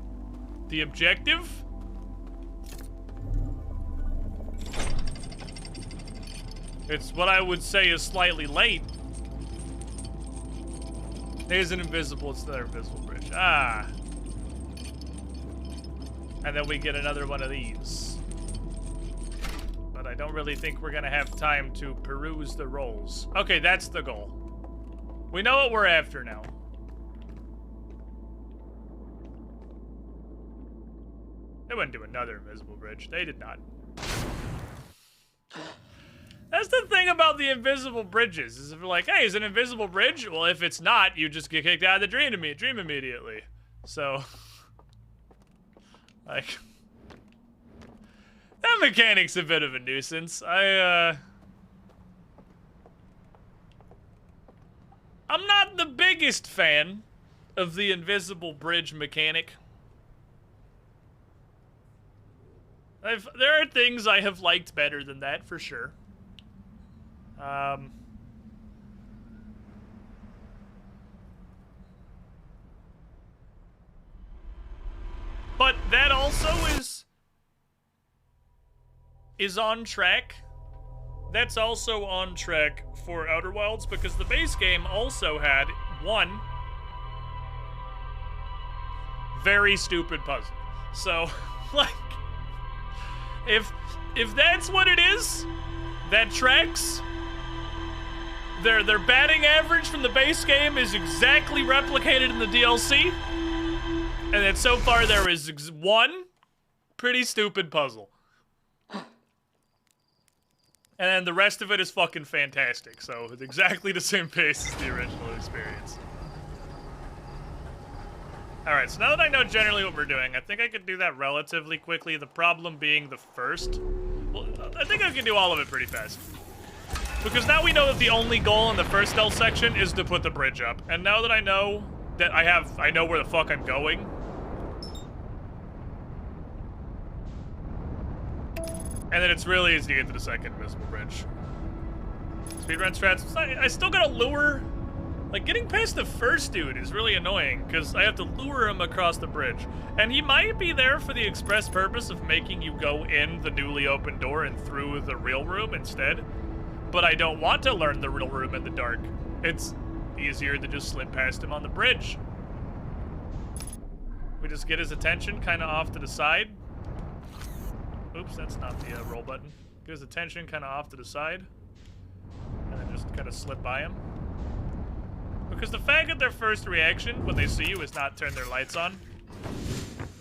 the objective? It's what I would say is slightly late. There's an invisible, it's another invisible bridge. Ah. And then we get another one of these. But I don't really think we're gonna have time to peruse the rolls. Okay, that's the goal. We know what we're after now. They wouldn't do another invisible bridge. They did not. That's the thing about the invisible bridges, is if you're like, hey, is it an invisible bridge? Well, if it's not, you just get kicked out of the dream immediately. So, like, that mechanic's a bit of a nuisance. I'm not the biggest fan of the invisible bridge mechanic. There are things I have liked better than that, for sure. But that also is on track. That's also on track for Outer Wilds, because the base game also had one very stupid puzzle. So, like, if that's what it is, that tracks. Their batting average from the base game is exactly replicated in the DLC. And then so far there is one pretty stupid puzzle. And then the rest of it is fucking fantastic. So it's exactly the same pace as the original experience. Alright, so now that I know generally what we're doing, I think I could do that relatively quickly. The problem being the first. Well, I think I can do all of it pretty fast. Because now we know that the only goal in the first stealth section is to put the bridge up. And now that I know that I know where the fuck I'm going. And then it's really easy to get to the second invisible bridge. Speedrun strats. I still gotta lure. Like, getting past the first dude is really annoying, because I have to lure him across the bridge. And he might be there for the express purpose of making you go in the newly opened door and through the real room instead. But I don't want to learn the real room in the dark. It's easier to just slip past him on the bridge. We just get his attention kind of off to the side. Oops, that's not the roll button. Get his attention kind of off to the side. And then just kind of slip by him. Because the fact that their first reaction when they see you is not turn their lights on.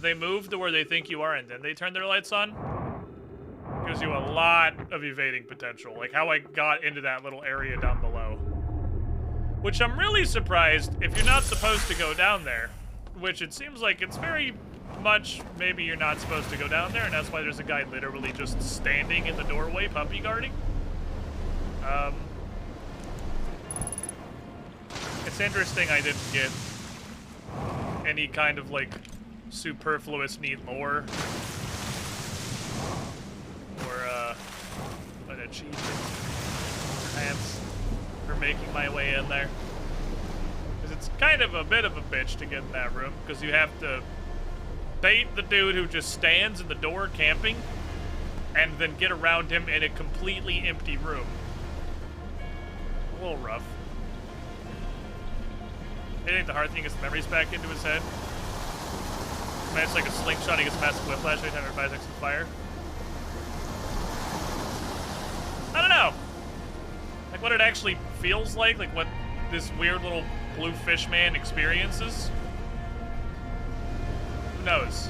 They move to where they think you are and then they turn their lights on. Gives you a lot of evading potential. Like how I got into that little area down below. Which I'm really surprised if you're not supposed to go down there. Which it seems like it's very much maybe you're not supposed to go down there, and that's why there's a guy literally just standing in the doorway puppy guarding. It's interesting I didn't get any kind of like superfluous neat lore or an achievement perhaps for making my way in there. Because it's kind of a bit of a bitch to get in that room, because you have to bait the dude who just stands in the door camping and then get around him in a completely empty room. A little rough. I think the hard thing is the memories back into his head. Man, it's like a slingshot, he gets massive whiplash every time everybody's next to fire. I don't know. Like what it actually feels like what this weird little blue fish man experiences. Who knows?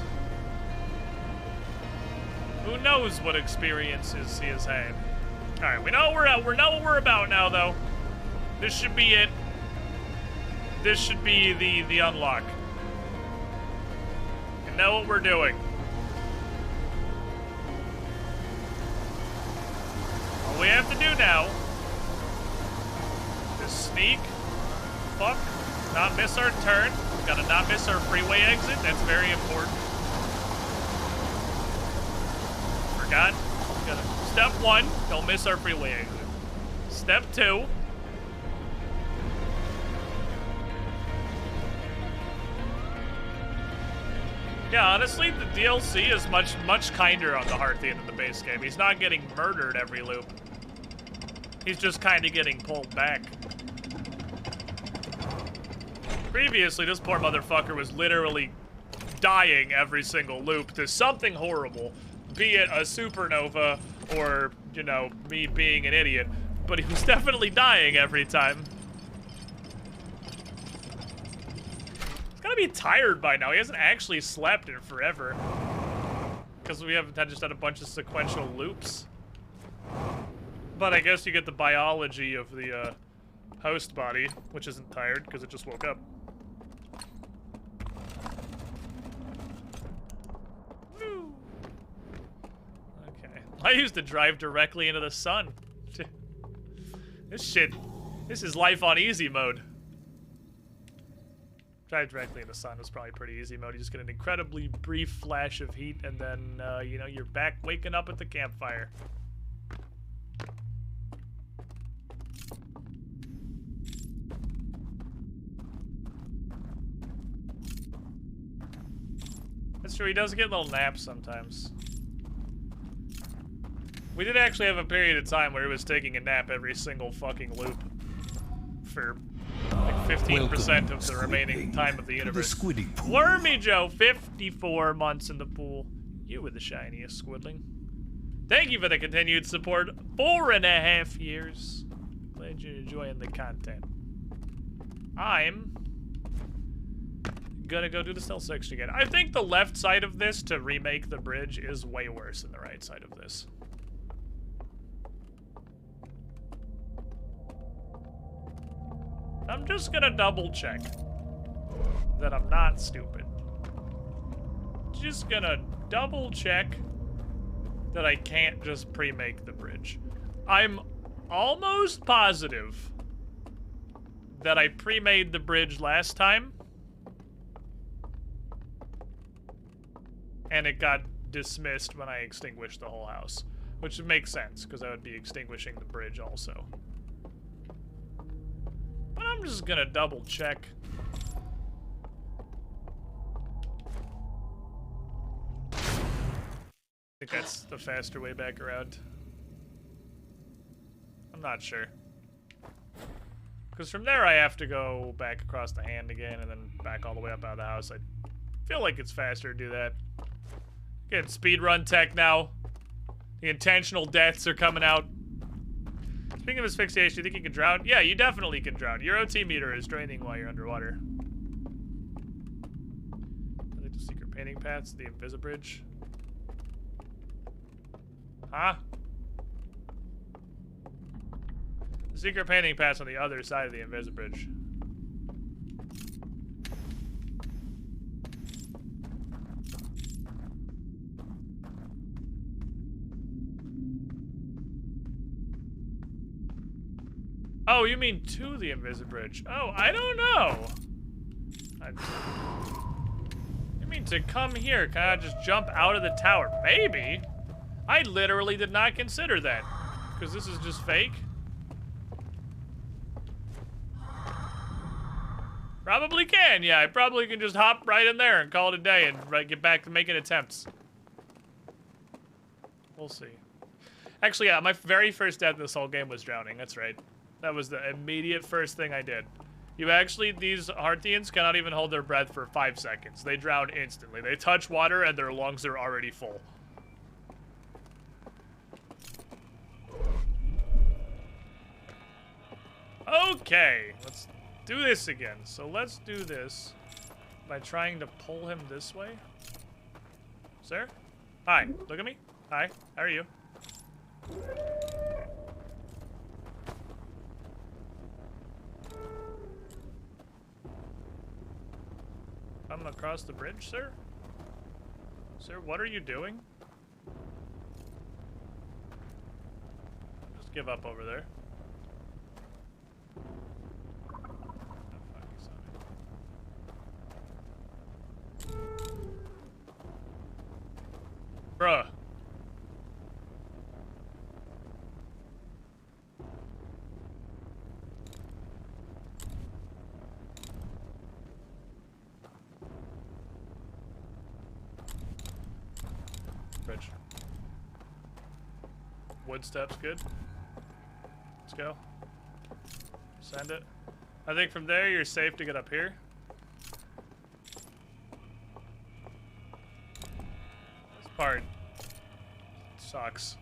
Who knows what experiences he has had? Alright, we know what we're about now though. This should be it. This should be the unlock. And know what we're doing. All we have to do now is sneak, fuck, not miss our turn. Gotta not miss our freeway exit. That's very important. Forgot. Step 1, don't miss our freeway exit. Step 2. Yeah, honestly, the DLC is much kinder on the heart at the end of the base game. He's not getting murdered every loop. He's just kind of getting pulled back. Previously, this poor motherfucker was literally dying every single loop to something horrible, be it a supernova or, you know, me being an idiot. But he was definitely dying every time. He's gotta be tired by now. He hasn't actually slept in forever. Because we haven't just had a bunch of sequential loops. But I guess you get the biology of the host body, which isn't tired because it just woke up. Woo. Okay. I used to drive directly into the sun. This is life on easy mode. Drive directly in the sun was probably pretty easy mode. You just get an incredibly brief flash of heat, and then, you know, you're back waking up at the campfire. That's true, he does get little naps sometimes. We did actually have a period of time where he was taking a nap every single fucking loop for like 15% of the remaining time of the universe. Wormy Joe, 54 months in the pool. You were the shiniest, Squidling. Thank you for the continued support. 4.5 years. Glad you're enjoying the content. I'm gonna go do the stealth section again. I think the left side of this to remake the bridge is way worse than the right side of this. I'm just gonna double check that I'm not stupid. Just gonna double check that I can't just pre-make the bridge. I'm almost positive that I pre-made the bridge last time and it got dismissed when I extinguished the whole house, which makes sense because I would be extinguishing the bridge also. But I'm just gonna double check. I think that's the faster way back around. I'm not sure. Because from there I have to go back across the hand again and then back all the way up out of the house. I feel like it's faster to do that. Getting speedrun tech now. The intentional deaths are coming out. Speaking of asphyxiation, you think you can drown? Yeah, you definitely can drown. Your OT meter is draining while you're underwater. I think the secret painting paths, the Invisibridge. Huh? The secret painting paths on the other side of the Invisibridge. Oh, you mean to the Invisibridge? Oh, I don't know. You mean to come here? Can I just jump out of the tower? Maybe. I literally did not consider that. Because this is just fake. Probably can, yeah. I probably can just hop right in there and call it a day and get back to making attempts. We'll see. Actually, yeah, my very first death in this whole game was drowning. That's right. That was the immediate first thing I did. You actually, these Hearthians cannot even hold their breath for 5 seconds. They drown instantly. They touch water and their lungs are already full. Okay, let's do this again. So let's do this by trying to pull him this way. Sir? Hi, look at me. Hi, how are you? Come across the bridge, sir? Sir, what are you doing? Just give up over there. Bruh. Bridge. Wood steps, good. Let's go. Send it. I think from there you're safe to get up here. This part sucks.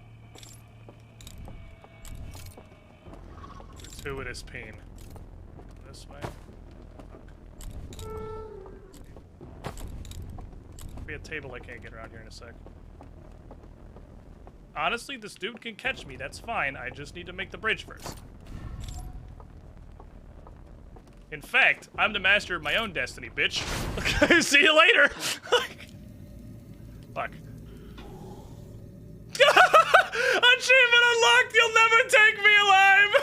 Gratuitous pain. This way. There'll be a table I can't get around here in a sec. Honestly, this dude can catch me. That's fine. I just need to make the bridge first. In fact, I'm the master of my own destiny, bitch. See you later. Fuck. Achievement unlocked. You'll never take me alive.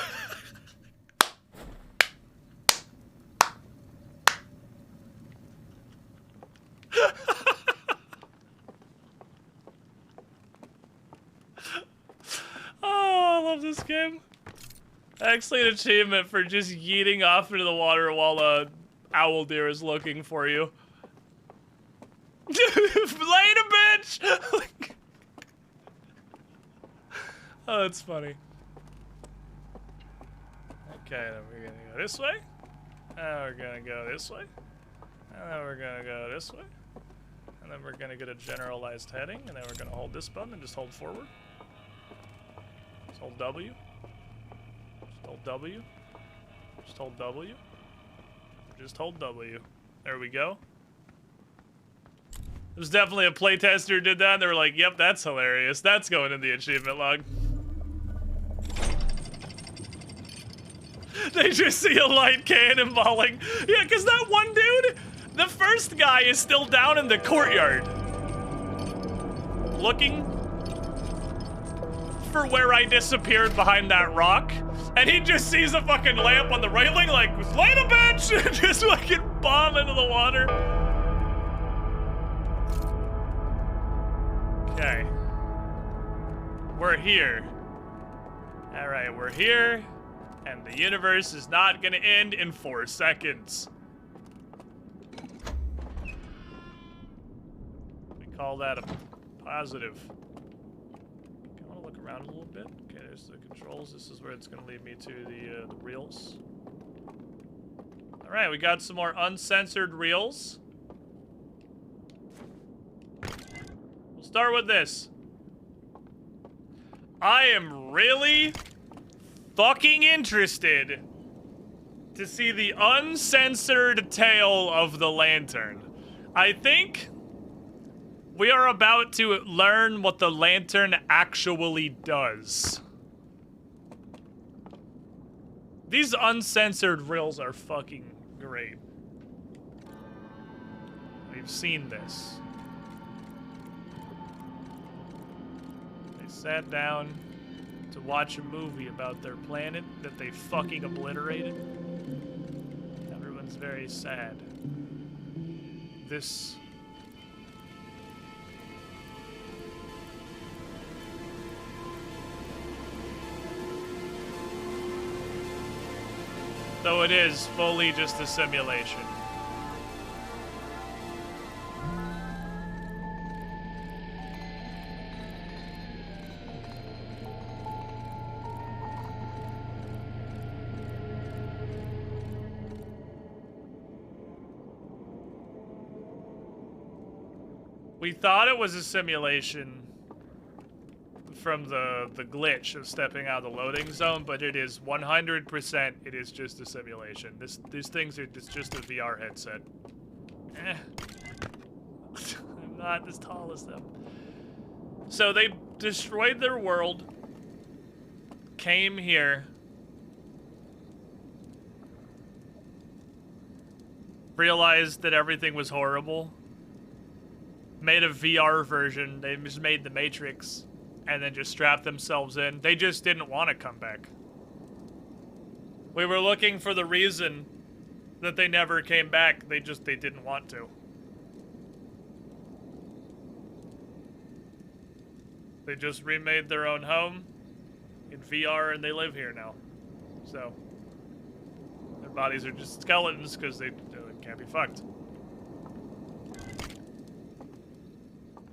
Oh, I love this game. Actually, an achievement for just yeeting off into the water while a Owldeer is looking for you. Later, bitch! Oh, that's funny. Okay, then we're gonna go this way. Now we're gonna go this way. And then we're gonna go this way. And then we're gonna get a generalized heading. And then we're gonna hold this button and just hold forward. Just hold W. Just hold W. Just hold W. Just hold W. There we go. There's definitely a playtester who did that, and they were like, yep, that's hilarious. That's going in the achievement log. They just see a light cannonballing. Yeah, because that one dude, the first guy is still down in the courtyard. Looking for where I disappeared behind that rock. And he just sees a fucking lamp on the railing, like, light a bitch! And just fucking bomb into the water. Okay. We're here. Alright, we're here. And the universe is not gonna end in 4 seconds. We call that a positive. I wanna look around a little bit. Okay, there's the controls. This is where it's gonna lead me to the reels. Alright, we got some more uncensored reels. We'll start with this. I am really fucking interested to see the uncensored tale of the lantern. I think we are about to learn what the lantern actually does. These uncensored reels are fucking great. We've seen this. They sat down to watch a movie about their planet that they fucking obliterated. Everyone's very sad. This... though it is fully just a simulation. We thought it was a simulation from the glitch of stepping out of the loading zone, but it is 100%, it is just a simulation. These things are just a VR headset. I'm not as tall as them. So they destroyed their world, came here, realized that everything was horrible, made a VR version, they just made the Matrix, and then just strapped themselves in. They just didn't want to come back. We were looking for the reason that they never came back. They didn't want to. They just remade their own home in VR and they live here now. So, their bodies are just skeletons because they can't be fucked.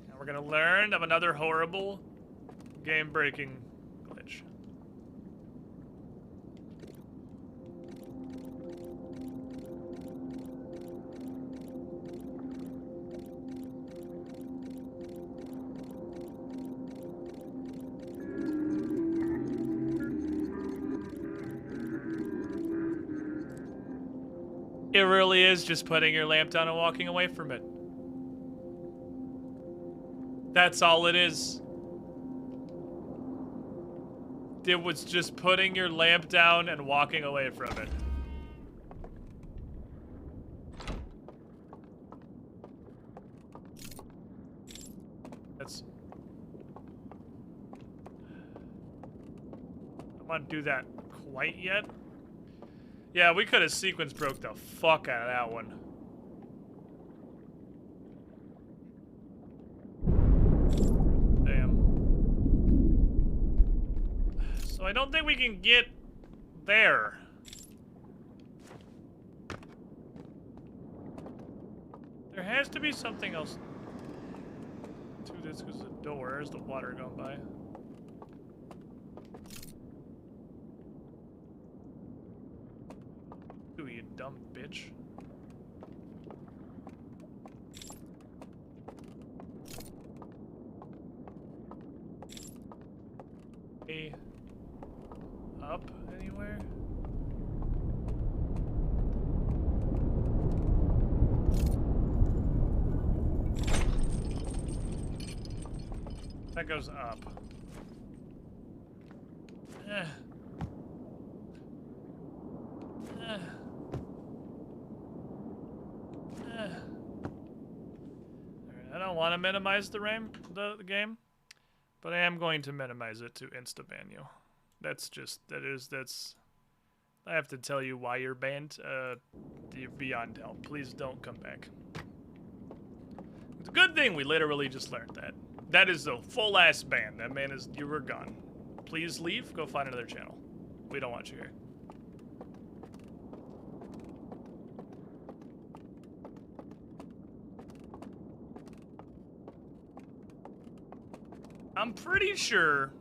Now we're gonna learn of another horrible game-breaking glitch. It really is just putting your lamp down and walking away from it. That's all it is. It was just putting your lamp down and walking away from it. That's... I don't want to do that quite yet. Yeah, we could have sequence broke the fuck out of that one. Damn. So I don't think we can get there. There has to be something else to this because the door, there's the water going by. Ooh, you dumb bitch. Hey, up anywhere? That goes up. I don't want to minimize the game, but I am going to minimize it to insta-ban you. That's I have to tell you why you're banned. You're beyond help. Please don't come back. It's a good thing we literally just learned that. That is a full-ass ban. That man is, you were gone. Please leave, go find another channel. We don't want you here. I'm pretty sure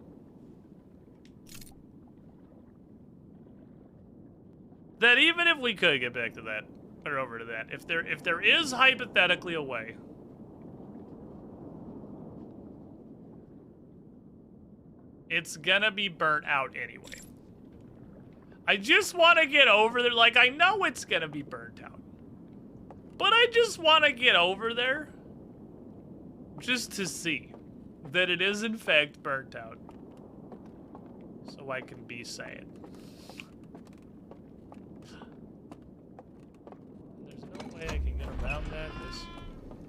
that even if we could get back to that, or over to that, if there is hypothetically a way it's gonna be burnt out anyway. I just want to get over there. Like, I know it's gonna be burnt out. But I just want to get over there. Just to see that it is in fact burnt out. So I can be sad. There's no way I can get around that.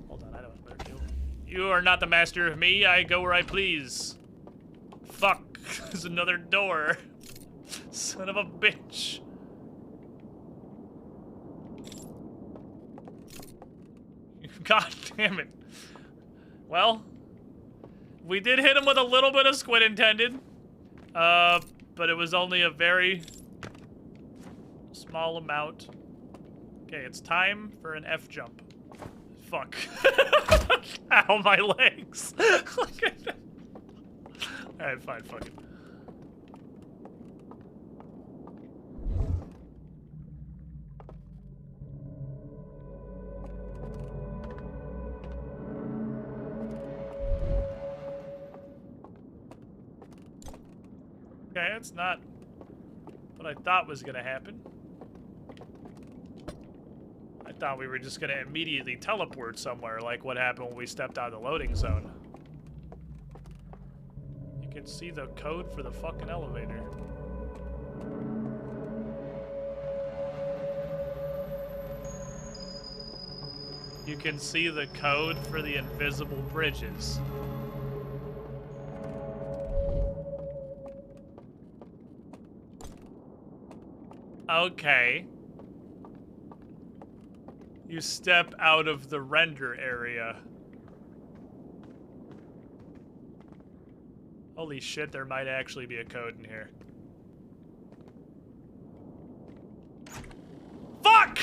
Hold on, I know what better do. You are not the master of me. I go where I please. Fuck. There's another door. Son of a bitch. God damn it. Well, we did hit him with a little bit of squid intended. But it was only a very small amount. Okay, it's time for an F jump. Fuck. Ow, my legs. Alright, fine, fuck it. Okay, that's not what I thought was gonna happen. I thought we were just gonna immediately teleport somewhere, like what happened when we stepped out of the loading zone. You can see the code for the fucking elevator. You can see the code for the invisible bridges. Okay. You step out of the render area. Holy shit, there might actually be a code in here. Fuck!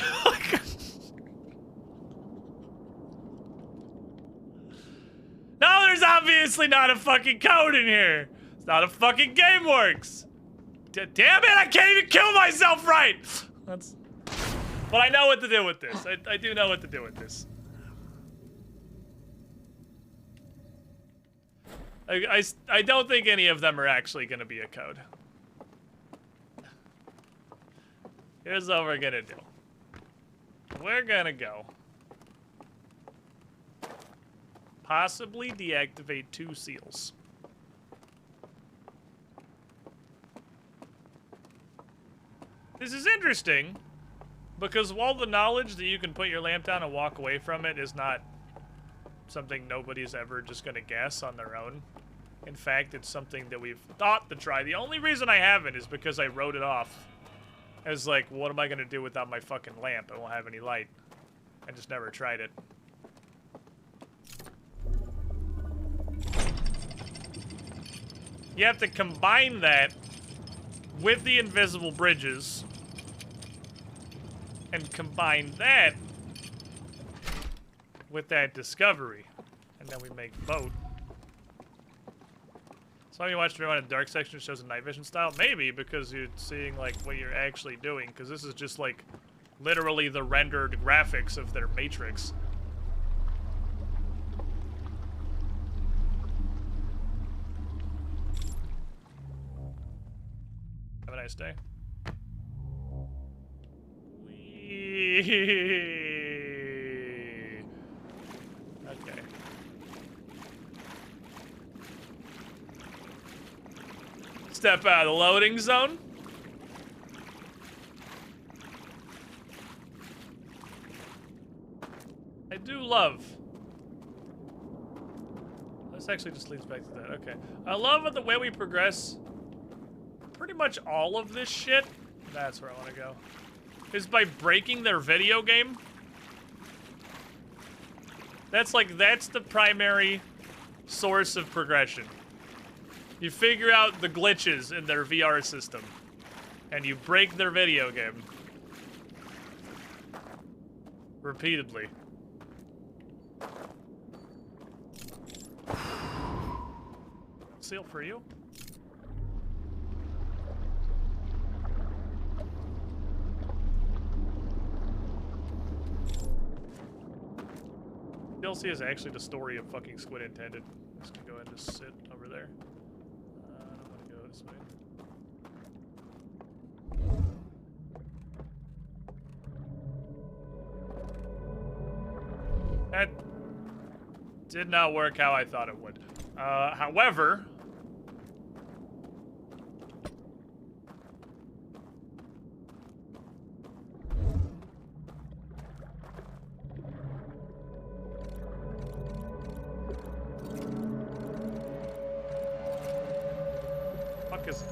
No, there's obviously not a fucking code in here. It's not a fucking GameWorks. Damn it, I can't even kill myself right! That's... But I know what to do with this. I do know what to do with this. I don't think any of them are actually going to be a code. Here's what we're going to do. We're going to go. Possibly deactivate 2 seals. This is interesting, because while the knowledge that you can put your lamp down and walk away from it is not something nobody's ever just gonna guess on their own. In fact, it's something that we've thought to try. The only reason I haven't is because I wrote it off as like, what am I gonna do without my fucking lamp? I won't have any light. I just never tried it. You have to combine that with the invisible bridges and combine that with that discovery. And then we make boat. So you watched everyone in the dark section shows a night vision style? Maybe, because you're seeing like what you're actually doing, because this is just like literally the rendered graphics of their matrix. Have a nice day. Okay. Step out of the loading zone. I do love. This actually just leads back to that. Okay. I love the way we progress. Pretty much all of this shit. That's where I want to go. Is by breaking their video game. That's the primary source of progression. You figure out the glitches in their VR system, and you break their video game. Repeatedly. Seal for you. DLC is actually the story of fucking Squid Intended. I'm just gonna go ahead and just sit over there. I don't want to go this way. That did not work how I thought it would. However... Fuck is...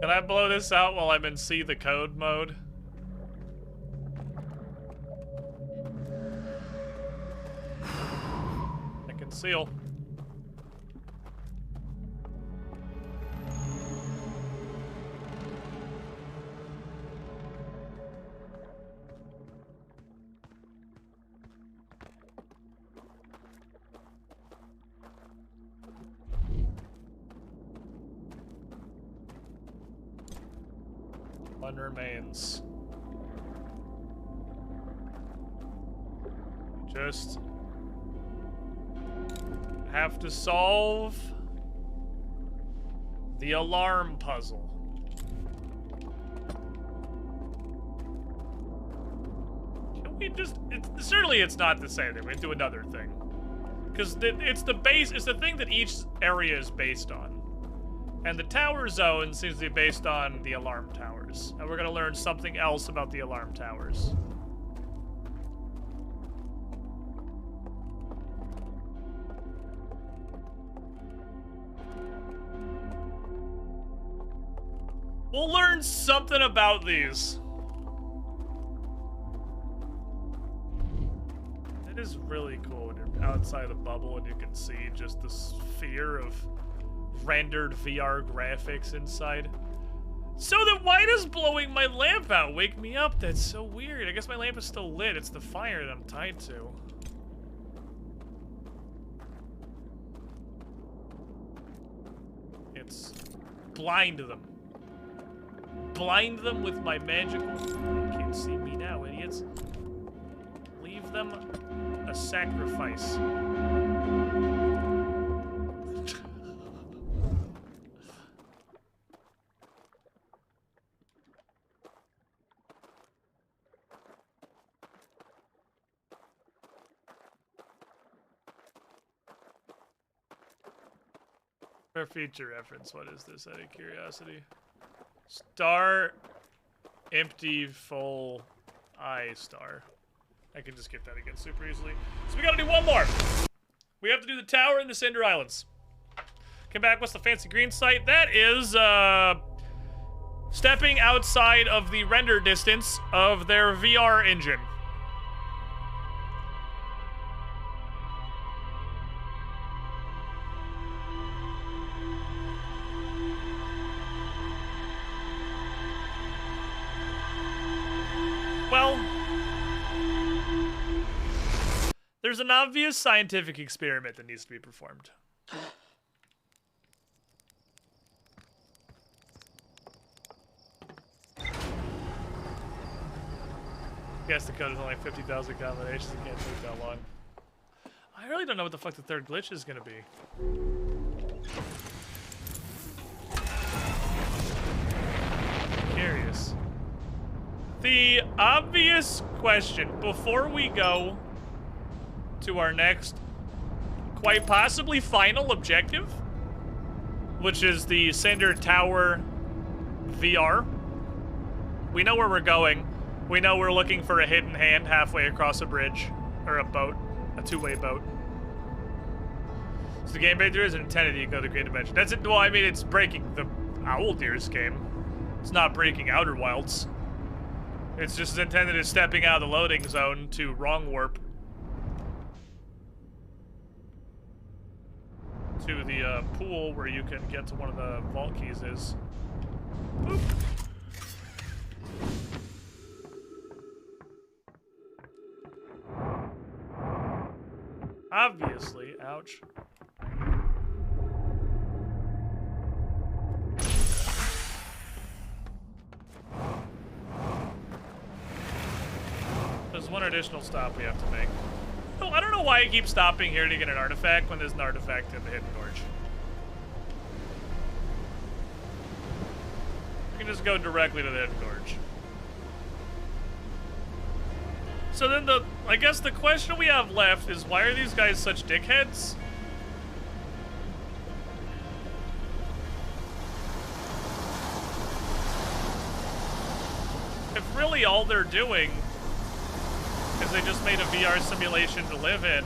Can I blow this out while I'm in see the code mode? I can seal. One remains. Just have to solve the alarm puzzle. Can we just... certainly it's not the same thing. We have to do another thing. Because it's the base... It's the thing that each area is based on. And the tower zone seems to be based on the alarm towers. And we're going to learn something else about the alarm towers. We'll learn something about these. It is really cool when you're outside the bubble and you can see just the sphere of rendered VR graphics inside. So then why does blowing my lamp out wake me up? That's so weird. I guess my lamp is still lit. It's the fire that I'm tied to. It's blind them. Blind them with my magical... You can't see me now, idiots. Leave them a sacrifice. For feature reference, what is this out of curiosity? Star, empty, full, eye star. I can just get that again super easily. So we gotta do one more. We have to do the tower and the Cinder Islands. Come back, what's the fancy green site? That is, stepping outside of the render distance of their VR engine. Well, there's an obvious scientific experiment that needs to be performed. Guess the code is only 50,000 combinations. It can't take that long. I really don't know what the fuck the third glitch is gonna be. Curious. The obvious question before we go to our next, quite possibly final objective, which is the Cinder Tower VR. We know where we're going. We know we're looking for a hidden hand halfway across a bridge, or a boat, a two-way boat. So the game breakthrough is intended to go to Great Dimension. That's it. Well, I mean, it's breaking the Owldeer's game. It's not breaking Outer Wilds. It's just intended as stepping out of the loading zone to wrong warp to the pool where you can get to one of the vault keys is. Boop. Obviously, ouch. There's one additional stop we have to make. Oh, I don't know why I keep stopping here to get an artifact when there's an artifact in the hidden gorge. just go directly to the hidden gorge. So then I guess the question we have left is, why are these guys such dickheads? If really all they're doing is they just made a VR simulation to live in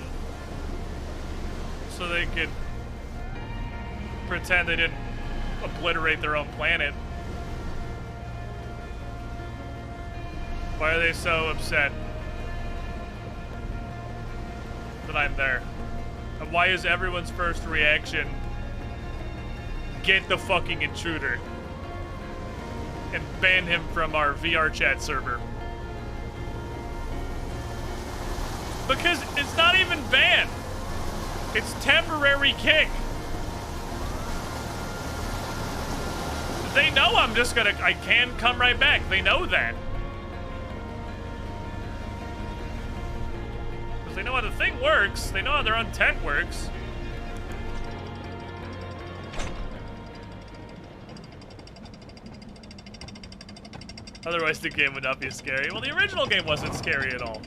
so they could pretend they didn't obliterate their own planet. Why are they so upset that I'm there? And why is everyone's first reaction, get the fucking intruder and ban him from our VR chat server? Because it's not even banned. It's temporary kick. They know I can come right back. They know that. Because they know how the thing works. They know how their own tent works. Otherwise the game would not be scary. Well, the original game wasn't scary at all.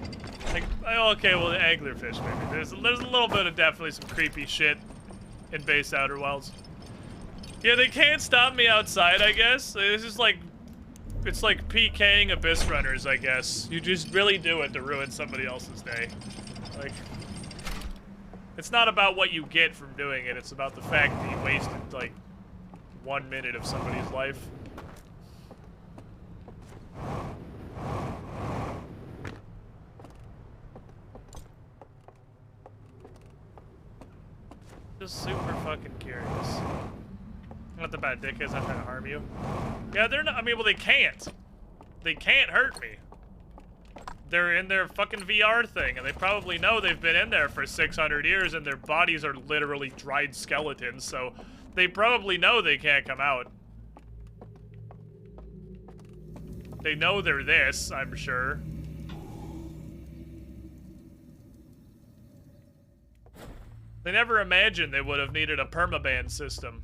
Like, okay, well, the anglerfish, maybe. There's a little bit of definitely some creepy shit in base Outer Wilds. Yeah, they can't stop me outside, I guess. This is like, it's like PKing Abyss Runners, I guess. You just really do it to ruin somebody else's day. Like, it's not about what you get from doing it. It's about the fact that you wasted, like, 1 minute of somebody's life. Just super fucking curious. Not the bad dickheads, I'm trying to harm you. Yeah, they're not, I mean, well, they can't. They can't hurt me. They're in their fucking VR thing, and they probably know they've been in there for 600 years, and their bodies are literally dried skeletons, so they probably know they can't come out. They know they're this, I'm sure. They never imagined they would have needed a permaban system.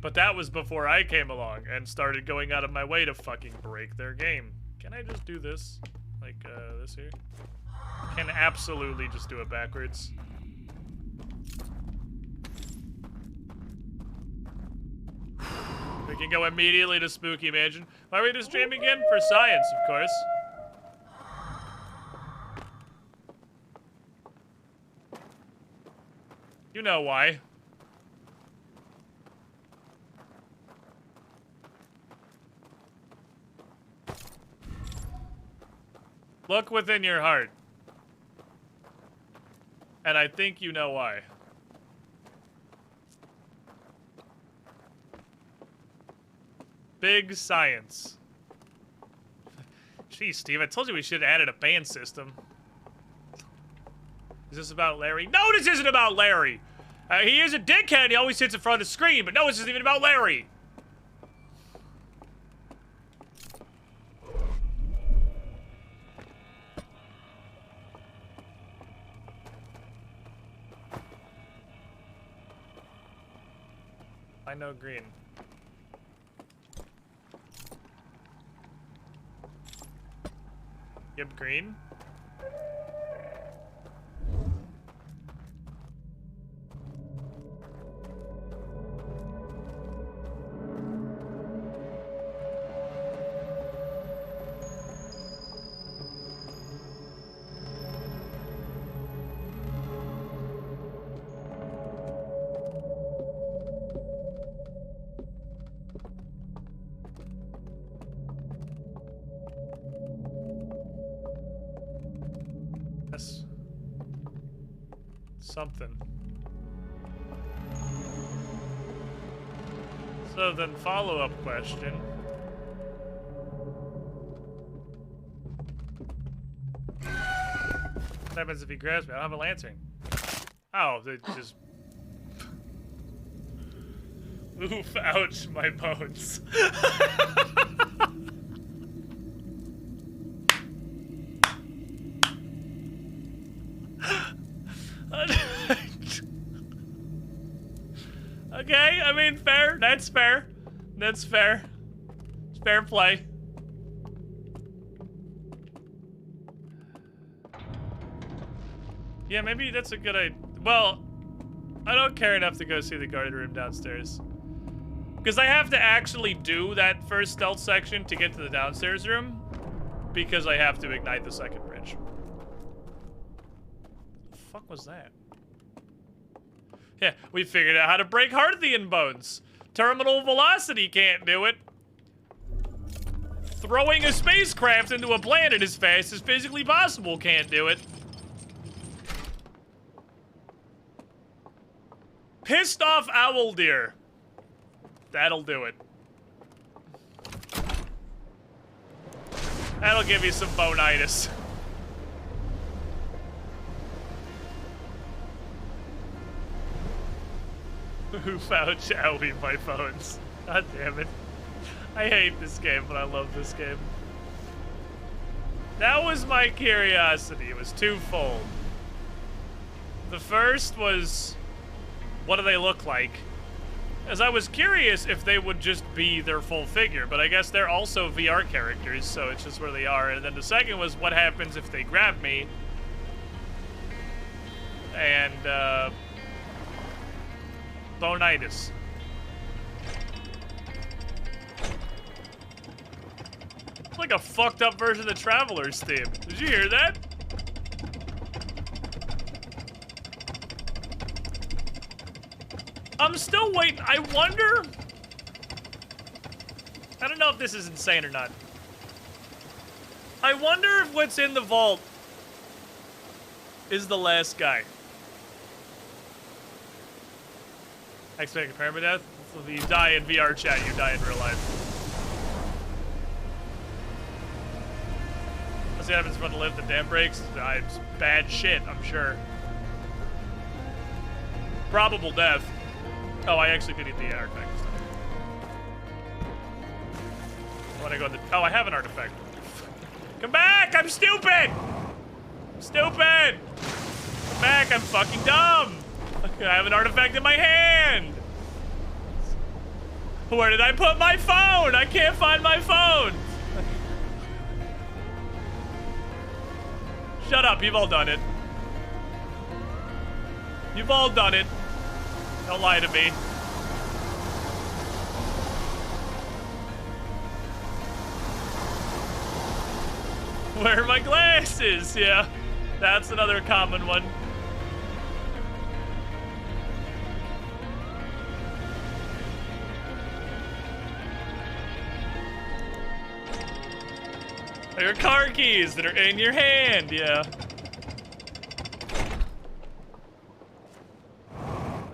But that was before I came along and started going out of my way to fucking break their game. Can I just do this? Like, this here? Can absolutely just do it backwards. We can go immediately to Spooky Mansion. Why are we just streaming again? For science, of course. You know why. Look within your heart. And I think you know why. Big science. Jeez, Steve, I told you we should have added a band system. Is this about Larry? No, this isn't about Larry! He is a dickhead, he always sits in front of the screen, but no, this isn't even about Larry! I know green. Yep, green. Something. So then, follow-up question. What happens if he grabs me? I don't have a lantern. Oh, they just... Oof, ouch, my bones. Okay, I mean, fair. That's fair. That's fair. Fair play. Yeah, maybe that's a good idea. Well, I don't care enough to go see the guard room downstairs. Because I have to actually do that first stealth section to get to the downstairs room. Because I have to ignite the second bridge. The fuck was that? Yeah, we figured out how to break Hearthian bones. Terminal velocity can't do it. Throwing a spacecraft into a planet as fast as physically possible can't do it. Pissed off Owldeer. That'll do it. That'll give you some bonitis. Who found Chowie my phones? God damn it. I hate this game, but I love this game. That was my curiosity. It was twofold. The first was, what do they look like? As I was curious if they would just be their full figure, but I guess they're also VR characters, so it's just where they are. And then the second was, what happens if they grab me? And, bonitis. It's like a fucked up version of Traveler's theme. Did you hear that? I'm still waiting. I wonder. I don't know if this is insane or not. I wonder if what's in the vault is the last guy. Expecting permadeath? If you die in VR chat, you die in real life. Let's see what happens when the lift the dam breaks. It's bad shit, I'm sure. Probable death. Oh, I actually did eat the artifact. I want to go to the... Oh, I have an artifact. Come back! I'm stupid! I'm stupid! Come back, I'm fucking dumb! I have an artifact in my hand! Where did I put my phone? I can't find my phone! Shut up, you've all done it. You've all done it. Don't lie to me. Where are my glasses? Yeah, that's another common one. Your car keys that are in your hand, yeah.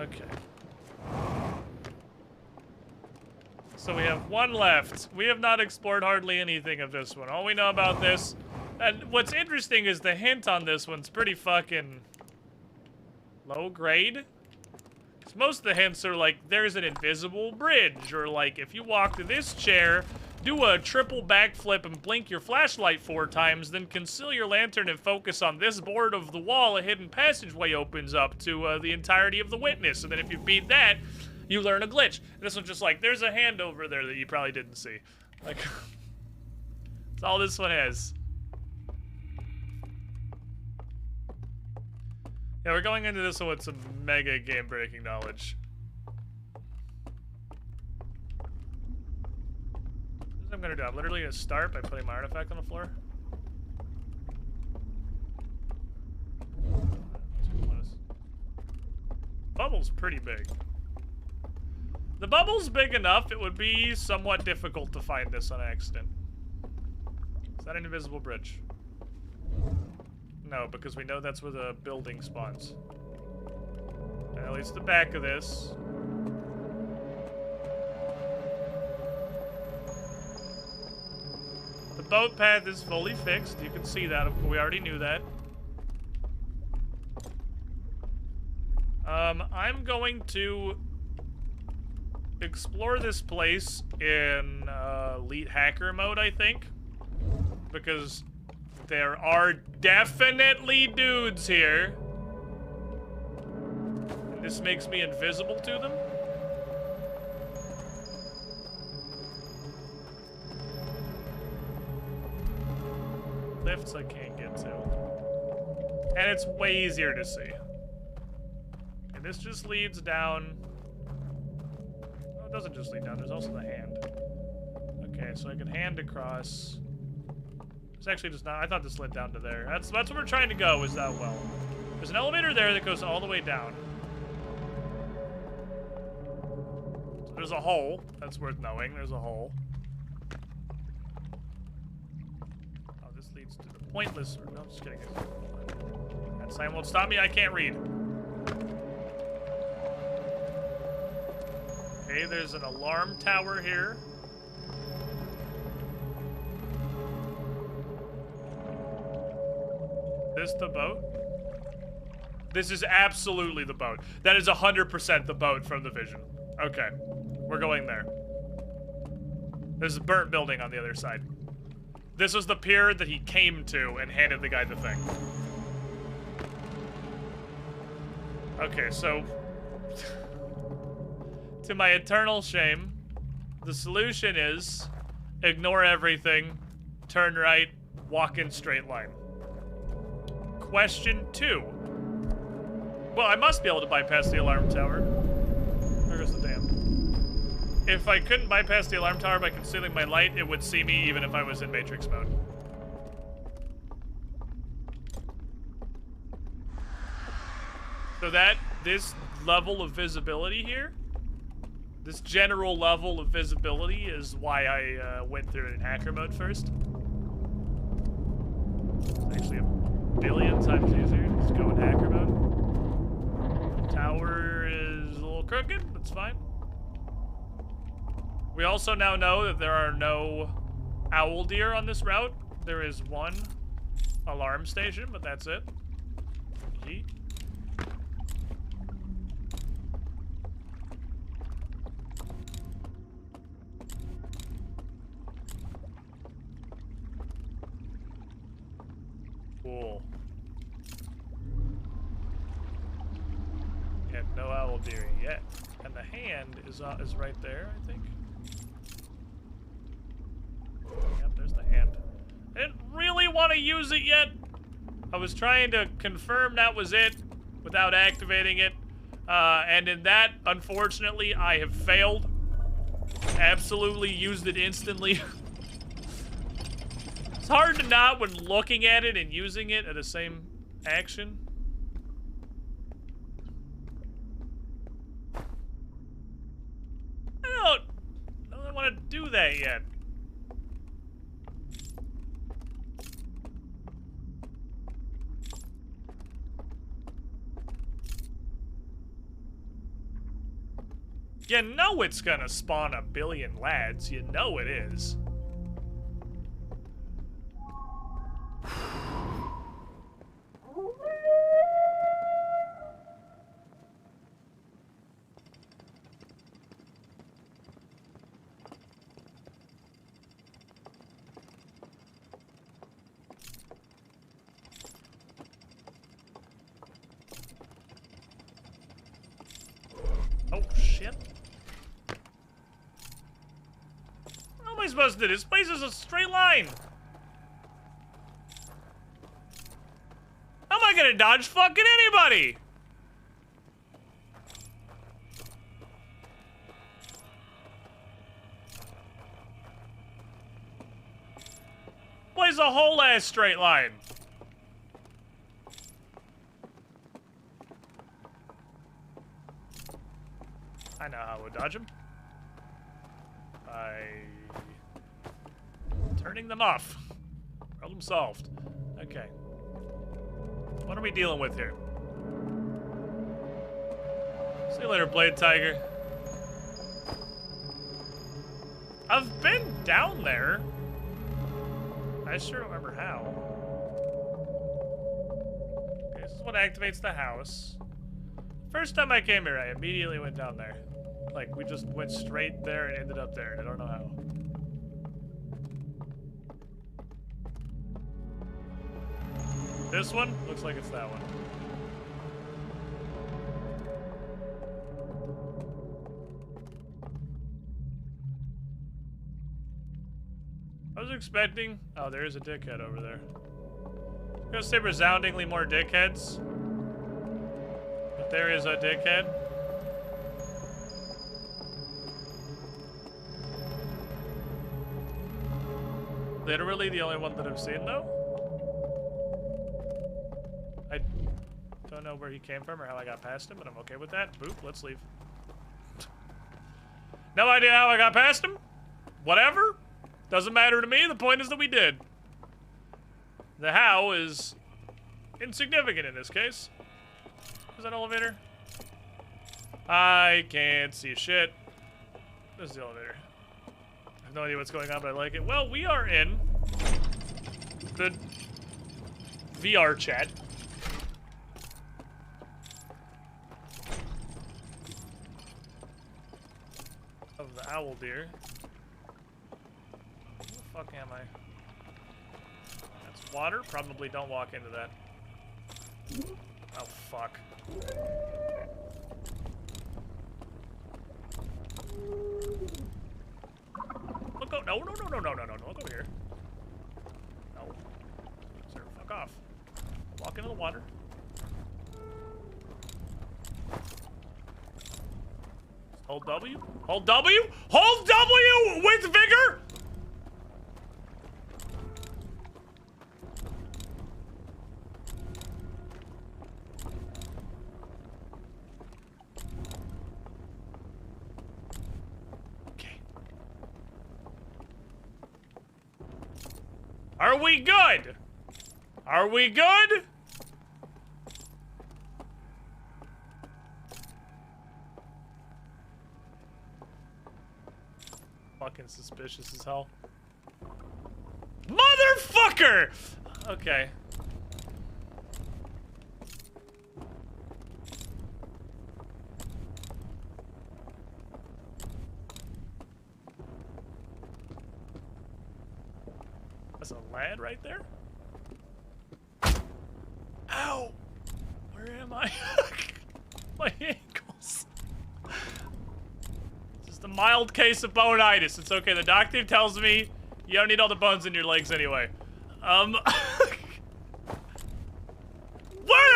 Okay. So we have one left. We have not explored hardly anything of this one. All we know about this, and what's interesting is the hint on this one's pretty fucking low grade. 'Cause most of the hints are like, there's an invisible bridge, or like, if you walk to this chair, do a triple backflip and blink your flashlight 4 times, then conceal your lantern and focus on this board of the wall. A hidden passageway opens up to the entirety of the witness. And then if you beat that, you learn a glitch. And this one's just like, there's a hand over there that you probably didn't see. Like, that's all this one has. Yeah, we're going into this one with some mega game-breaking knowledge. I'm gonna do. I'm literally gonna start by putting my artifact on the floor. Bubble's pretty big. The bubble's big enough, it would be somewhat difficult to find this on accident. Is that an invisible bridge? No, because we know that's where the building spawns. At least the back of this. The boat path is fully fixed. You can see that. We already knew that. I'm going to explore this place in elite hacker mode, I think. Because there are definitely dudes here. And this makes me invisible to them. lifts I can't get to. And it's way easier to see. And this just leads down. Oh, it doesn't just lead down, there's also the hand. Okay, so I can hand across. It's actually just not, I thought this led down to there. That's where we're trying to go, is that well. There's an elevator there that goes all the way down. So there's a hole, that's worth knowing, there's a hole. Oh, this leads to the pointless, or no, just kidding. That sign won't stop me, I can't read. Okay, there's an alarm tower here. This the boat? This is absolutely the boat. That is 100% the boat from the vision. Okay, we're going there. There's a burnt building on the other side. This was the pier that he came to and handed the guy the thing. Okay, so to my eternal shame, the solution is ignore everything, turn right, walk in straight line. Question 2. Well, I must be able to bypass the alarm tower. There goes the dam. If I couldn't bypass the alarm tower by concealing my light, it would see me even if I was in Matrix mode. So this level of visibility here, this general level of visibility is why I went through it in hacker mode first. It's actually a billion times easier. Just go in hacker mode. The tower is a little crooked. That's fine. We also now know that there are no Owldeer on this route. There is one alarm station, but that's it. Yeet. Cool. Yeah, no Owldeer yet. And the hand is right there, I think. Yep, there's the hand. I didn't really want to use it yet. I was trying to confirm that was it without activating it. And in that, unfortunately, I have failed. Absolutely used it instantly. It's hard to not when looking at it and using it at the same action. I don't want to do that yet. You know it's gonna spawn a billion lads. You know it is. Oh, shit. What am I supposed to do? This place is a straight line. How am I gonna dodge fucking anybody? Place a whole ass straight line. I know how to dodge them. By turning them off. Problem solved. Okay. What are we dealing with here? See you later, Blade Tiger. I've been down there. I just don't remember how. Okay, this is what activates the house. First time I came here, I immediately went down there. Like, we just went straight there and ended up there, and I don't know how. This one? Looks like it's that one. I was expecting... Oh, there is a dickhead over there. Gonna say resoundingly more dickheads. But there is a dickhead. Literally the only one that I've seen, though. I don't know where he came from or how I got past him, but I'm okay with that. Boop, let's leave. No idea how I got past him. Whatever. Doesn't matter to me. The point is that we did. The how is insignificant in this case. Is that an elevator? I can't see shit. This is the elevator. I have no idea what's going on, but I like it. Well, we are in the VR chat. Of the Owldeer. Where the fuck am I? That's water. Probably don't walk into that. Oh, fuck. Look, no, no, no, no, no, no, no, no, look over here. No. Sir, fuck off. Walk into the water. Hold W. Hold W. Hold W with vigor. Are we good? Are we good? Fucking suspicious as hell. Motherfucker! Okay. That's a lad right there. Ow! Where am I? My ankles. Just a mild case of bonitis. It's okay. The doctor tells me you don't need all the bones in your legs anyway. Where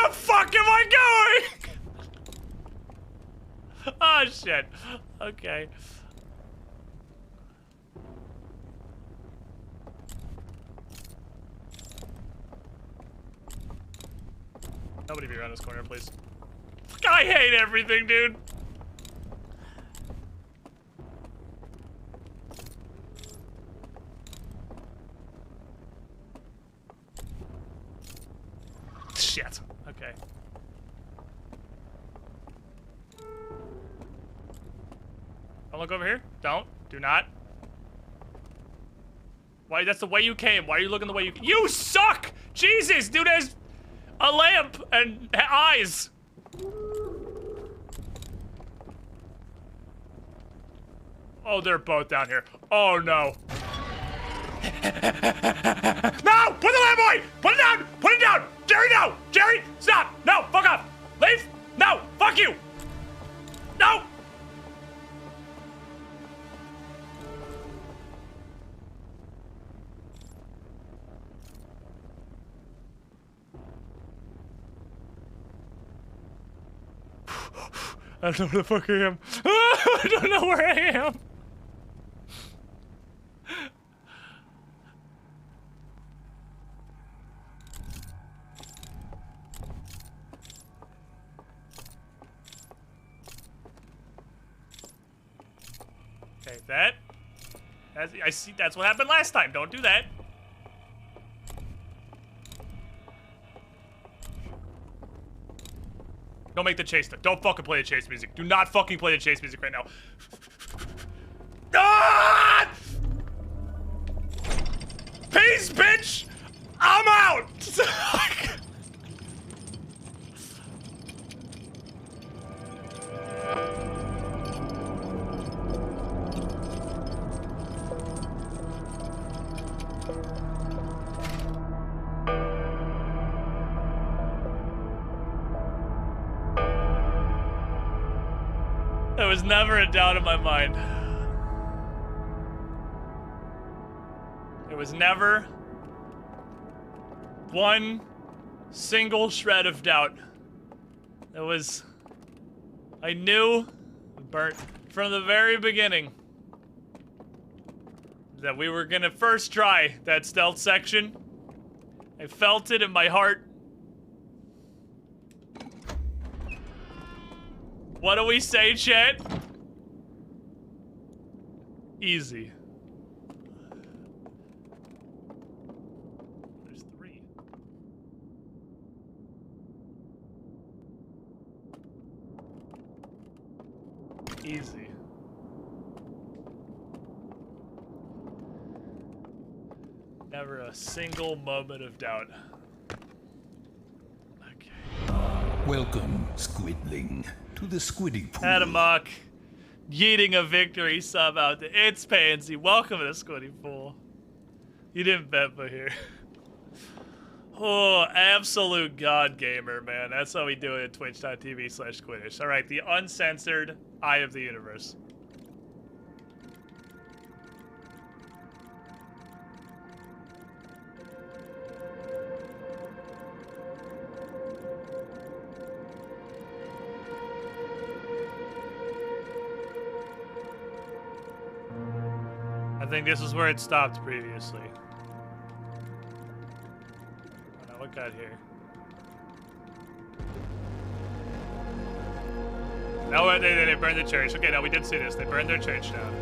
the fuck am I going? Oh shit. Okay. Nobody be around this corner, please. I hate everything, dude. Shit. Okay. Don't look over here. Don't. Do not. Why? That's the way you came. Why are you looking the way you... You suck! Jesus, dude has a lamp and eyes. Oh, they're both down here. Oh, no. No! Put the lamp away! Put it down! Put it down! Jerry, no! Jerry, stop! No! Fuck off! Leave! No! Fuck you! No! I don't know where the fuck I am. I don't know where I am. Okay, I see, that's what happened last time. Don't do that. Don't make the chase. Don't fucking play the chase music. Do not fucking play the chase music right now. Ah! Peace, bitch! I'm out! There was never a doubt in my mind. There was never one single shred of doubt. I knew, burnt from the very beginning, that we were gonna first try that stealth section. I felt it in my heart. What do we say, chat? Easy. There's 3. Easy. Never a single moment of doubt. Okay. Welcome, Squidling, to the Squiddy Pool. Adamok, yeeting a victory sub out there. It's Pansy. Welcome to the Squiddy Pool. You didn't bet for here. Oh, absolute god gamer, man. That's how we do it at twitch.tv/Squidish. Alright, the uncensored eye of the universe. I think this is where it stopped previously. Oh no, what got here? No, they burned the church. Okay, no, we did see this. They burned their church down.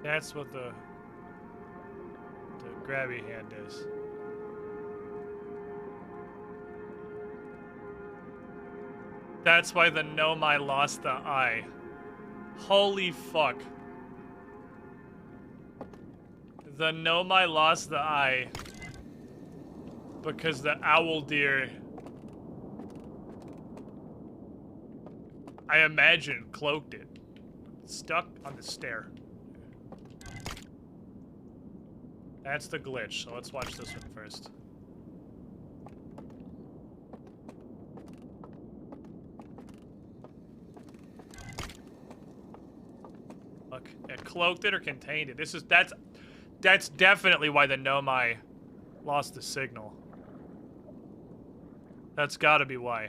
That's what the grabby hand is. That's why the Nomai lost the eye. Holy fuck. The Nomai lost the eye because the Owldeer, I imagine, cloaked it. Stuck on the stair. That's the glitch, so let's watch this one first. Look, it cloaked it or contained it. That's definitely why the Nomai lost the signal. That's gotta be why.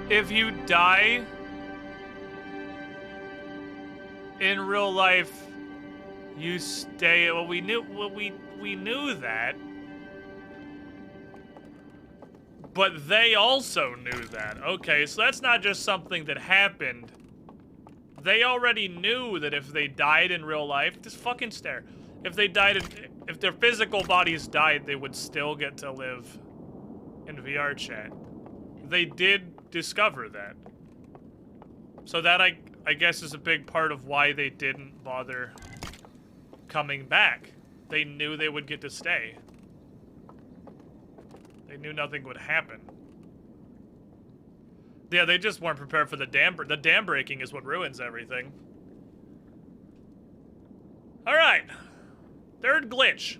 If you die in real life, you stay. Well, we knew that, but they also knew that. Okay, so that's not just something that happened. They already knew that if they died in real life, just fucking stare. If they died, if their physical bodies died, they would still get to live in VR chat. They did discover that. So that, I guess, is a big part of why they didn't bother coming back. They knew they would get to stay. They knew nothing would happen. Yeah, they just weren't prepared for the dam. The dam breaking is what ruins everything. Alright. Third glitch.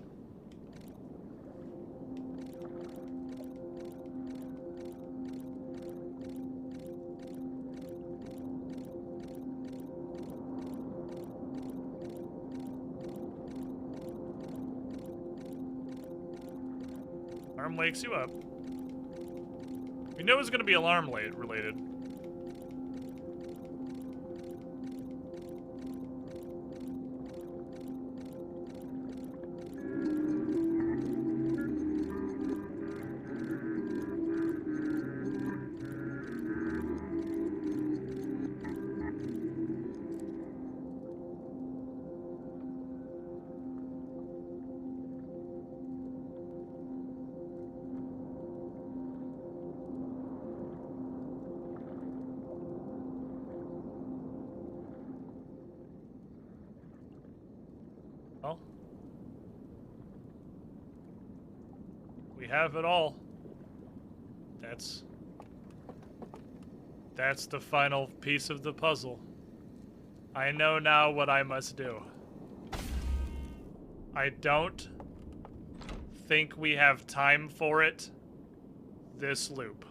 Alarm wakes you up. We knew it was going to be alarm related. Well, we have it all. That's the final piece of the puzzle. I know now what I must do. I don't think we have time for it this loop.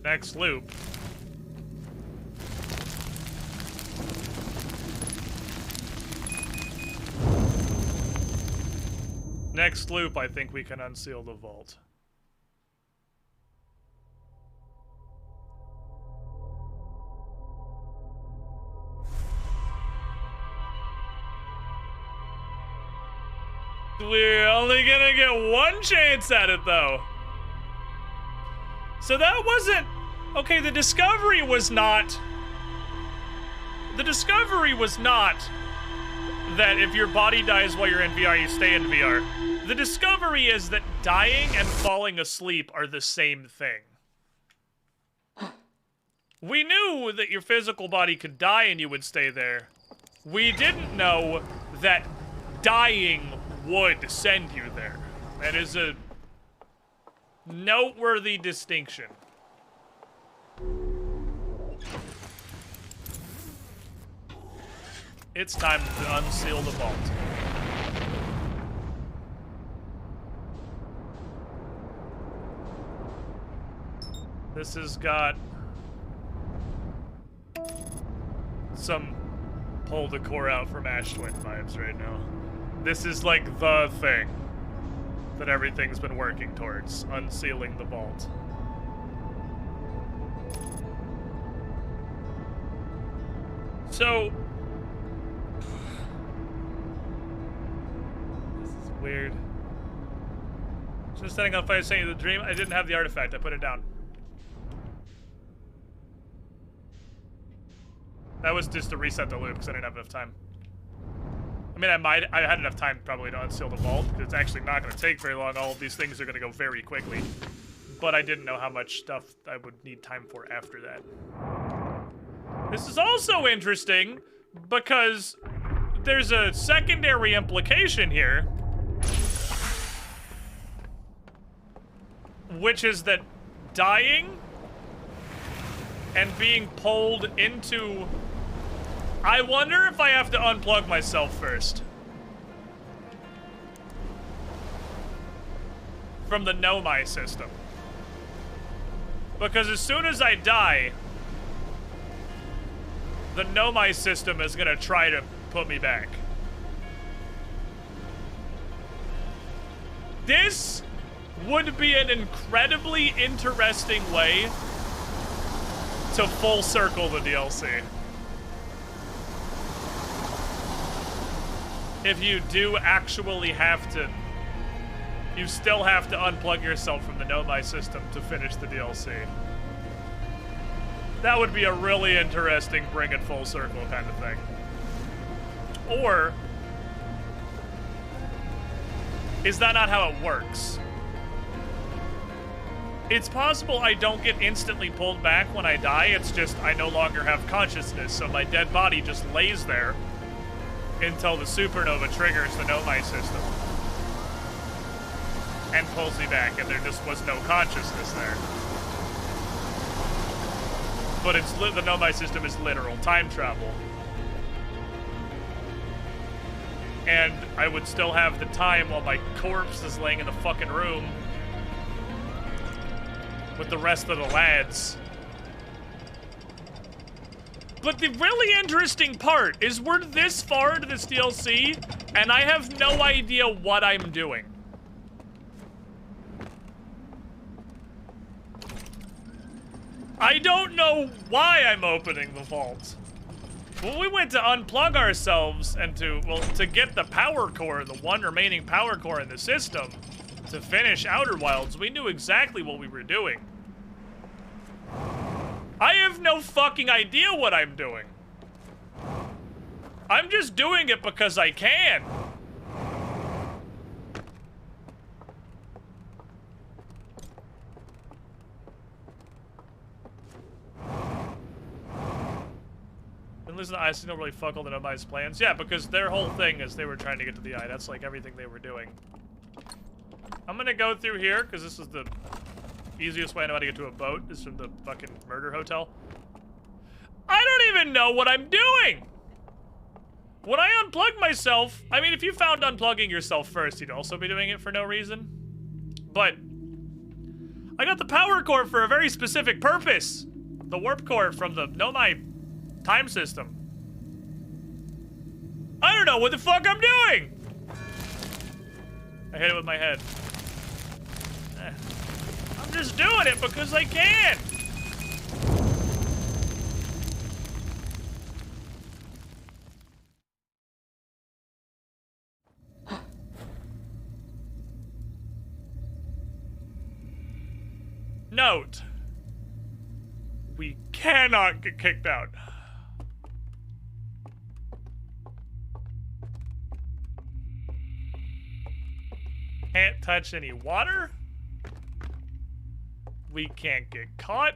Next loop. Next loop, I think we can unseal the vault. We're only gonna get one chance at it, though. So that wasn't... Okay, the discovery was not... The discovery was not that if your body dies while you're in VR, you stay in VR. The discovery is that dying and falling asleep are the same thing. We knew that your physical body could die and you would stay there. We didn't know that dying would send you there. That is a noteworthy distinction. It's time to unseal the vault. This has got some pull the core out from Ash Twin vibes right now. This is like the thing that everything's been working towards, unsealing the vault. So, this is weird. Just setting up fire saying the dream. I didn't have the artifact, I put it down. That was just to reset the loop because I didn't have enough time. I mean, I had enough time probably to unseal the vault, because it's actually not going to take very long. All of these things are going to go very quickly. But I didn't know how much stuff I would need time for after that. This is also interesting, because there's a secondary implication here, which is that dying and being pulled into... I wonder if I have to unplug myself first. From the Nomai system. Because as soon as I die, the Nomai system is gonna try to put me back. This would be an incredibly interesting way to full circle the DLC. If you do actually have to, you still have to unplug yourself from the Nomai system to finish the DLC. That would be a really interesting bring it full circle kind of thing. Or, is that not how it works? It's possible I don't get instantly pulled back when I die, it's just I no longer have consciousness, so my dead body just lays there until the supernova triggers the Nomai system. and pulls me back, and there just was no consciousness there. But it's the Nomai system is literal time travel. And I would still have the time while my corpse is laying in the fucking room with the rest of the lads. But the really interesting part is we're this far into this DLC, and I have no idea what I'm doing. I don't know why I'm opening the vault. When we went to unplug ourselves and to get the power core, the one remaining power core in the system, to finish Outer Wilds, we knew exactly what we were doing. I have no fucking idea what I'm doing. I'm just doing it because I can. And listen, I don't really fuck all the Nomai's plans. Yeah, because their whole thing is they were trying to get to the eye. That's like everything they were doing. I'm gonna go through here, because this is the easiest way I know how to get to a boat, is from the fucking murder hotel. I don't even know what I'm doing! When I unplug myself, I mean, if you found unplugging yourself first, you'd also be doing it for no reason. But I got the power core for a very specific purpose. The warp core from the Nomai time system. I don't know what the fuck I'm doing! I hit it with my head. I'm just doing it because I can! Note. We cannot get kicked out. Can't touch any water. We can't get caught.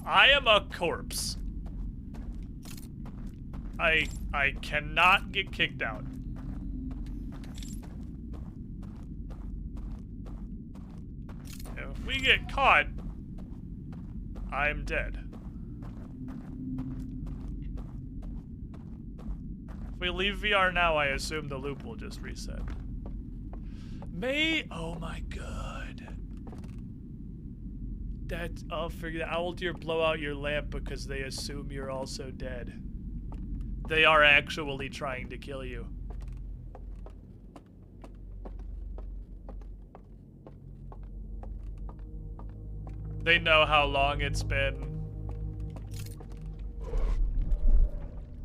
I am a corpse. I cannot get kicked out. If we get caught, I'm dead. If we leave VR now, I assume the loop will just reset. Oh my god. I'll figure that. Owldeer blow out your lamp because they assume you're also dead. They are actually trying to kill you. They know how long it's been.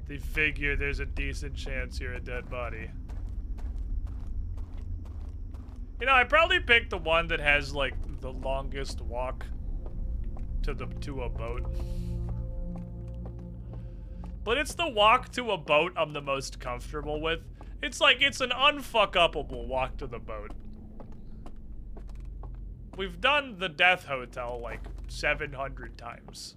They figure there's a decent chance you're a dead body. You know, I probably picked the one that has like the longest walk to a boat. But it's the walk to a boat I'm the most comfortable with. It's like it's an unfuck-upable walk to the boat. We've done the Death Hotel like 700 times.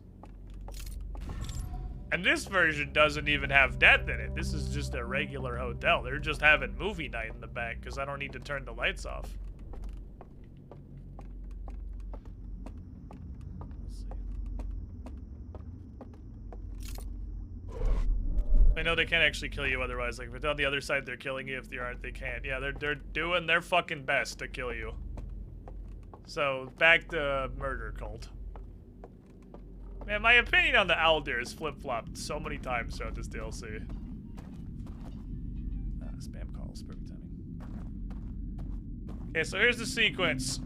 And this version doesn't even have death in it. This is just a regular hotel. They're just having movie night in the back because I don't need to turn the lights off. I know they can't actually kill you otherwise. Like, if it's on the other side, they're killing you. If they aren't, they can't. Yeah, they're doing their fucking best to kill you. So, back to Murder Cult. Man, my opinion on the Owldeer is flip-flopped so many times throughout this DLC. Spam calls, perfect timing. Okay, so here's the sequence.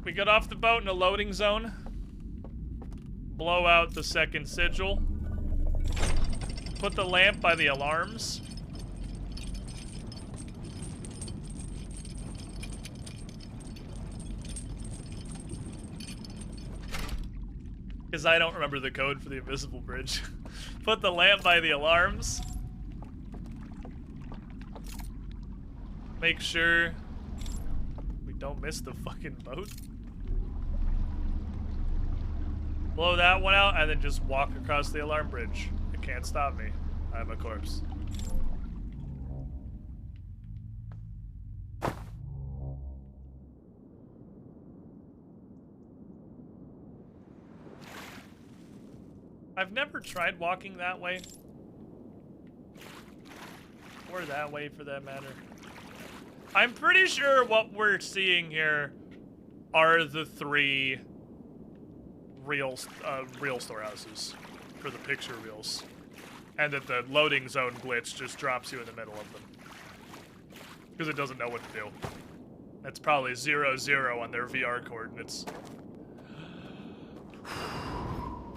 We get off the boat in a loading zone. Blow out the second sigil. Put the lamp by the alarms. Because I don't remember the code for the invisible bridge. Put the lamp by the alarms. Make sure we don't miss the fucking boat. Blow that one out and then just walk across the alarm bridge. It can't stop me. I'm a corpse. I've never tried walking that way. Or that way, for that matter. I'm pretty sure what we're seeing here are the 3 real storehouses for the picture reels. And that the loading zone glitch just drops you in the middle of them. Because it doesn't know what to do. That's probably 0-0 on their VR coordinates.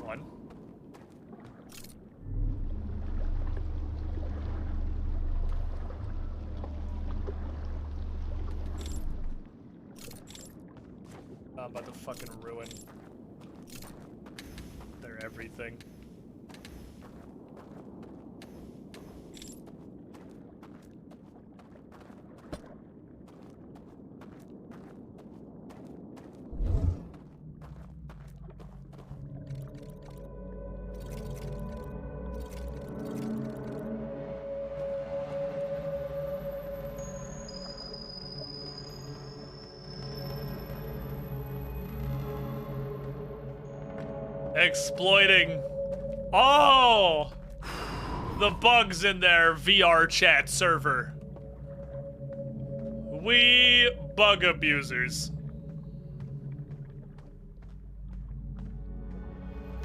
1. I'm about to fucking ruin their everything. Exploiting. Oh! The bugs in their VR chat server. We bug abusers.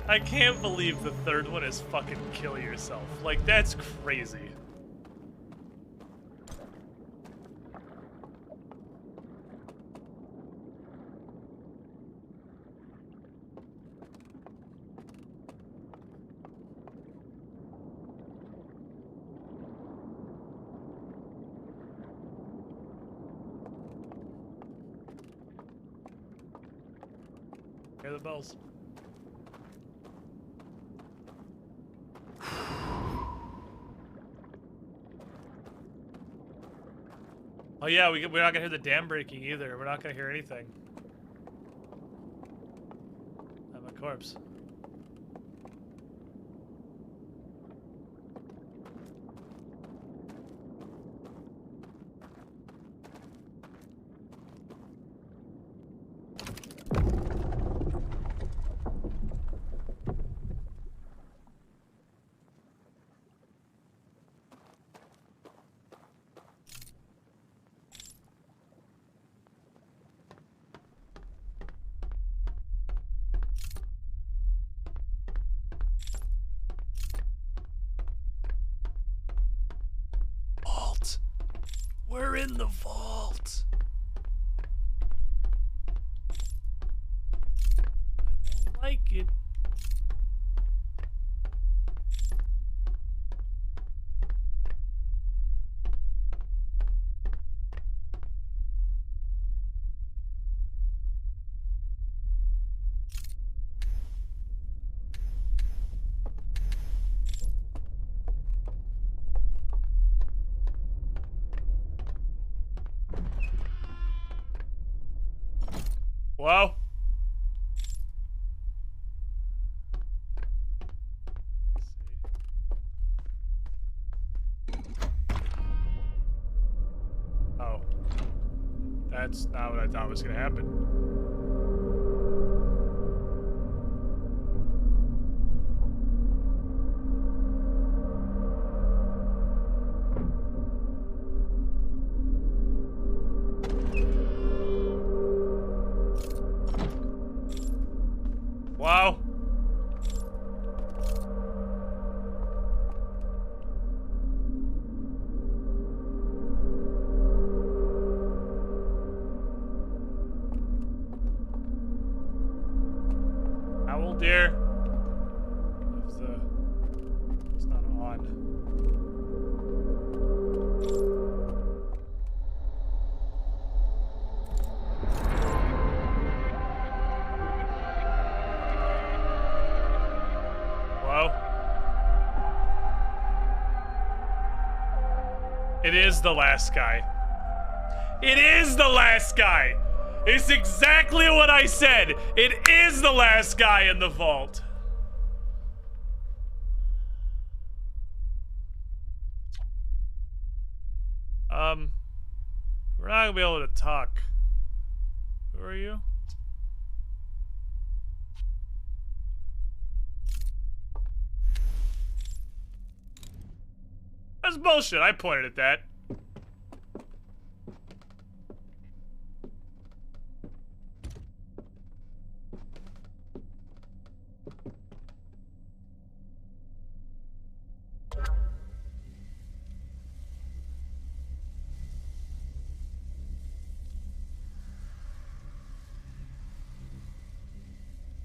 I can't believe the 3rd one is fucking kill yourself. Like, that's crazy. Hear the bells. Oh yeah, we're not gonna hear the dam breaking either. We're not gonna hear anything. I'm a corpse. We're in the vault. I don't like it. Wow. Oh. That's not what I thought was gonna happen. Wow. Owldeer. It's not on. It is the last guy. It is the last guy! It's exactly what I said! It is the last guy in the vault! We're not gonna be able to talk. Who are you? was bullshit. I pointed at that.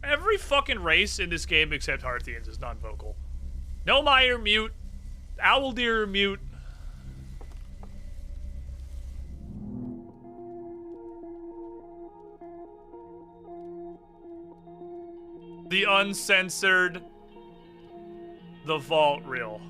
Every fucking race in this game except Hearthians is non-vocal. Nomai are mute. Owldeer are mute. The uncensored. The vault reel.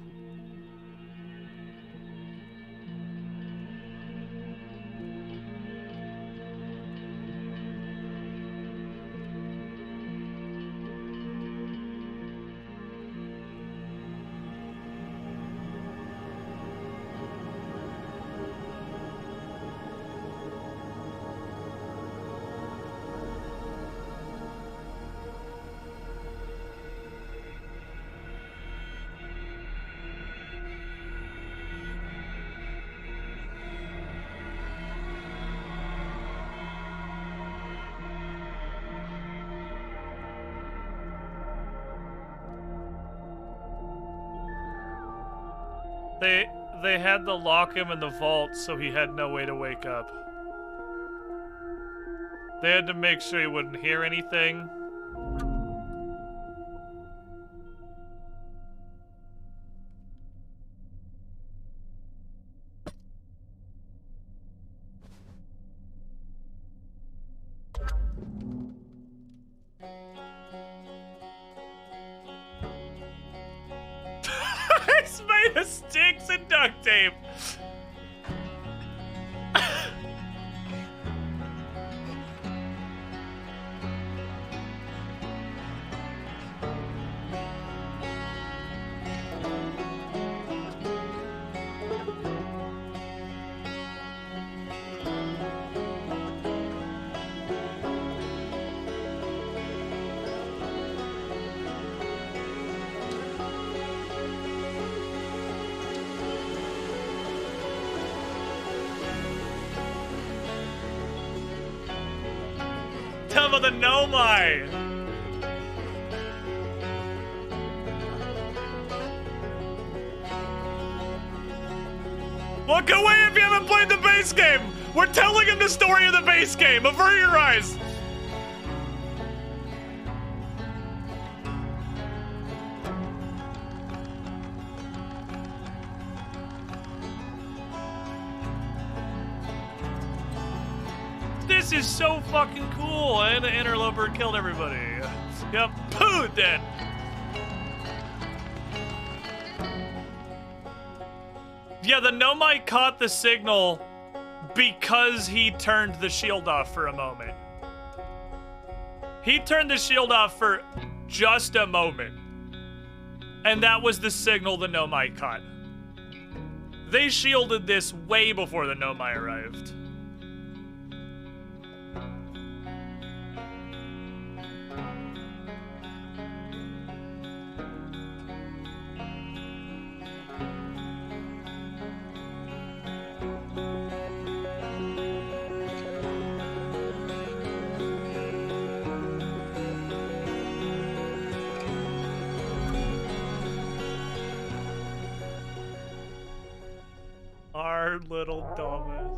They had to lock him in the vault so he had no way to wake up. They had to make sure he wouldn't hear anything. It's made of sticks and duct tape. Tell me the Nomai. Look away if you haven't played the base game. We're telling him the story of the base game. Avert your eyes. This is so fucking cool, and the interloper killed everybody. Yep, poo then. Yeah, the Nomai caught the signal because he turned the shield off for a moment. He turned the shield off for just a moment. And that was the signal the Nomai caught. They shielded this way before the Nomai arrived. Our little dumbass.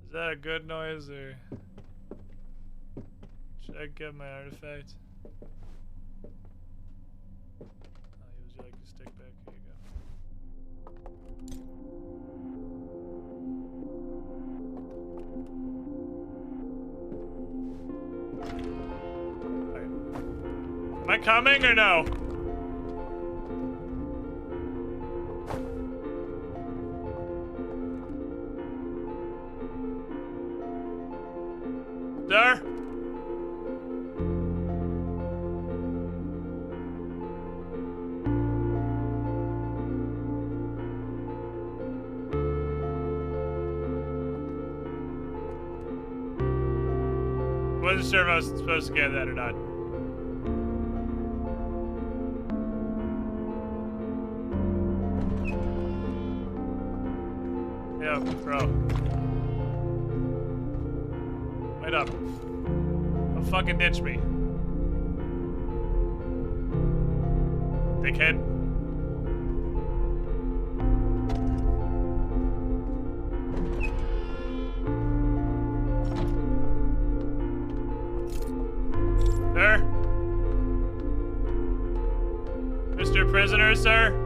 Is that a good noise or should I get my artifact? Would you like your stick back? Here you go. Right. Am I coming or no? There. Wasn't sure if I was supposed to get that or not. up, bro. Wait up. Don't fucking ditch me. Dickhead. Sir? Mr. Prisoner, sir?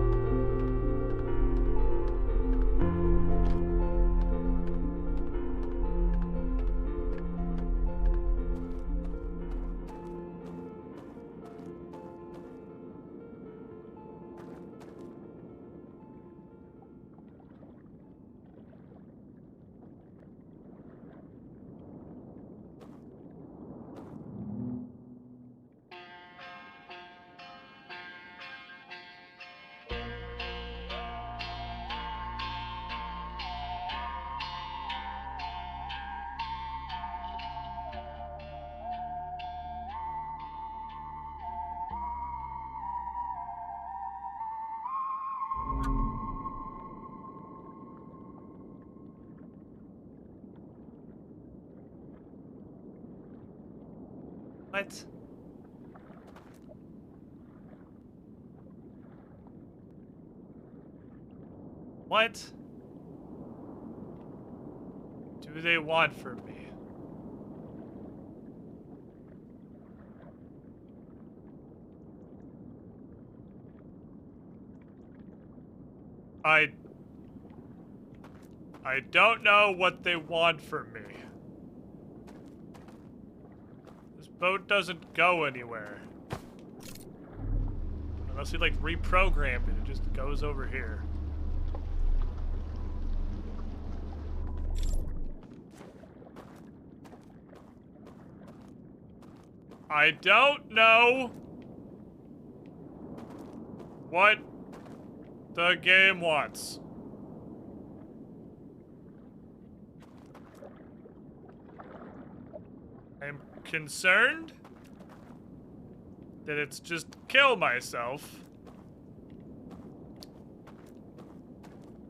What? What do they want from me? I don't know what they want from me. This boat doesn't go anywhere. Unless he like reprogrammed it, it just goes over here. I don't know what the game wants. I'm concerned that it's just kill myself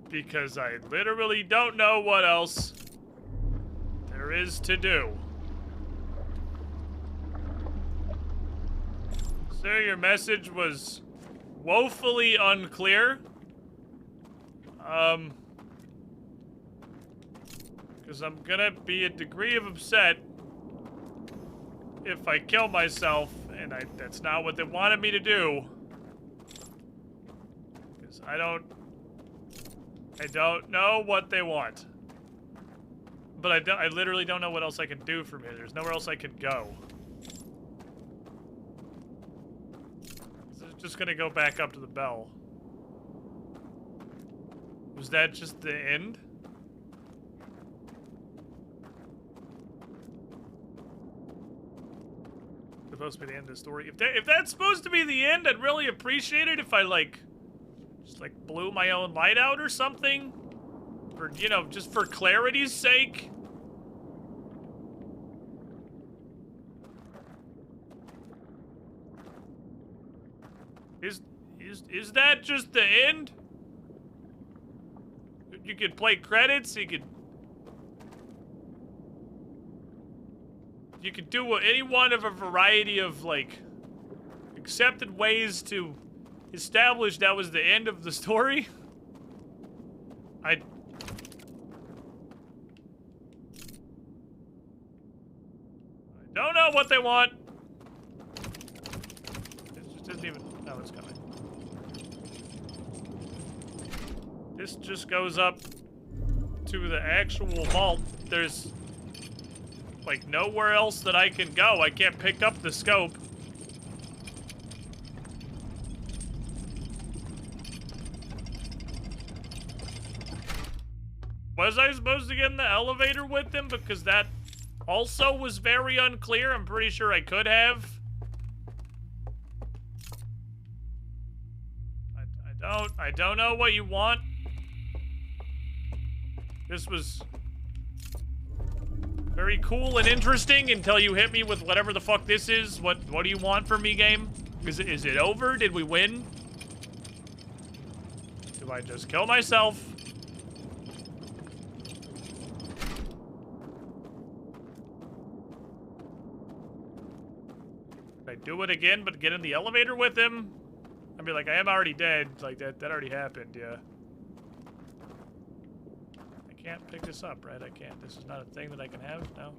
because I literally don't know what else there is to do. Sir, your message was woefully unclear. Because I'm gonna be a degree of upset if I kill myself, and that's not what they wanted me to do. Because I don't know what they want. But I literally don't know what else I can do from here. There's nowhere else I can go. Just gonna go back up to the bell. Was that just the end? Supposed to be the end of the story. If that's supposed to be the end, I'd really appreciate it if I just blew my own light out or something. For, you know, just for clarity's sake. Is that just the end? You could play credits, you could do any one of a variety of, accepted ways to establish that was the end of the story. I don't know what they want. It just doesn't even know it's coming. This just goes up to the actual vault. There's nowhere else that I can go. I can't pick up the scope. Was I supposed to get in the elevator with them? Because that also was very unclear. I'm pretty sure I could have. I don't know what you want. This was very cool and interesting until you hit me with whatever the fuck this is. What do you want from me, game? Is it over? Did we win? Do I just kill myself? I do it again, but get in the elevator with him? I'd be like, I am already dead. Like, that already happened, yeah. I can't pick this up, right? I can't. This is not a thing that I can have? No?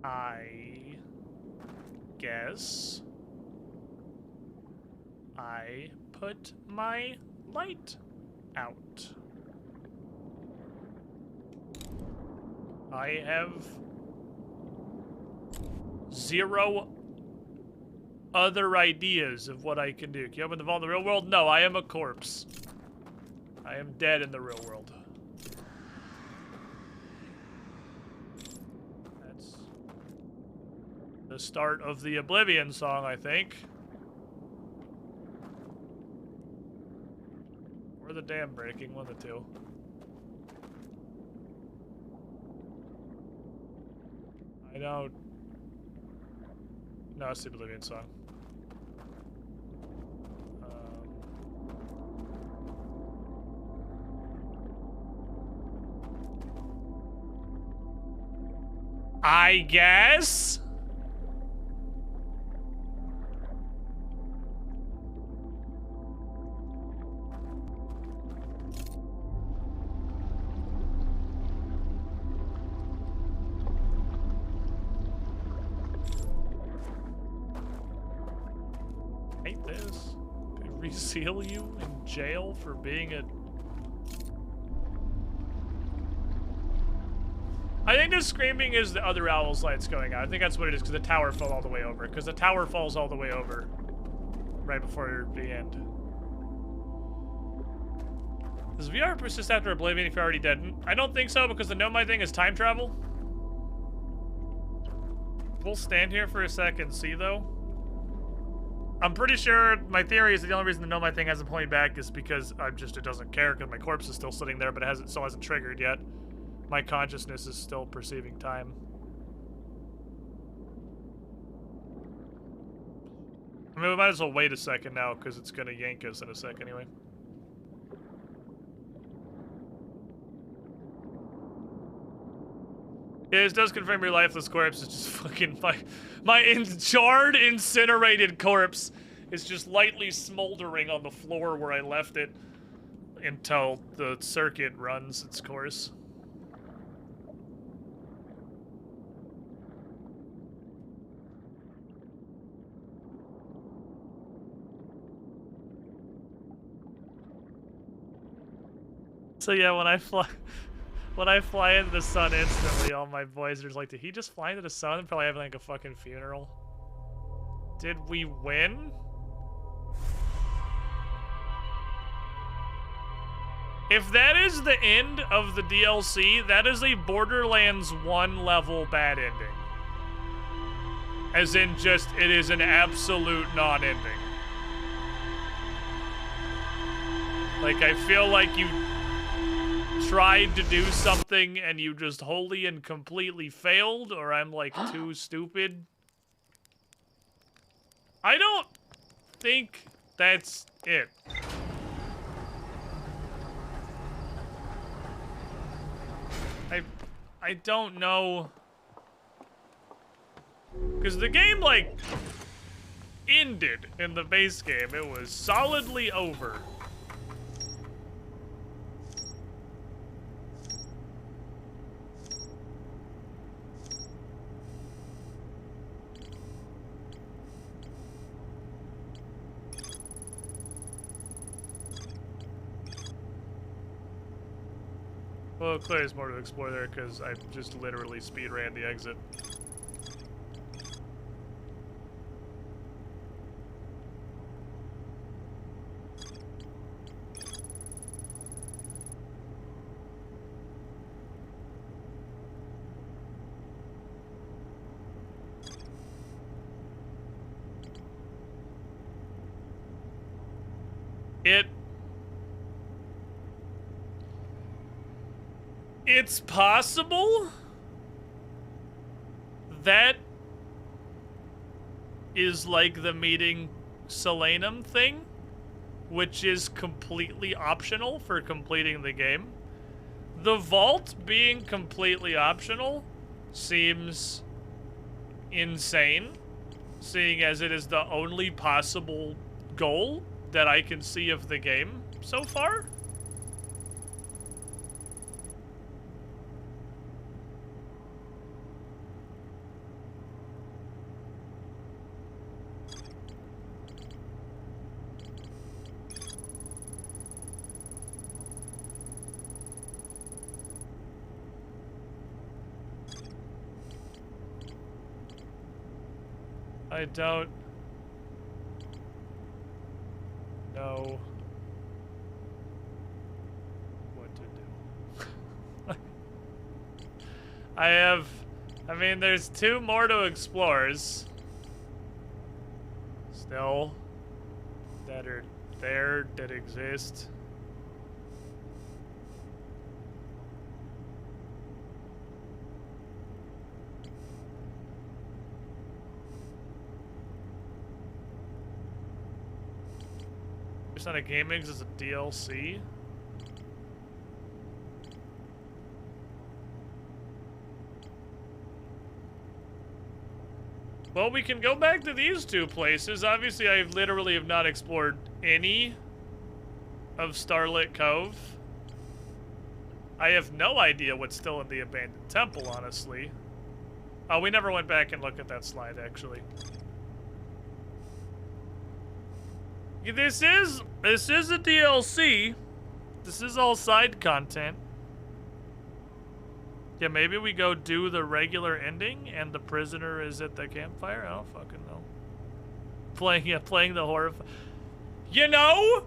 I guess I put my light out. I have zero other ideas of what I can do. Can you open the vault in the real world? No, I am a corpse. I am dead in the real world. That's the start of the Oblivion song, I think. Or the dam breaking, one of the two. I don't... No, it's the Oblivion song. I guess? Hate this. Could reseal you in jail for being a... I think the screaming is the other owl's lights going out. I think that's what it is, because the tower fell all the way over. Because the tower falls all the way over right before the end. Does VR persist after Oblivion if you're already dead? I don't think so, because the Know My thing is time travel. We'll stand here for a second, see though. I'm pretty sure my theory is that the only reason the Know My thing hasn't pointed back is because it doesn't care, because my corpse is still sitting there, but it still hasn't triggered yet. My consciousness is still perceiving time. I mean, we might as well wait a second now, because it's going to yank us in a sec anyway. Yeah, this does confirm your lifeless corpse is just fucking... My charred, incinerated corpse is just lightly smoldering on the floor where I left it until the circuit runs its course. So yeah, when I fly into the sun instantly, all my boys are just like, did he just fly into the sun and probably having like a fucking funeral? Did we win? If that is the end of the DLC, that is a Borderlands 1 level bad ending. As in just, it is an absolute non-ending. Like, I feel like you tried to do something and you just wholly and completely failed, or I'm like too stupid. I don't think that's it. I don't know, because the game like ended in the base game. It was solidly over. Well, clearly there's more to explore there because I just literally speed ran the exit. It's possible that is like the meeting Solanum thing, which is completely optional for completing the game. The vault being completely optional seems insane, seeing as it is the only possible goal that I can see of the game so far. I don't know what to do. I mean, there's 2 more to explore. Still, that are there, that exist. Not a gaming is a DLC. Well, we can go back to these 2 places. Obviously, I literally have not explored any of Starlit Cove. I have no idea what's still in the abandoned temple, honestly. Oh, we never went back and looked at that slide, actually. This is a DLC. This is all side content. Yeah, maybe we go do the regular ending and the prisoner is at the campfire. I don't fucking know. Playing the horror. You know?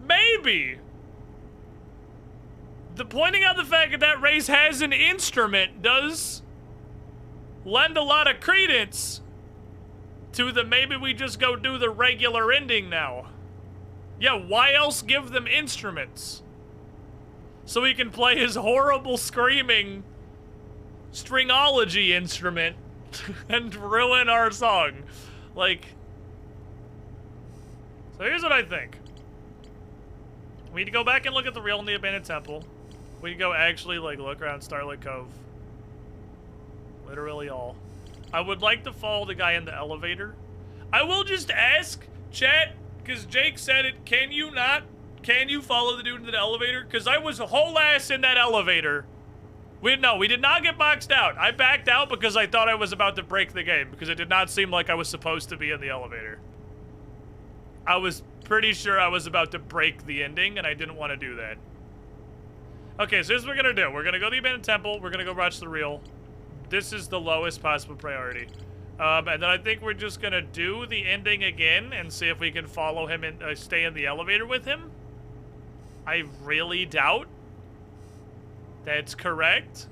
Maybe. Pointing out the fact that that race has an instrument does lend a lot of credence to the maybe we just go do the regular ending now. Yeah, why else give them instruments? So he can play his horrible screaming stringology instrument and ruin our song. Like, so here's what I think. We need to go back and look at the real and the abandoned temple. We can go actually, like, look around Starlit Cove. Literally all. I would like to follow the guy in the elevator. I will just ask, chat, because Jake said it, can you follow the dude in the elevator? Because I was a whole ass in that elevator. No, we did not get boxed out. I backed out because I thought I was about to break the game, because it did not seem like I was supposed to be in the elevator. I was pretty sure I was about to break the ending, and I didn't want to do that. Okay, so here's what we're going to do. We're going to go to the abandoned temple. We're going to go watch the reel. This is the lowest possible priority. And then I think we're just gonna do the ending again and see if we can follow him and stay in the elevator with him. I really doubt that's correct.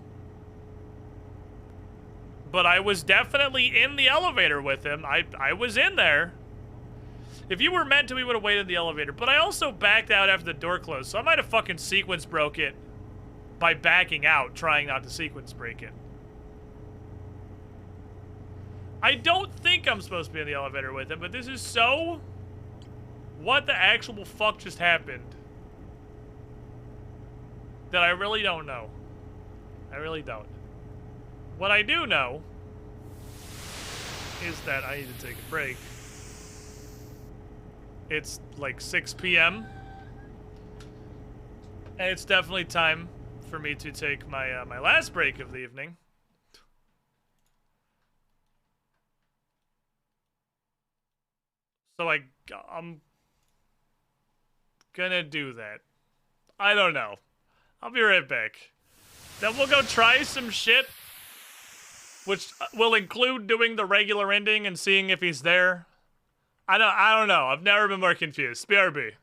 But I was definitely in the elevator with him. I was in there. If you were meant to, we would have waited in the elevator. But I also backed out after the door closed, so I might have fucking sequence broke it by backing out, trying not to sequence break it. I don't think I'm supposed to be in the elevator with him, but this is so... What the actual fuck just happened? That I really don't know. I really don't. What I do know is that I need to take a break. It's like 6 p.m. And it's definitely time for me to take my my last break of the evening. So I'm gonna do that. I don't know. I'll be right back. Then we'll go try some shit, which will include doing the regular ending and seeing if he's there. I don't know. I've never been more confused. BRB.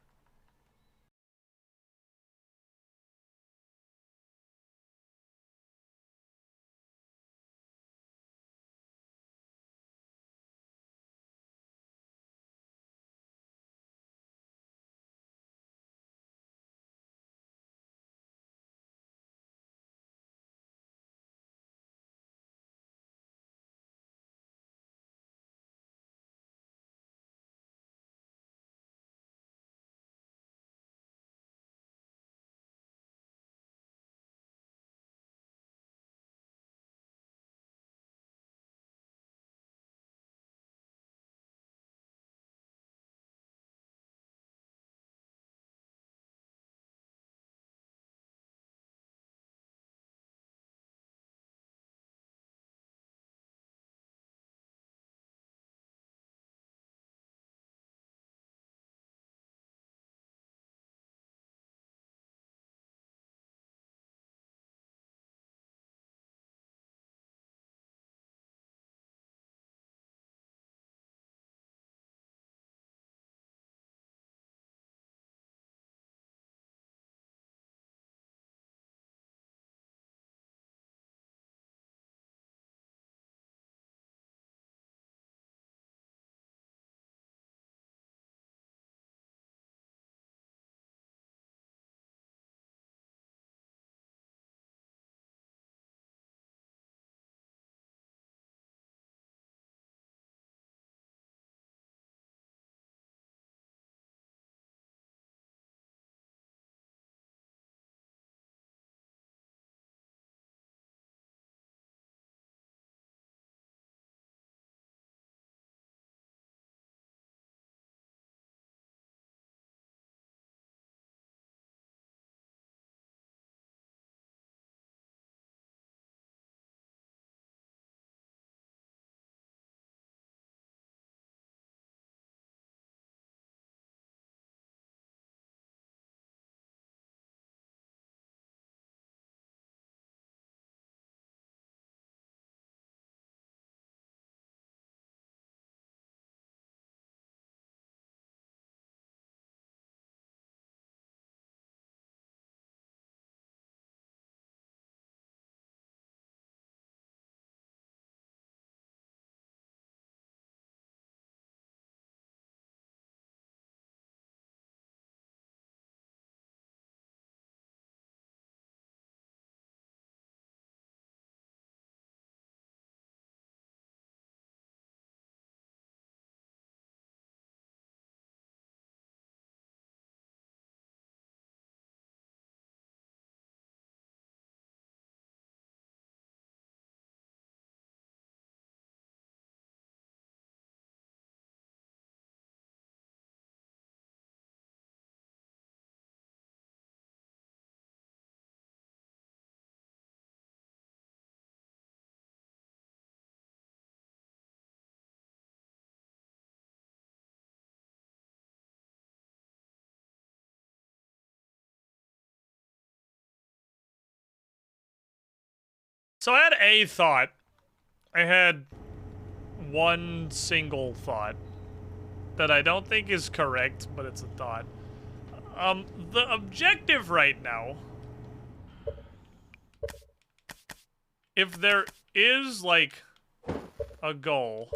So I had a thought. I had one single thought that I don't think is correct, but it's a thought. The objective right now, if there is, like, a goal,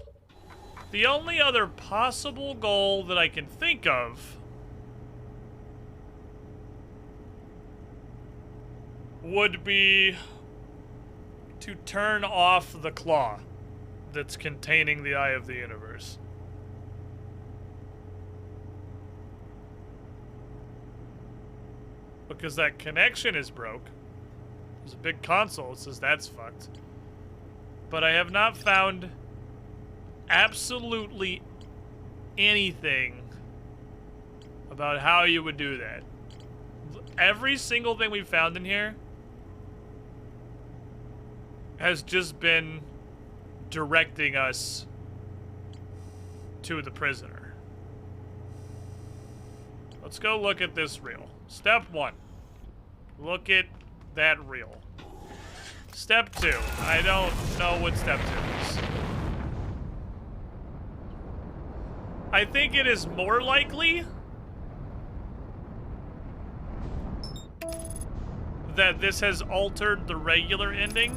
the only other possible goal that I can think of would be to turn off the claw that's containing the Eye of the Universe. Because that connection is broke. There's a big console that says that's fucked. But I have not found absolutely anything about how you would do that. Every single thing we've found in here has just been directing us to the prisoner. Let's go look at this reel. Step 1. Look at that reel. Step 2. I don't know what step 2 is. I think it is more likely that this has altered the regular ending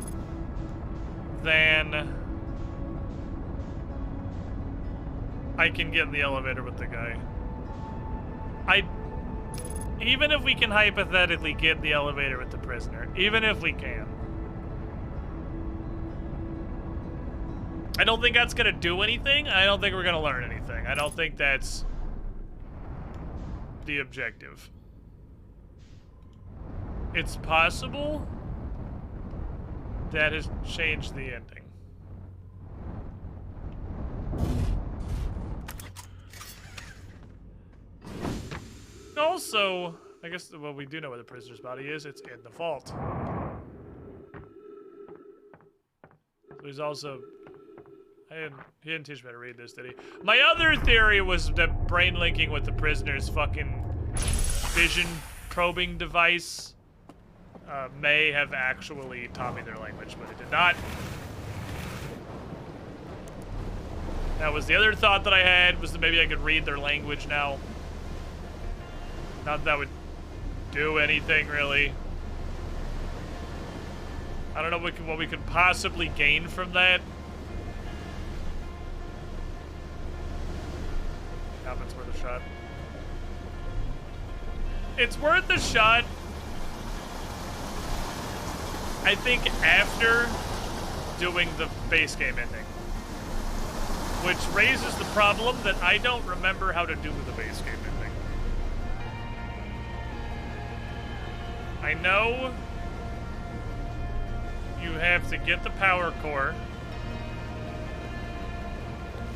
than I can get in the elevator with the guy. Even if we can hypothetically get in the elevator with the prisoner, even if we can, I don't think that's gonna do anything. I don't think we're gonna learn anything. I don't think that's the objective. It's possible that has changed the ending. Also, I guess, well, we do know where the prisoner's body is. It's in the vault. There's also... he didn't teach me how to read this, did he? My other theory was that brain linking with the prisoner's fucking vision probing device may have actually taught me their language, but it did not. That was the other thought that I had, was that maybe I could read their language now. Not that that would do anything, really. I don't know what we could possibly gain from that. Yeah, it's worth a shot. It's worth a shot. I think after doing the base game ending. Which raises the problem that I don't remember how to do the base game ending. I know you have to get the power core.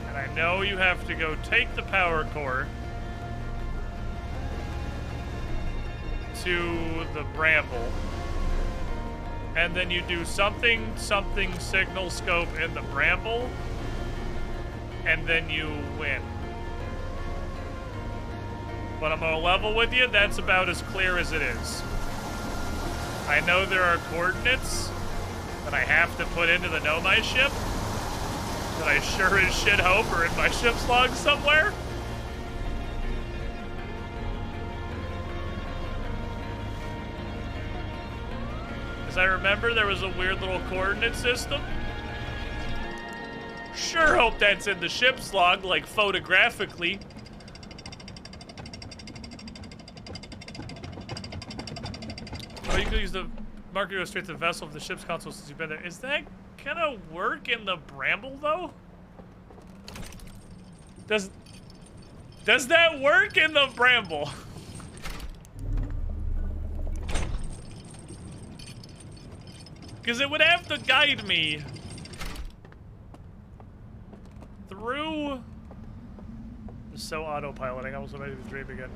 And I know you have to go take the power core to the bramble. And then you do something signal scope in the bramble. And then you win. But I'm gonna level with you, that's about as clear as it is. I know there are coordinates that I have to put into the Nomai ship that I sure as shit hope are in my ship's log somewhere. As I remember, there was a weird little coordinate system. Sure hope that's in the ship's log, like photographically. Oh, you can use the marker to go straight to the vessel of the ship's console since you've been there. Is that gonna work in the bramble, though? Does that work in the bramble? Because it would have to guide me through... I'm so autopiloting, I almost made the dream again.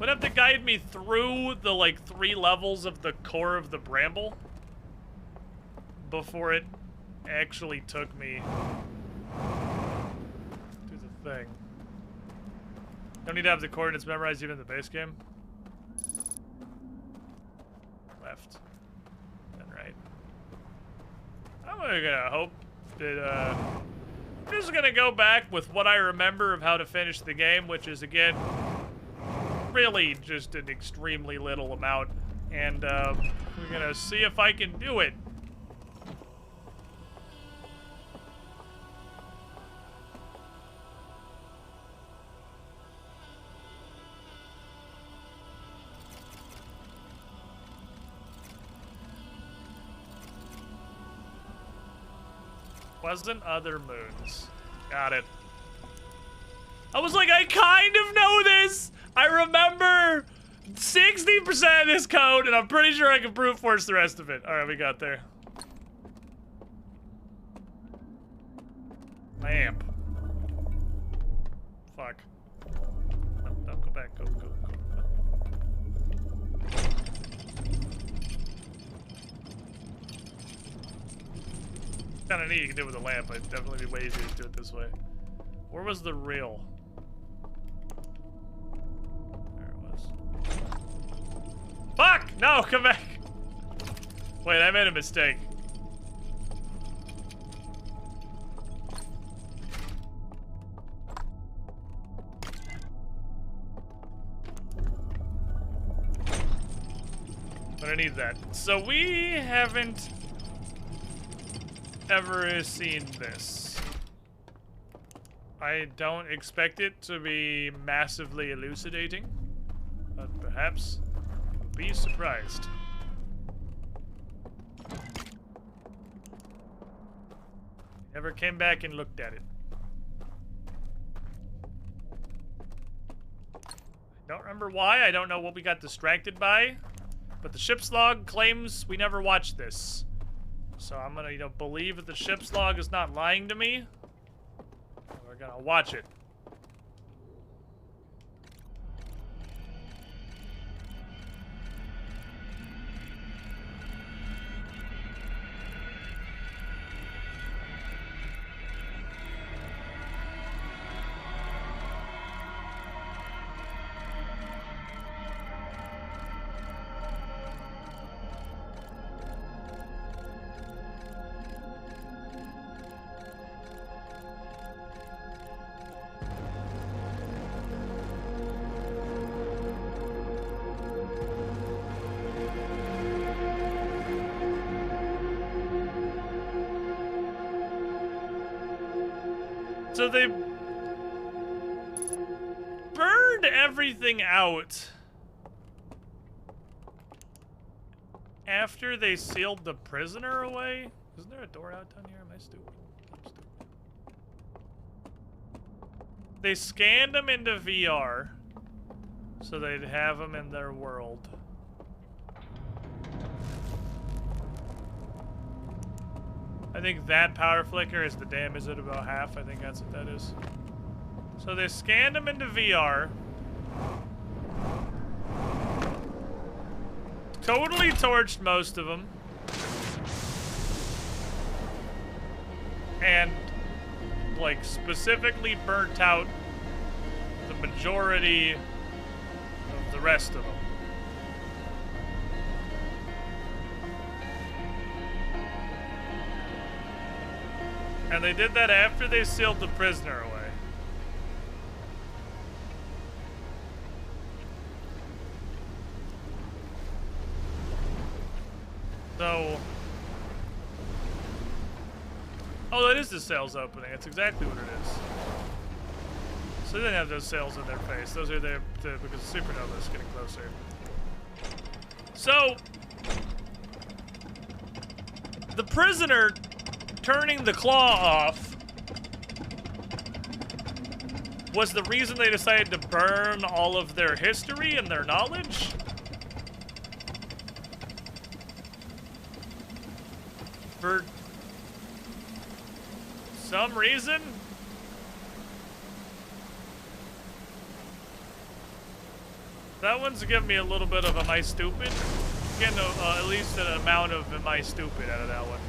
Would have to guide me through the, like, 3 levels of the core of the bramble before it actually took me to the thing. Don't need to have the coordinates memorized even in the base game. Left. Then right. I'm gonna hope that, I'm just gonna go back with what I remember of how to finish the game, which is, again, really just an extremely little amount. And, we're gonna see if I can do it. Wasn't other moons. Got it. I was like, I kind of know this! I remember 60% of this code, and I'm pretty sure I can brute force the rest of it. Alright, we got there. My amp. Fuck. No, go back. Go. Kinda neat you can do it with a lamp. I'd definitely be way easier to do it this way. Where was the reel? There it was. Fuck! No, come back! Wait, I made a mistake. But I need that. So we haven't ever seen this. I don't expect it to be massively elucidating, but perhaps you'll be surprised. Never came back and looked at it. Don't remember why. I don't know what we got distracted by, but the ship's log claims we never watched this. So I'm gonna, believe that the ship's log is not lying to me. And we're gonna watch it. So they burned everything out after they sealed the prisoner away? Isn't there a door out down here? Am I stupid? I'm stupid. They scanned them into VR so they'd have them in their world. I think that power flicker is the damage at about half. I think that's what that is. So they scanned them into VR. Totally torched most of them. And, like, specifically burnt out the majority of the rest of them. And they did that after they sealed the prisoner away. So... Oh, that is the sails opening. That's exactly what it is. So they didn't have those sails in their face. Those are there because the supernova is getting closer. So... The prisoner turning the claw off was the reason they decided to burn all of their history and their knowledge? For some reason? That one's giving me a little bit of am I stupid? Getting at least an amount of am I stupid out of that one.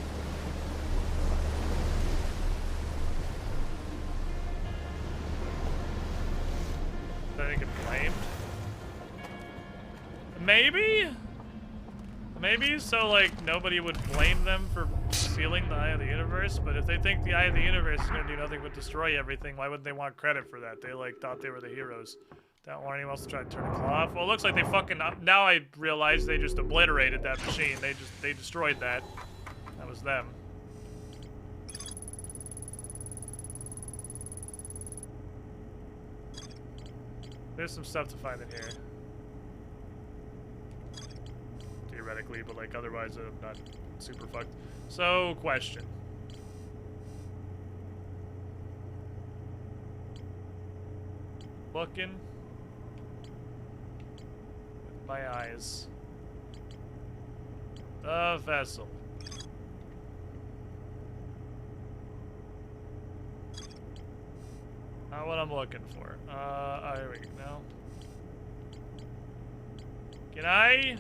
I think it blamed. Maybe? Maybe so, like, nobody would blame them for stealing the Eye of the Universe, but if they think the Eye of the Universe is gonna do nothing but destroy everything, why wouldn't they want credit for that? They, like, thought they were the heroes. Don't want anyone else to try to turn the claw off. Well, it looks like they fucking... Now I realize they just obliterated that machine. They destroyed that. That was them. There's some stuff to find in here. Theoretically, but like otherwise I'm not super fucked. So, question. Looking with my eyes. A vessel. Not what I'm looking for. Here we go. No. Can I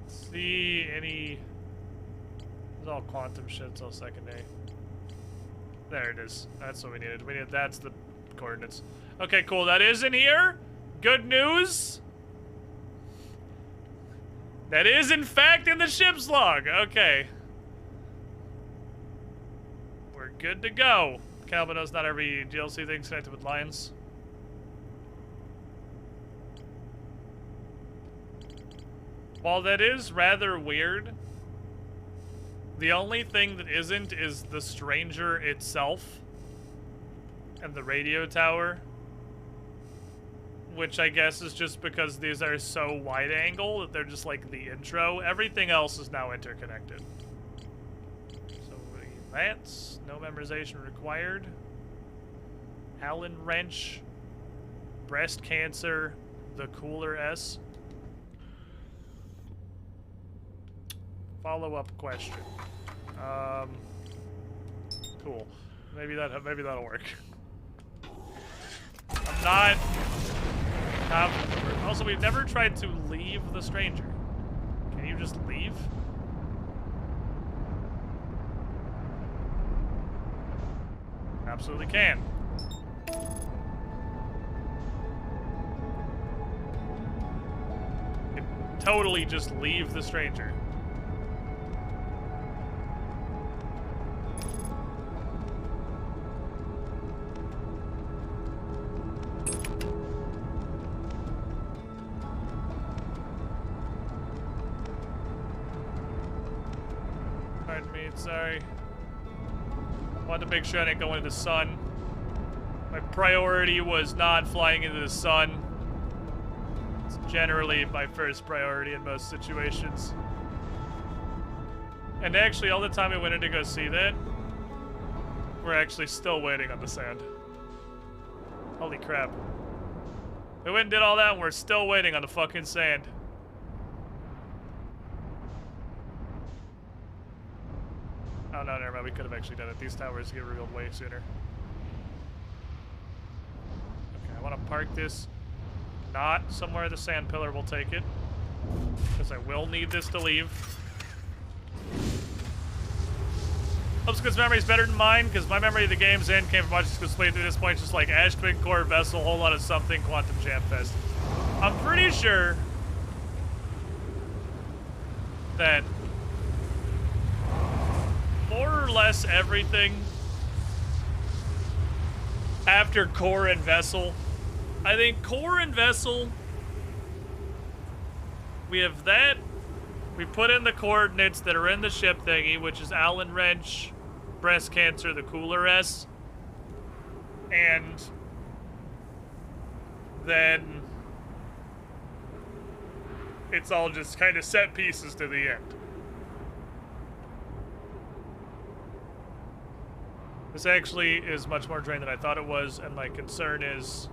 see any... It's all quantum shit, it's all secondary. There it is. That's what we needed. That's the coordinates. Okay, cool. That is in here. Good news. That is, in fact, in the ship's log. Okay. We're good to go. Calvin knows not every DLC thing's connected with lions. While that is rather weird, the only thing that isn't is the stranger itself and the radio tower, which I guess is just because these are so wide angle that they're just like the intro. Everything else is now interconnected. So that's no memorization required. Allen wrench, breast cancer, the cooler S. Follow-up question. Cool. Maybe that'll work. I'm not confident. Also, we've never tried to leave the stranger. Can you just leave? Absolutely can. You can totally just leave the stranger. Sorry. Wanted to make sure I didn't go into the sun. My priority was not flying into the sun. It's generally my first priority in most situations. And actually, all the time we went in to go see that, we're actually still waiting on the sand. Holy crap. We went and did all that and we're still waiting on the fucking sand. Oh no, never mind. We could have actually done it. These towers get revealed way sooner. Okay, I want to park this not somewhere the sand pillar will take it, because I will need this to leave. Hopscoot's memory is better than mine, because my memory of the game's end came from watching Scoot's play to this point, just like Ash Twin Core, Vessel, whole lot of something, Quantum Jam Fest. I'm pretty sure that more or less everything after Core and Vessel. I think Core and Vessel, we have that. We put in the coordinates that are in the ship thingy, which is Allen wrench, breast cancer, the cooler S. And then it's all just kind of set pieces to the end. This actually is much more drained than I thought it was, and my concern is,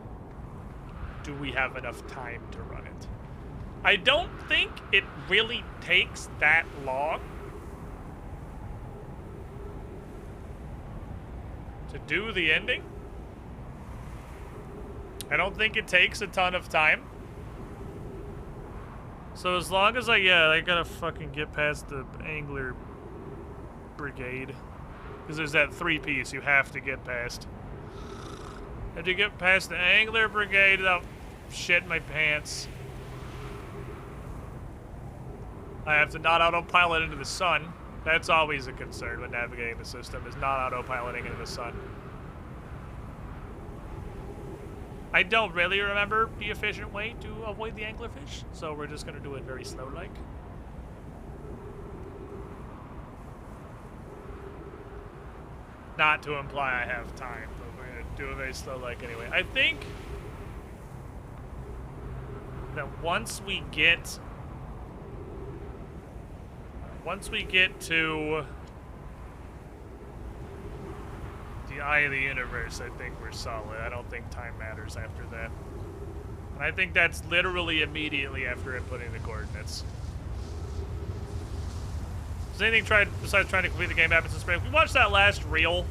do we have enough time to run it? I don't think it really takes that long to do the ending. I don't think it takes a ton of time. So as long as I gotta fucking get past the Angler Brigade. Because there's that 3-piece you have to get past. Have to get past the Angler Brigade without shitting my pants. I have to not autopilot into the sun. That's always a concern when navigating the system, is not autopiloting into the sun. I don't really remember the efficient way to avoid the anglerfish, so we're just gonna do it very slow-like. Not to imply I have time, but we're gonna do it very slow-like anyway. I think that once we get to the eye of the universe, I think we're solid. I don't think time matters after that. And I think that's literally immediately after inputting the coordinates. Has anything besides trying to complete the game happens in spring? We watched that last reel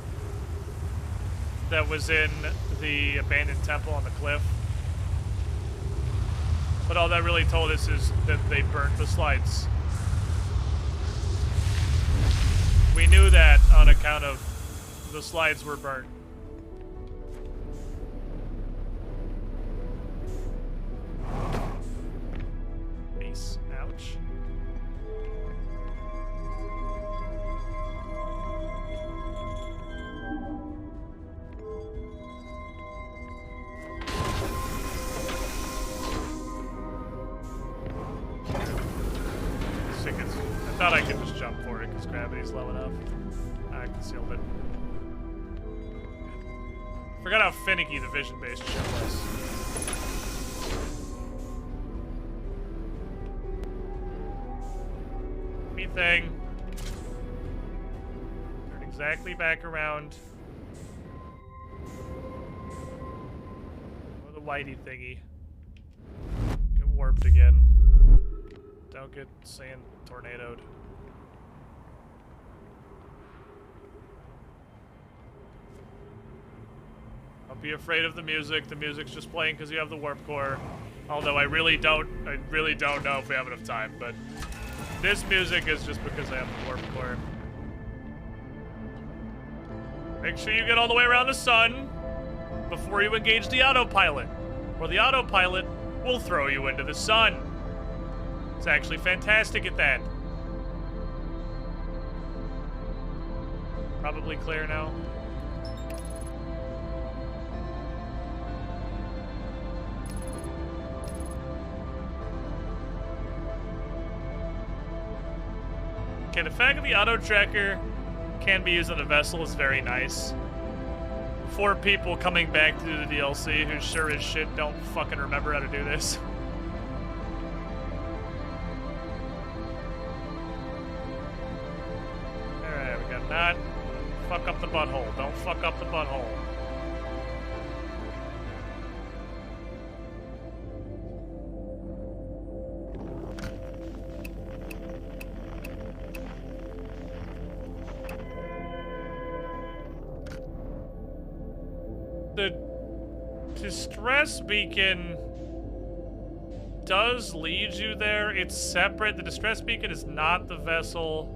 that was in the abandoned temple on the cliff. But all that really told us is that they burnt the slides. We knew that on account of the slides were burnt. Ace. Ouch. I thought I could just jump for it because gravity's low enough. I concealed it. Forgot how finicky the vision-based ship was. Thing. Turn exactly back around. Or the whitey thingy. Get warped again. Don't get sand tornadoed. Don't be afraid of the music. The music's just playing because you have the warp core. Although I really don't know if we have enough time, but this music is just because I have the warp core. Make sure you get all the way around the sun before you engage the autopilot, or the autopilot will throw you into the sun. It's actually fantastic at that. Probably clear now. Okay, the fact that the auto tracker can be used on a vessel is very nice. For people coming back to the DLC who sure as shit don't fucking remember how to do this. Alright, we got not fuck up the butthole. Don't fuck up the butthole. The distress beacon does lead you there. It's separate. The distress beacon is not the vessel.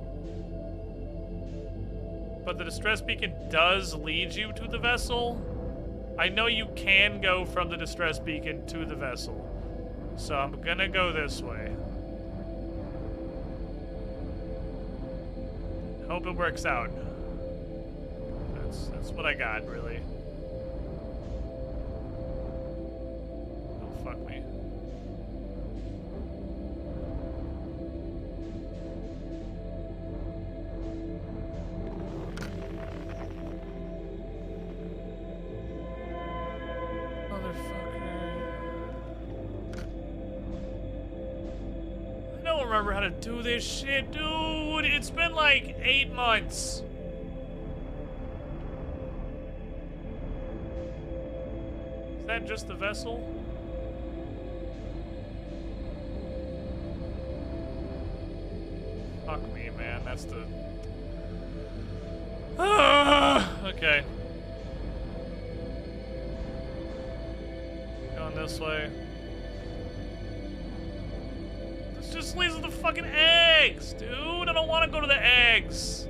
But the distress beacon does lead you to the vessel. I know you can go from the distress beacon to the vessel. So I'm gonna go this way. Hope it works out. That's what I got, really. Fuck me. Motherfucker. I don't remember how to do this shit, dude. It's been like 8 months. Is that just the vessel? Fuck me, man. That's the... okay. Going this way. This just leads to the fucking eggs, dude. I don't want to go to the eggs.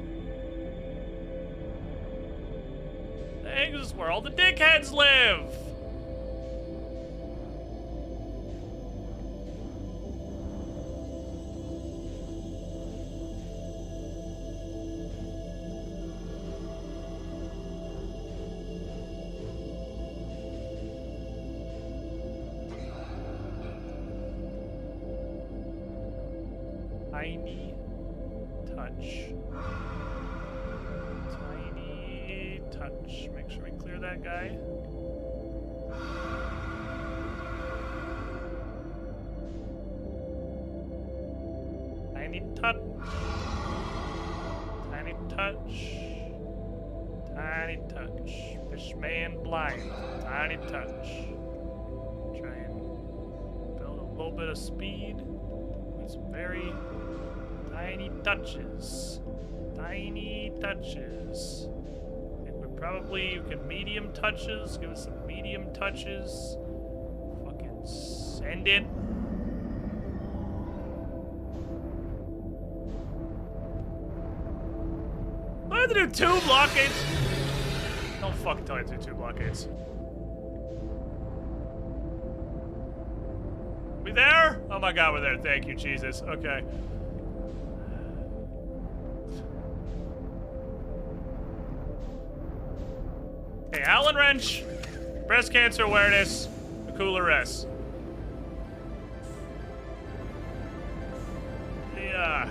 The eggs is where all the dickheads live. Tiny touch. Tiny touch. Make sure we clear that guy. Tiny touch. Tiny touch. Tiny touch. Fishman blind. Tiny touch. Try and build a little bit of speed with some very tiny touches. Tiny touches. I think we probably you can medium touches. Give us some medium touches. Fucking send it. Do I have to do 2 blockades? Don't fucking tell me to do 2 blockades. We there? Oh my god, we're there. Thank you, Jesus. Okay. Hey, Allen wrench, breast cancer awareness, a cooler S. Yeah.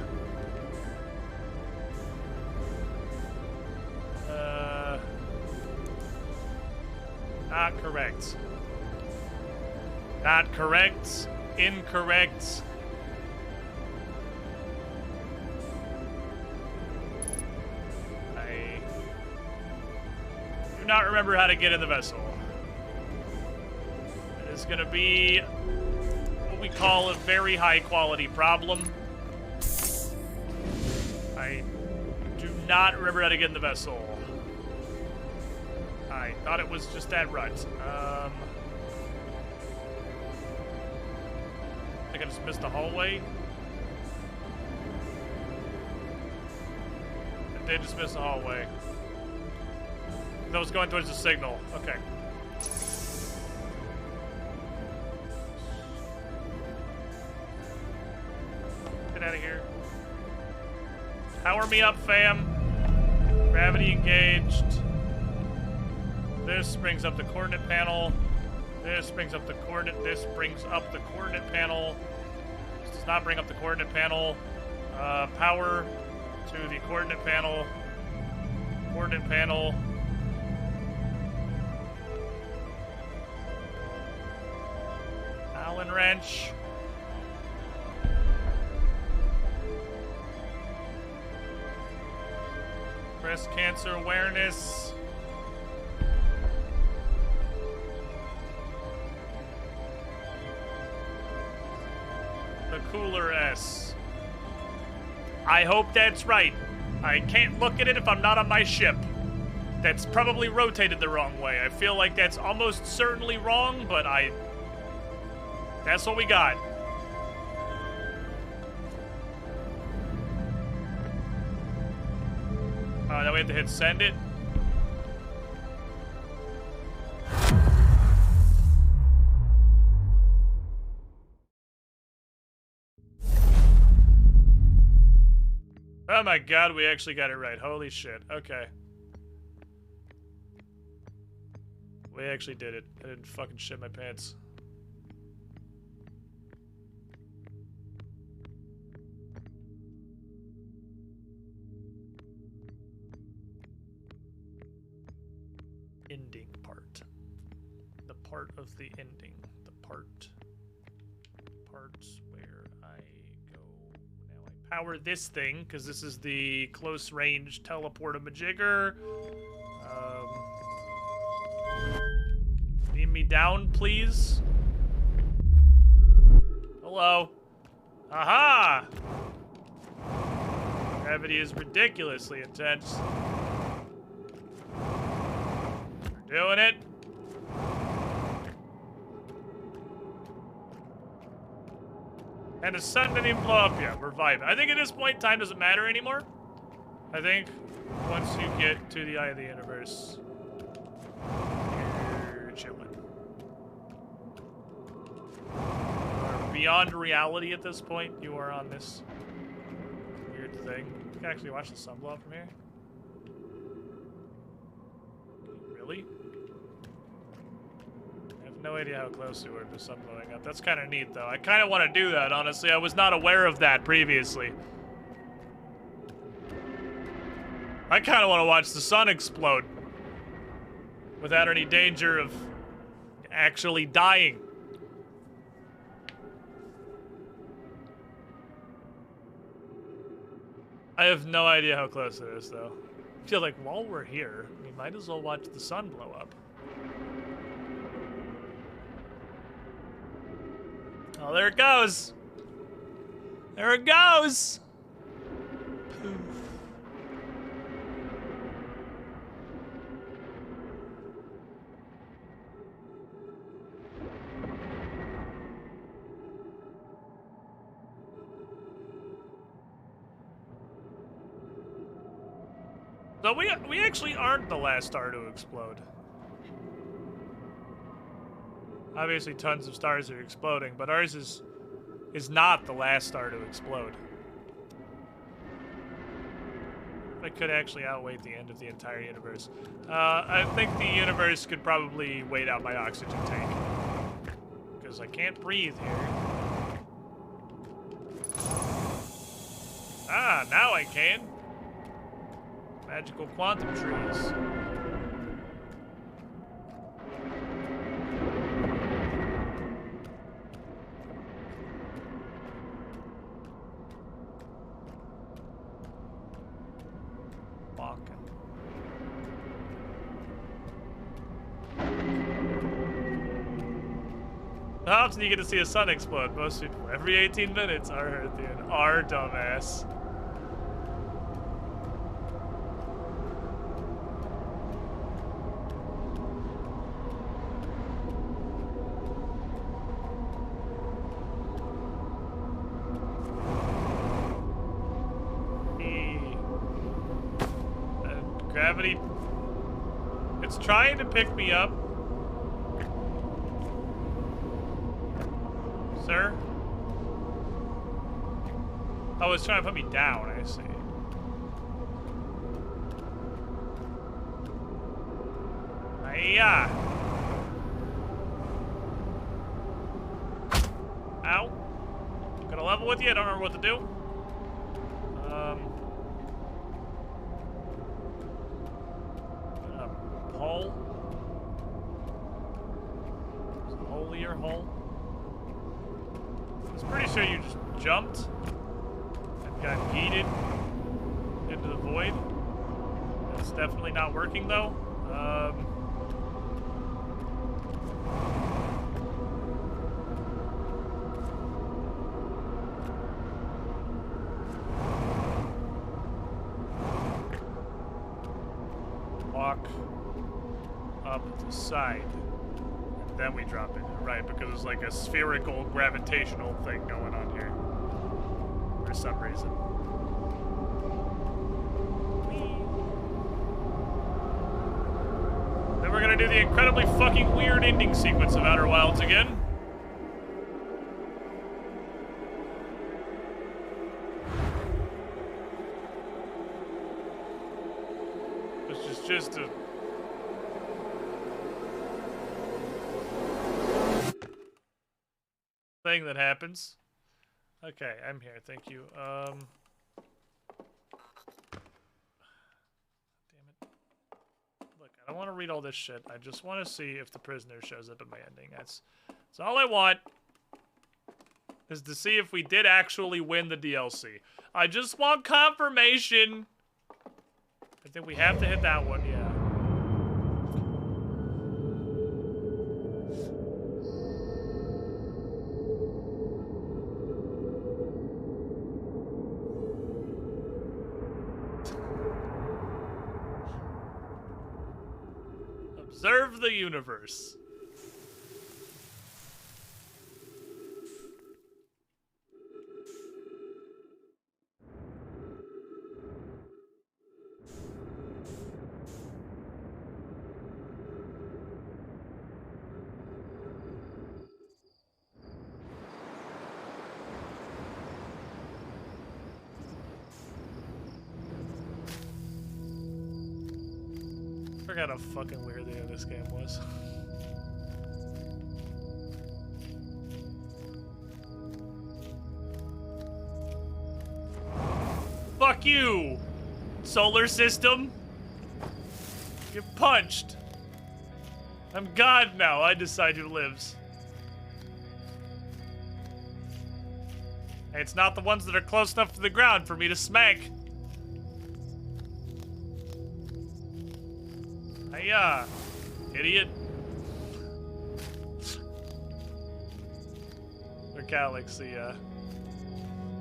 Not correct. Not correct. Incorrect. I do not remember how to get in the vessel. It is going to be what we call a very high quality problem. I do not remember how to get in the vessel. I thought it was just that rut. I think I just missed the hallway. I did just miss the hallway. That was going towards the signal. Okay. Get out of here. Power me up, fam. Gravity engaged. This brings up the coordinate panel. This brings up the coordinate. This brings up the coordinate panel. This does not bring up the coordinate panel. Power to the coordinate panel. Coordinate panel. Allen wrench. Breast cancer awareness. The cooler S. I hope that's right. I can't look at it if I'm not on my ship. That's probably rotated the wrong way. I feel like that's almost certainly wrong, but that's what we got. Now we have to hit send it. Oh my god, we actually got it right. Holy shit. Okay. We actually did it. I didn't fucking shit my pants. Ending part. The part of the ending. The parts where I go. Now I power this thing, because this is the close range teleport-a-majigger. Beam me down, please. Hello. Aha! Gravity is ridiculously intense. We're doing it. And the sun didn't even blow up yet. We're vibing. I think at this point, time doesn't matter anymore. I think once you get to the eye of the universe, you're chilling. You're beyond reality at this point. You are on this weird thing. You can actually watch the sun blow up from here. Really? I have no idea how close we were to the sun blowing up. That's kind of neat, though. I kind of want to do that, honestly. I was not aware of that previously. I kind of want to watch the sun explode without any danger of actually dying. I have no idea how close it is, though. I feel like while we're here, we might as well watch the sun blow up. Oh, there it goes. There it goes. Poof. So we actually aren't the last star to explode. Obviously, tons of stars are exploding, but ours is not the last star to explode. It could actually outweigh the end of the entire universe. I think the universe could probably wait out my oxygen tank. Because I can't breathe here. Ah, now I can. Magical quantum trees. How often do you get to see a sun explode? Most people, every 18 minutes. Our Earthian, our dumbass. Gravity. It's trying to pick me up. Sir? Oh, it's trying to put me down, I see. Hiya! Ow. Gonna level with you, I don't remember what to do. Hole? Is it a holier hole? I was pretty sure you just jumped and got yeeted into the void. That's definitely not working, though. Walk up the side. Then we drop in, right? Because it's like a spherical gravitational thing going on here for some reason. Then we're gonna do the incredibly fucking weird ending sequence of Outer Wilds again. Which is just a thing that happens. Okay, I'm here. Thank you. Damn it. Look, I don't want to read all this shit. I just want to see if the prisoner shows up at my ending. That's all I want. Is to see if we did actually win the DLC. I just want confirmation. I think we have to hit that one, yeah. Observe the universe. I forgot how fucking weird the end of this game was. Fuck you, solar system. Get punched. I'm God now. I decide who lives. Hey, it's not the ones that are close enough to the ground for me to smack. Hiya, idiot. Or galaxy,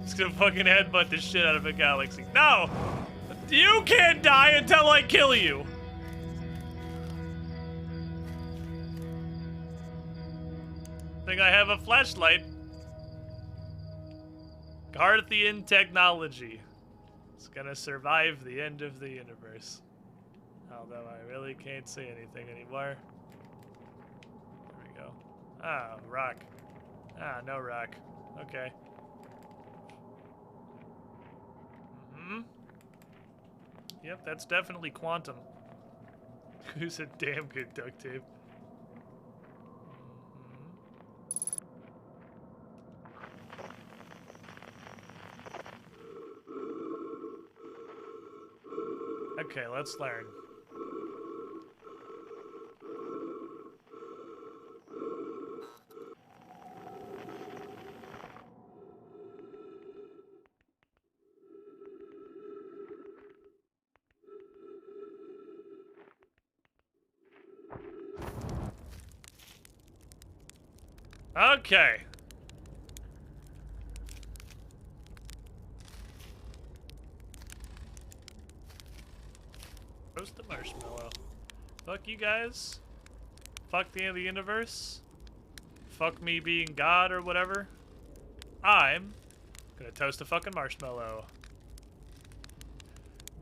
Just gonna fucking headbutt the shit out of a galaxy. No! You can't die until I kill you! Think I have a flashlight. Garthian technology. It's gonna survive the end of the universe. Although I really can't say anything anymore. There we go. Ah, rock. Ah, no rock. Okay. Mm-hmm. Yep, that's definitely quantum. Who's a damn good duct tape? Okay, let's learn. Okay. Roast the marshmallow. Fuck you guys. Fuck the end of the universe. Fuck me being God or whatever. I'm gonna toast a fucking marshmallow.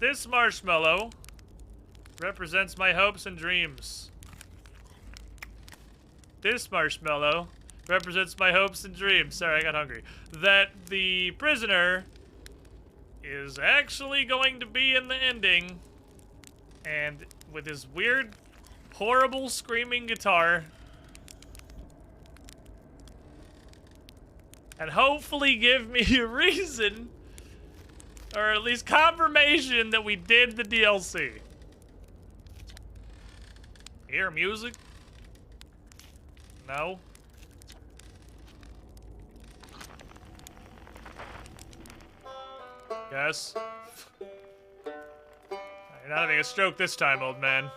This marshmallow represents my hopes and dreams. This marshmallow represents my hopes and dreams. Sorry, I got hungry. That the prisoner is actually going to be in the ending. And with his weird, horrible screaming guitar. And hopefully give me a reason, or at least confirmation that we did the DLC. Hear music? No. Yes. You're not having a stroke this time, old man.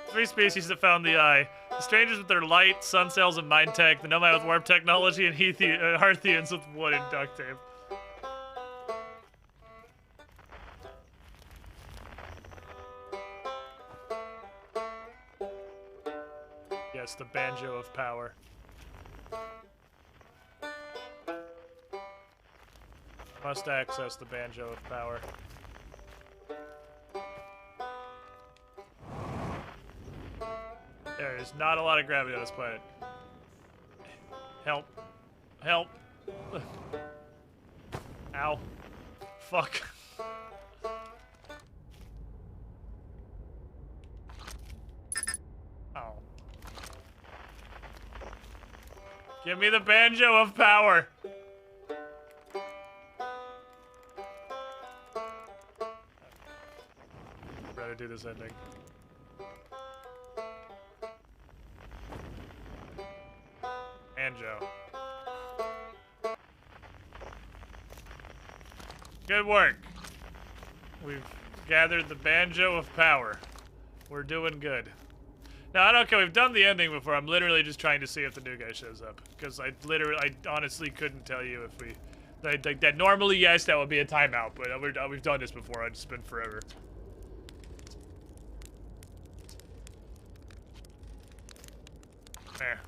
3 species that found the eye. The strangers with their light, sun cells, and mind tech. The nomad with warp technology, and Hearthians with wood and duct tape. Yes, the banjo of power. Must access the banjo of power. There is not a lot of gravity on this planet. Help. Help. Ow. Fuck. Oh. Give me the banjo of power. I'd rather do this ending. Banjo. Good work. We've gathered the banjo of power. We're doing good. Now, I don't care. We've done the ending before. I'm literally just trying to see if the new guy shows up. Because I honestly couldn't tell you if we... Like that normally, yes, that would be a timeout. But we've done this before. It's been forever. There.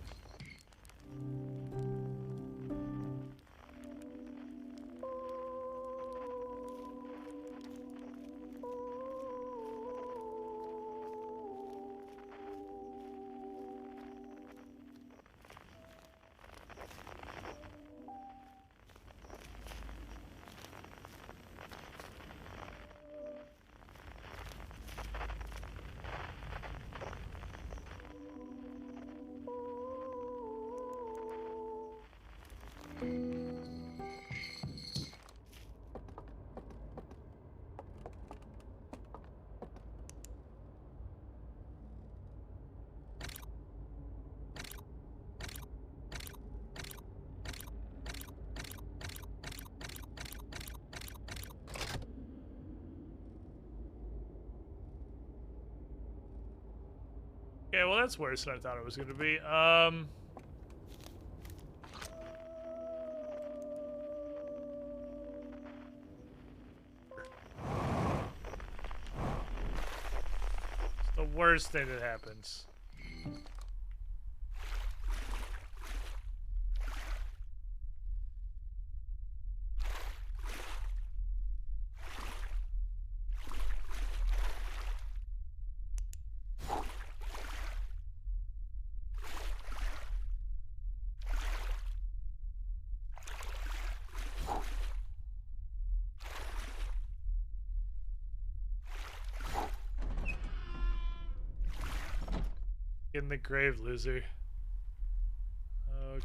Okay, well that's worse than I thought it was gonna be. It's the worst thing that happens. In the grave, loser. Okay.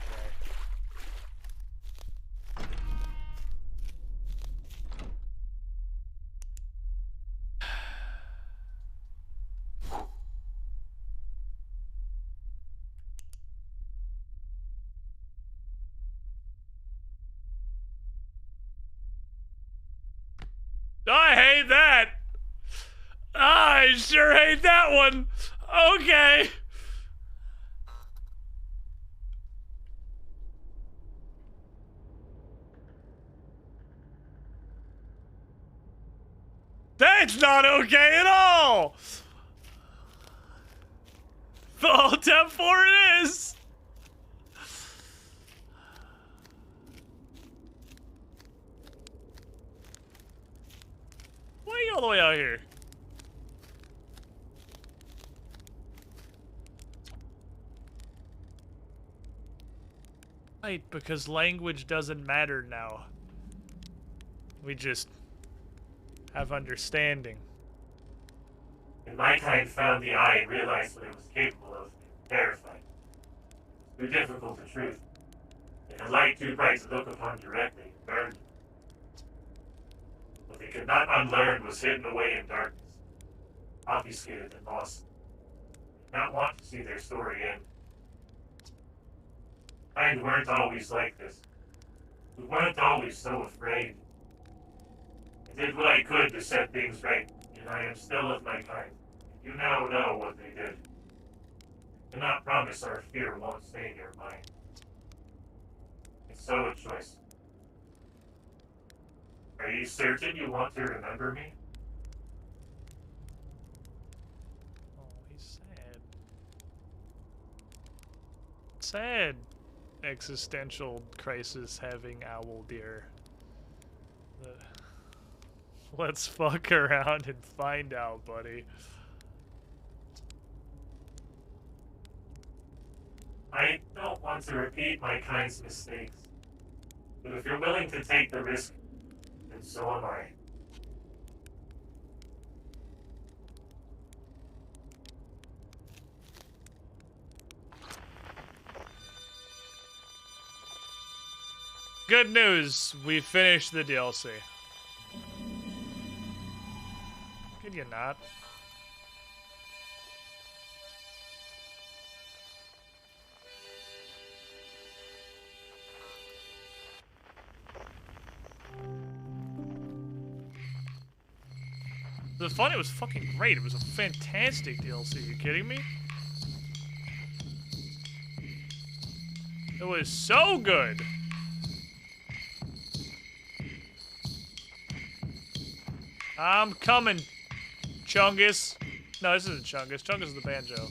I hate that! I sure hate that one! Okay! That's not okay at all! Oh, Temp 4 it is! Why are you all the way out here? Right, because language doesn't matter now. We just have understanding. And my kind found the eye and realized what it was capable of. Terrifying. Too difficult to truth. And a light too bright to look upon directly burned. What they could not unlearn was hidden away in darkness, obfuscated and lost. Did not want to see their story end. Kind weren't always like this. We weren't always so afraid. I did what I could to set things right, and I am still of my kind. You now know what they did. I cannot promise our fear won't stay in your mind. It's so a choice. Are you certain you want to remember me? Oh, he's sad. Sad existential crisis having Owldeer. Let's fuck around and find out, buddy. I don't want to repeat my kind's mistakes. But if you're willing to take the risk, then so am I. Good news, we finished the DLC. Could you not? The fun, it was fucking great. It was a fantastic DLC. Are you kidding me? It was so good. I'm coming, Chungus. No, this isn't Chungus. Chungus is the banjo.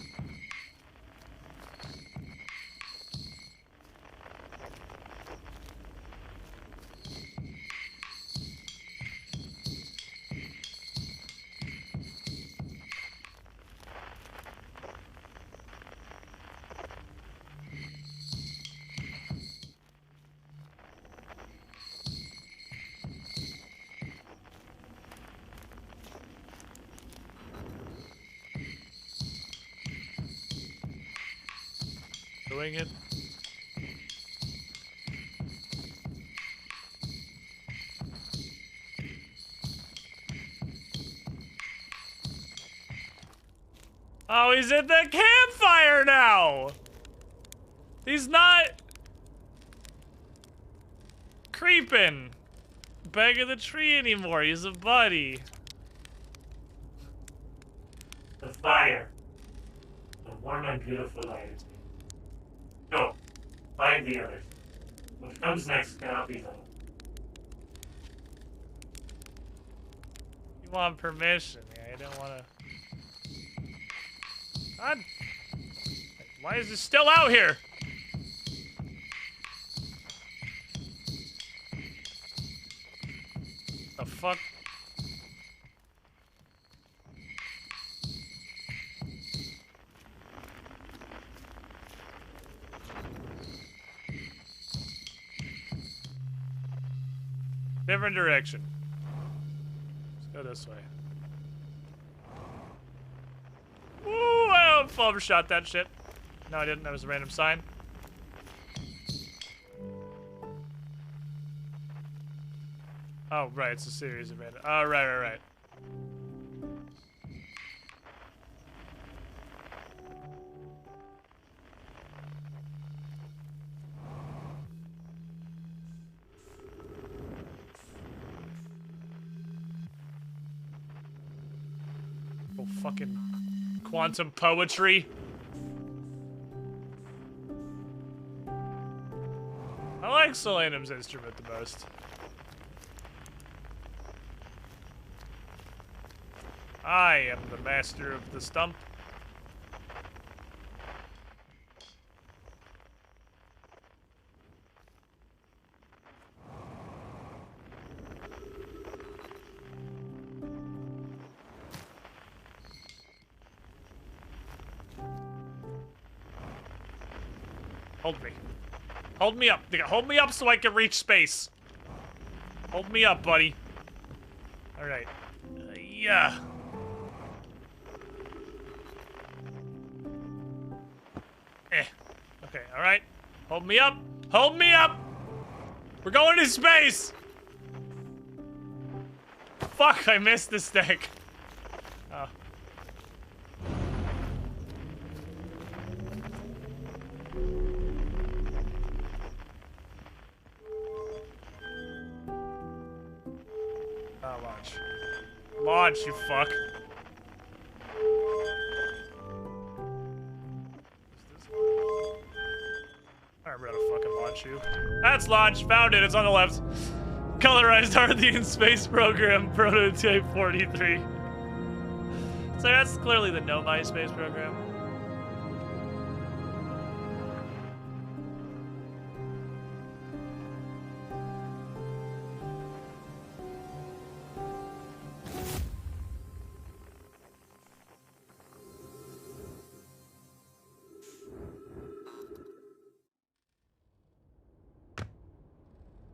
Doing it. Oh, he's at the campfire now! He's not creeping back of the tree anymore. He's a buddy. The fire. The warm and beautiful light. Go. Find the others. What comes next cannot be done. You want permission? Yeah, I don't want to. God. Why is it still out here? The fuck? Different direction. Let's go this way. Ooh, I overshot that shit. No, I didn't. That was a random sign. Oh, right. It's a series of random. Oh, right. Oh, fucking quantum poetry. I like Solanum's instrument the most. I am the master of the stump. Hold me. Hold me up. Hold me up so I can reach space. Hold me up, buddy. Alright. Yeah. Okay, alright. Hold me up. Hold me up! We're going to space! Fuck, I missed this thing. Oh. Oh, launch. Launch, you fuck. I'm gonna fucking launch you. That's launch. Found it. It's on the left. Colorized Arthean Space Program Prototype 43. So that's clearly the Nomai space program.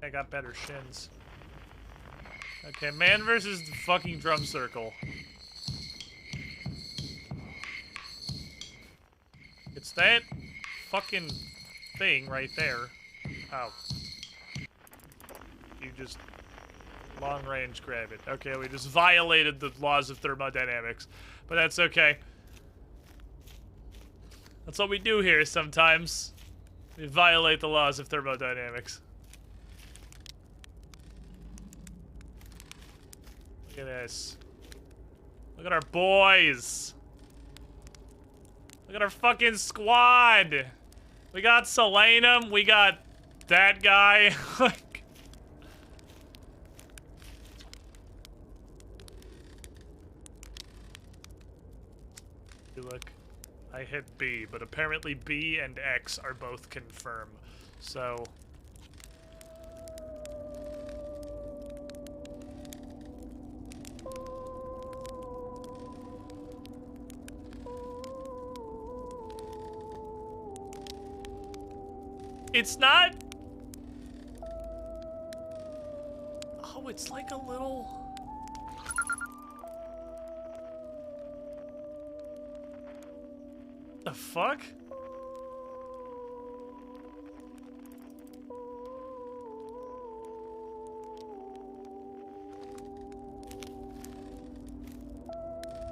I got better shins. Okay, man versus the fucking drum circle. It's that fucking thing right there. Oh. You just long range grab it. Okay, we just violated the laws of thermodynamics. But that's okay. That's what we do here sometimes. We violate the laws of thermodynamics. Look at this. Look at our boys. Look at our fucking squad. We got Solanum. We got that guy. Like, look, I hit B, but apparently B and X are both confirmed. So. It's not. Oh, it's like a little. The fuck?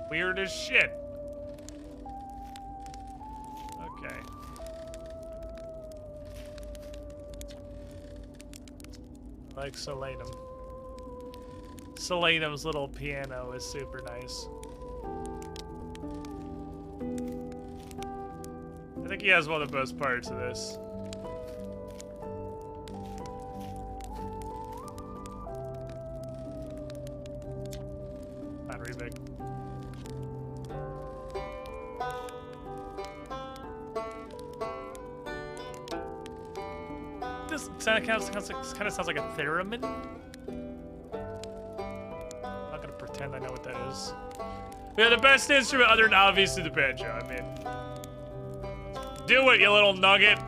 Weird as shit. Okay. I like Solanum. Solanum's little piano is super nice. I think he has one of the best parts of this. Not remake. This kind of sounds like a theremin. I'm not gonna pretend I know what that is. Yeah, the best instrument other than obviously the banjo. I mean, do it, you little nugget.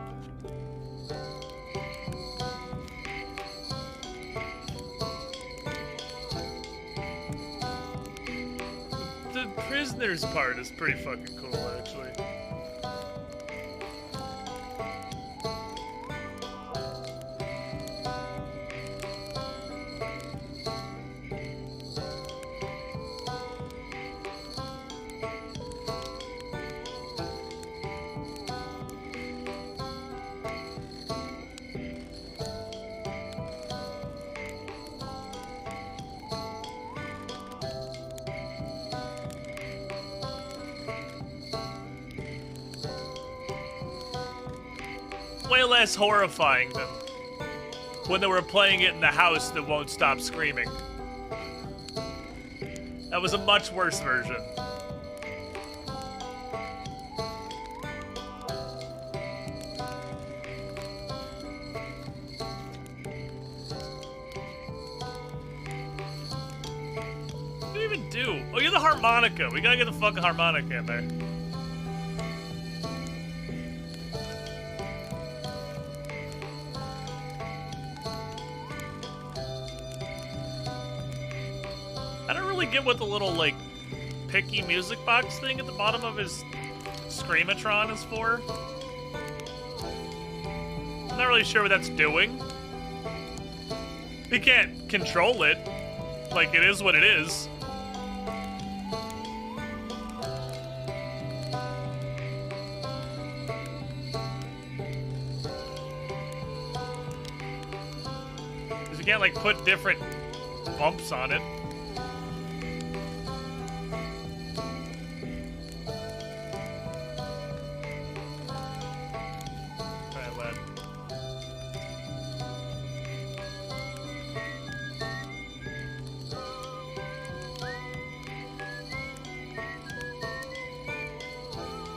The prisoners part is pretty fucking cool, actually. Way less horrifying than when they were playing it in the house that won't stop screaming. That was a much worse version. What do you even do? Oh, you're the harmonica. We gotta get the fucking harmonica in there. Get what the little, like, picky music box thing at the bottom of his Screamatron is for. I'm not really sure what that's doing. He can't control it. Like, it is what it is. Because you can't, like, put different bumps on it.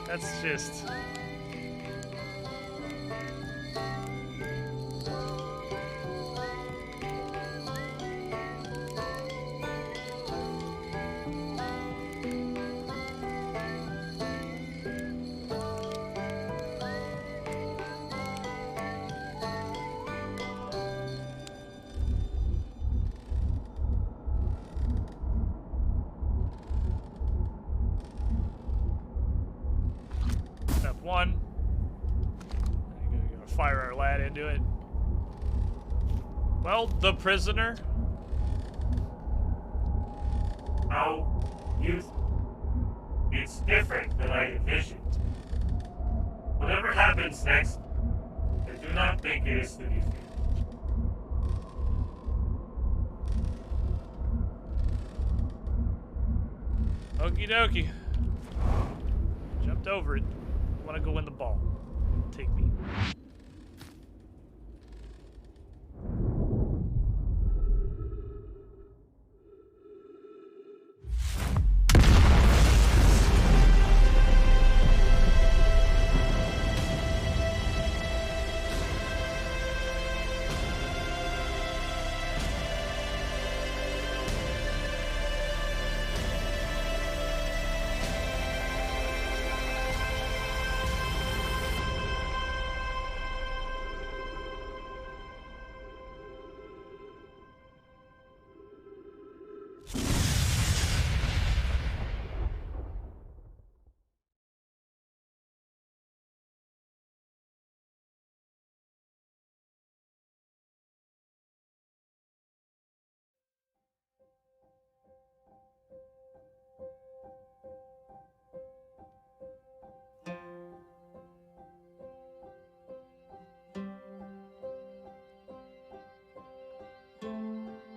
That's just... one. Gonna fire our lad into it. Well, the prisoner. No, youth. It's different than I envisioned. Whatever happens next, I do not think it is to be feared. Okie dokie. Jumped over it. I want to go in the ball. Take me.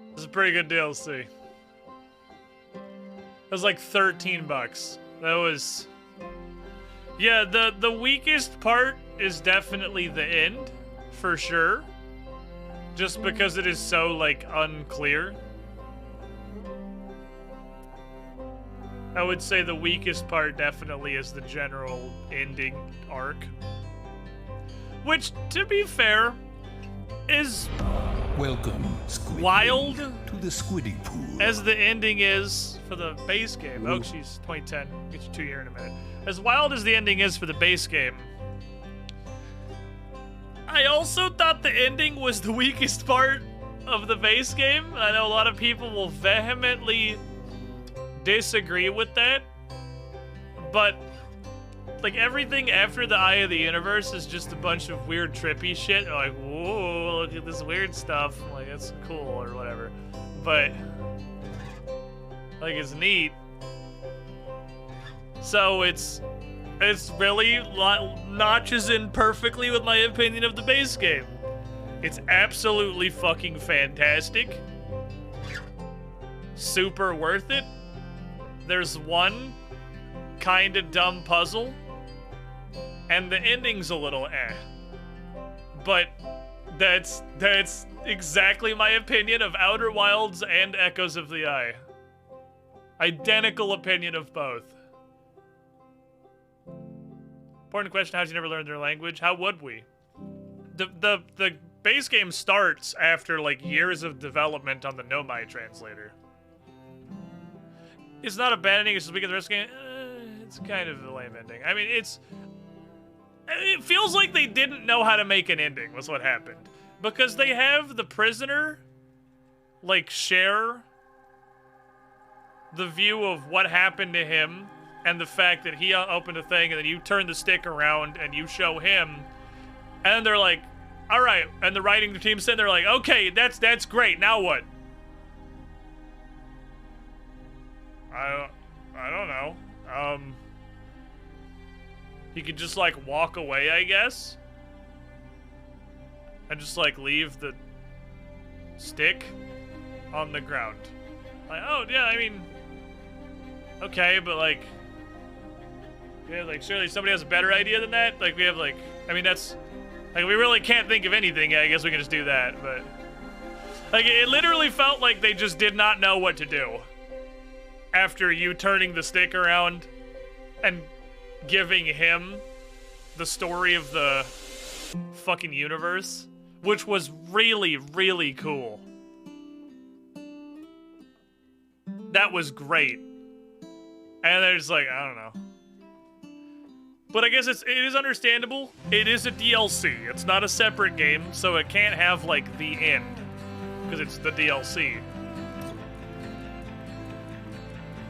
This is a pretty good DLC. It was like $13. That was Yeah, the weakest part is definitely the end, for sure. Just because it is so, like, unclear. I would say the weakest part definitely is the general ending arc. Which, to be fair, is Welcome, Squidling, wild to the Squiddy Pool. as the ending is for the base game. Oh, she's 2010. Get you 2 year in a minute. As wild as the ending is for the base game, I also thought the ending was the weakest part of the base game. I know a lot of people will vehemently disagree with that, but like everything after the Eye of the Universe is just a bunch of weird trippy shit. You're like, whoa, look at this weird stuff. I'm like, that's cool or whatever. But like, it's neat. So it's really notches in perfectly with my opinion of the base game. It's absolutely fucking fantastic. Super worth it. There's one kinda dumb puzzle, and the ending's a little eh. But that's exactly my opinion of Outer Wilds and Echoes of the Eye. Identical opinion of both. Important question, how did you never learn their language? How would we? The base game starts after like years of development on the Nomai translator. It's not a bad ending, it's just weak at the rest of the game. It's kind of a lame ending. I mean, it feels like they didn't know how to make an ending, was what happened. Because they have the prisoner, like, share the view of what happened to him and the fact that he opened a thing, and then you turn the stick around and you show him, and then they're like, all right, and the writing team said, they're like, okay, that's great, now what? I don't know. You could just, like, walk away, I guess? And just, like, leave the stick on the ground. Like, oh, yeah, I mean, okay, but, like, yeah, like, surely somebody has a better idea than that? Like, we have, like, I mean, that's, like, we really can't think of anything. I guess we can just do that, but, like, it literally felt like they just did not know what to do after you turning the stick around and giving him the story of the fucking universe, which was really, really cool. That was great. And they're just like, I don't know. But I guess it is understandable. It is a DLC. It's not a separate game, so it can't have, like, the end. Because it's the DLC.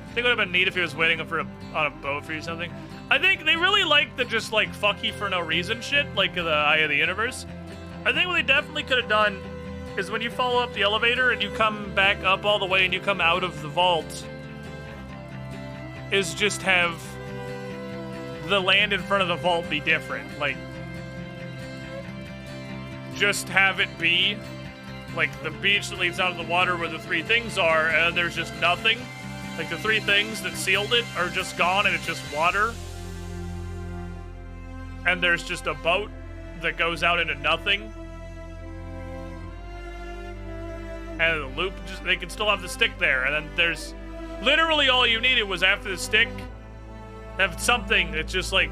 I think it would have been neat if he was waiting on a boat for you or something. I think they really like the just, like, fuck you for no reason shit, like the Eye of the Universe. I think what they definitely could have done is when you follow up the elevator and you come back up all the way and you come out of the vault, is just have the land in front of the vault be different. Like, just have it be, like, the beach that leads out of the water where the 3 things are, and there's just nothing. Like, the 3 things that sealed it are just gone, and it's just water. And there's just a boat that goes out into nothing. And the loop, just, they can still have the stick there. And then there's, literally all you needed was after the stick, have something that just, like,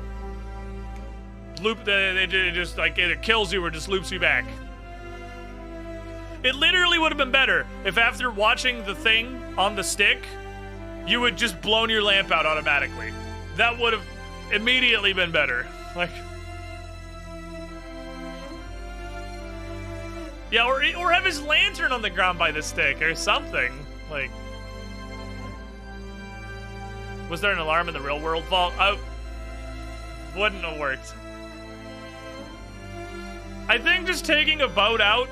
it just, like, either kills you or just loops you back. It literally would have been better if after watching the thing on the stick, you had just blown your lamp out automatically. That would have immediately been better. Like, yeah, or have his lantern on the ground by the stick or something. Like, was there an alarm in the real world vault? Wouldn't have worked. I think just taking a boat out,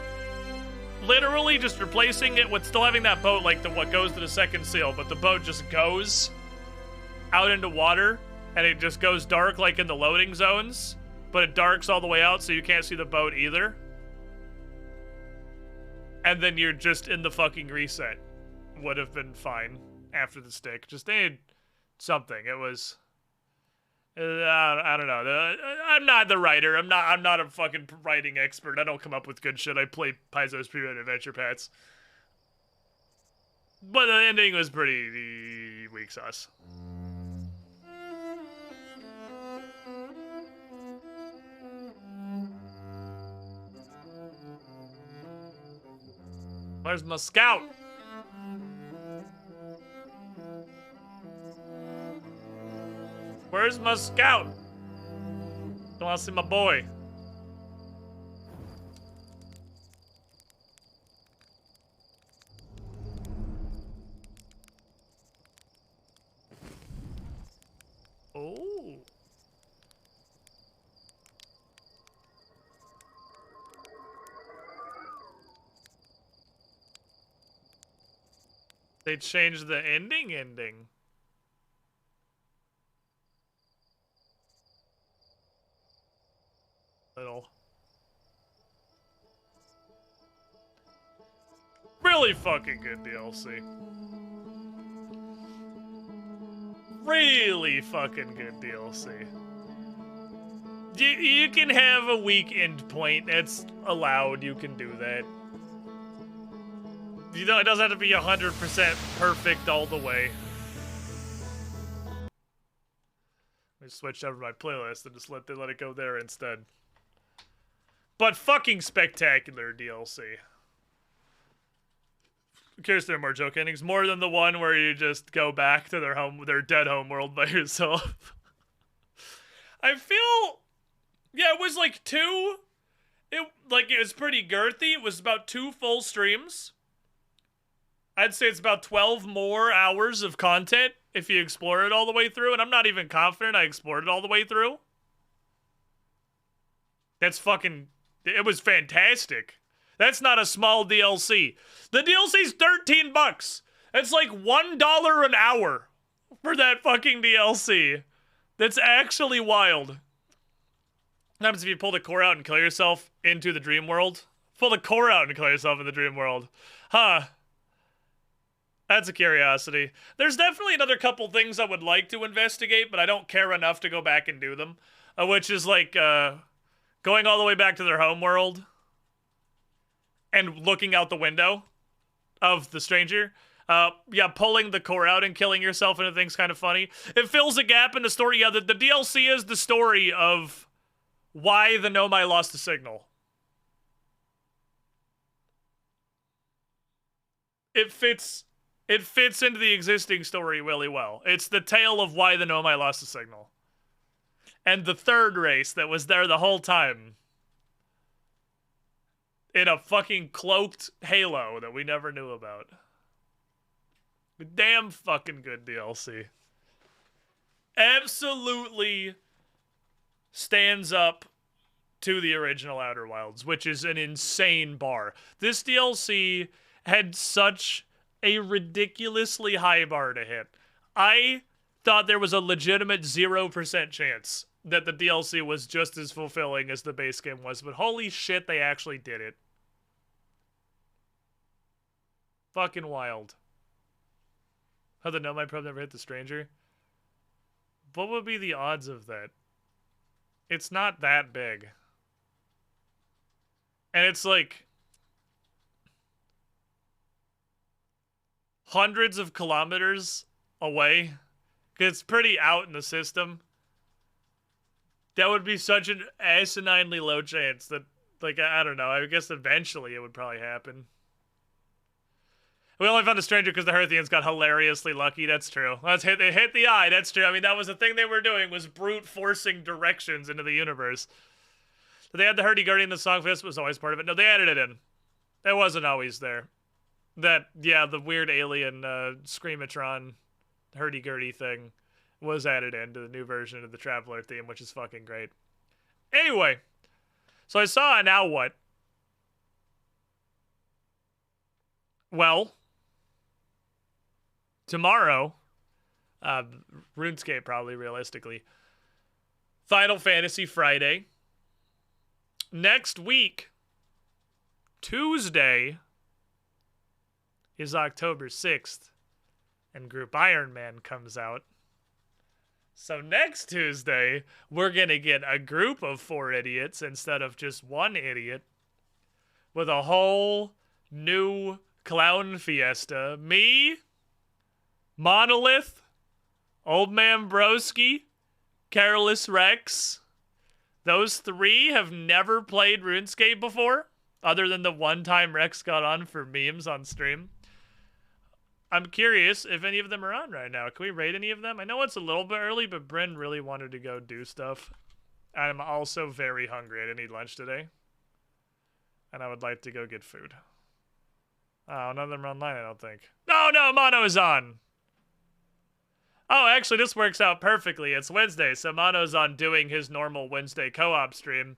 literally just replacing it with still having that boat, like what goes to the second seal, but the boat just goes out into water, and it just goes dark like in the loading zones, but it darks all the way out so you can't see the boat either. And then you're just in the fucking reset. Would have been fine after the stick. Just needed something. It was I don't know. I'm not the writer. I'm not a fucking writing expert. I don't come up with good shit. I play Paizo's Period Adventure Pats. But the ending was pretty weak sauce. Where's my scout? Where's my scout? Don't want to see my boy. Oh. They changed the ending. Little. Really fucking good DLC. Really fucking good DLC. You can have a weak end point. It's allowed. You can do that. You know, it doesn't have to be 100% perfect all the way. I switched over my playlist and just let it go there instead. But fucking spectacular DLC. I'm curious, there are more joke endings, more than the one where you just go back to their dead home world by yourself. I feel, yeah, it was like it was pretty girthy. It was about 2 full streams. I'd say it's about 12 more hours of content if you explore it all the way through, and I'm not even confident I explored it all the way through. That's fucking, it was fantastic. That's not a small DLC. The DLC's $13. That's like $1 an hour for that fucking DLC. That's actually wild. What happens if you pull the core out and kill yourself into the dream world? Pull the core out and kill yourself in the dream world. Huh. That's a curiosity. There's definitely another couple things I would like to investigate, but I don't care enough to go back and do them. Which is like going all the way back to their home world and looking out the window of the stranger. Yeah, pulling the core out and killing yourself into things kind of funny. It fills a gap in the story. Yeah, the DLC is the story of why the Nomai lost the signal. It fits into the existing story really well. It's the tale of why the Nomai lost the signal. And the third race that was there the whole time in a fucking cloaked halo that we never knew about. Damn fucking good DLC. Absolutely stands up to the original Outer Wilds, which is an insane bar. This DLC had such a ridiculously high bar to hit. I thought there was a legitimate 0% chance that the DLC was just as fulfilling as the base game was, but holy shit, they actually did it. Fucking wild. How the Nomai probe never hit the stranger? What would be the odds of that? It's not that big. And it's like hundreds of kilometers away. It's pretty out in the system. That would be such an asininely low chance that, like, I don't know. I guess eventually it would probably happen. We only found a stranger because the Herthians got hilariously lucky. That's true. They hit the eye. That's true. I mean, that was the thing they were doing, was brute forcing directions into the universe. So they had the hurdy-gurdy in the song. This was always part of it. No, they added it in. It wasn't always there. That, yeah, the weird alien Screamatron hurdy-gurdy thing was added into the new version of the Traveler theme, which is fucking great. Anyway, so I saw Now What? Well, tomorrow, RuneScape probably, realistically, Final Fantasy Friday. Next week, Tuesday, is October 6th, and Group Iron Man comes out. So next Tuesday, we're going to get a group of 4 idiots instead of just one idiot with a whole new clown fiesta. Me, Monolith, Old Man Broski, Careless Rex. Those 3 have never played RuneScape before, other than the one time Rex got on for memes on stream. I'm curious if any of them are on right now. Can we rate any of them? I know it's a little bit early, but Bryn really wanted to go do stuff. I'm also very hungry. I didn't eat lunch today. And I would like to go get food. Oh, none of them are online, I don't think. No, Mono is on! Oh, actually, this works out perfectly. It's Wednesday, so Mono's on doing his normal Wednesday co-op stream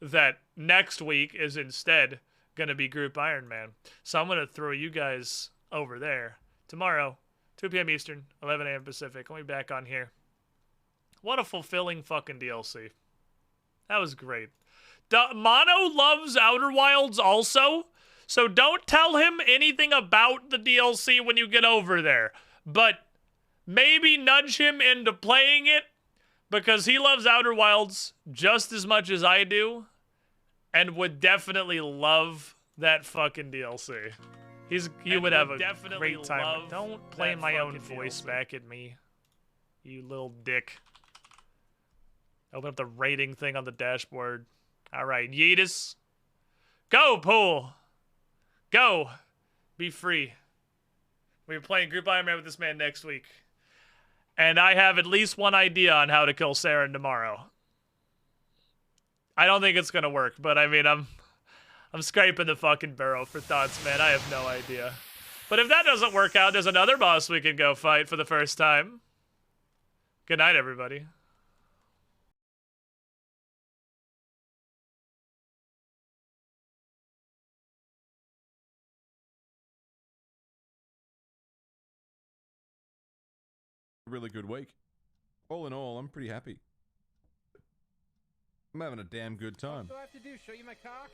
that next week is instead going to be Group Iron Man. So I'm going to throw you guys over there. Tomorrow, 2 p.m. Eastern, 11 a.m. Pacific. I'll be back on here. What a fulfilling fucking DLC. That was great. Mono loves Outer Wilds also, so don't tell him anything about the DLC when you get over there. But maybe nudge him into playing it, because he loves Outer Wilds just as much as I do, and would definitely love that fucking DLC. He would have a great time. Don't play my own voice back at me, you little dick. Open up the rating thing on the dashboard. All right, Yeetus. Go, Pool. Go. Be free. We're playing Group Iron Man with this man next week. And I have at least one idea on how to kill Saren tomorrow. I don't think it's gonna work, but I mean, I'm scraping the fucking barrel for thoughts, man. I have no idea. But if that doesn't work out, there's another boss we can go fight for the first time. Good night, everybody. Really good week. All in all, I'm pretty happy. I'm having a damn good time. What do I have to do? Show you my cock?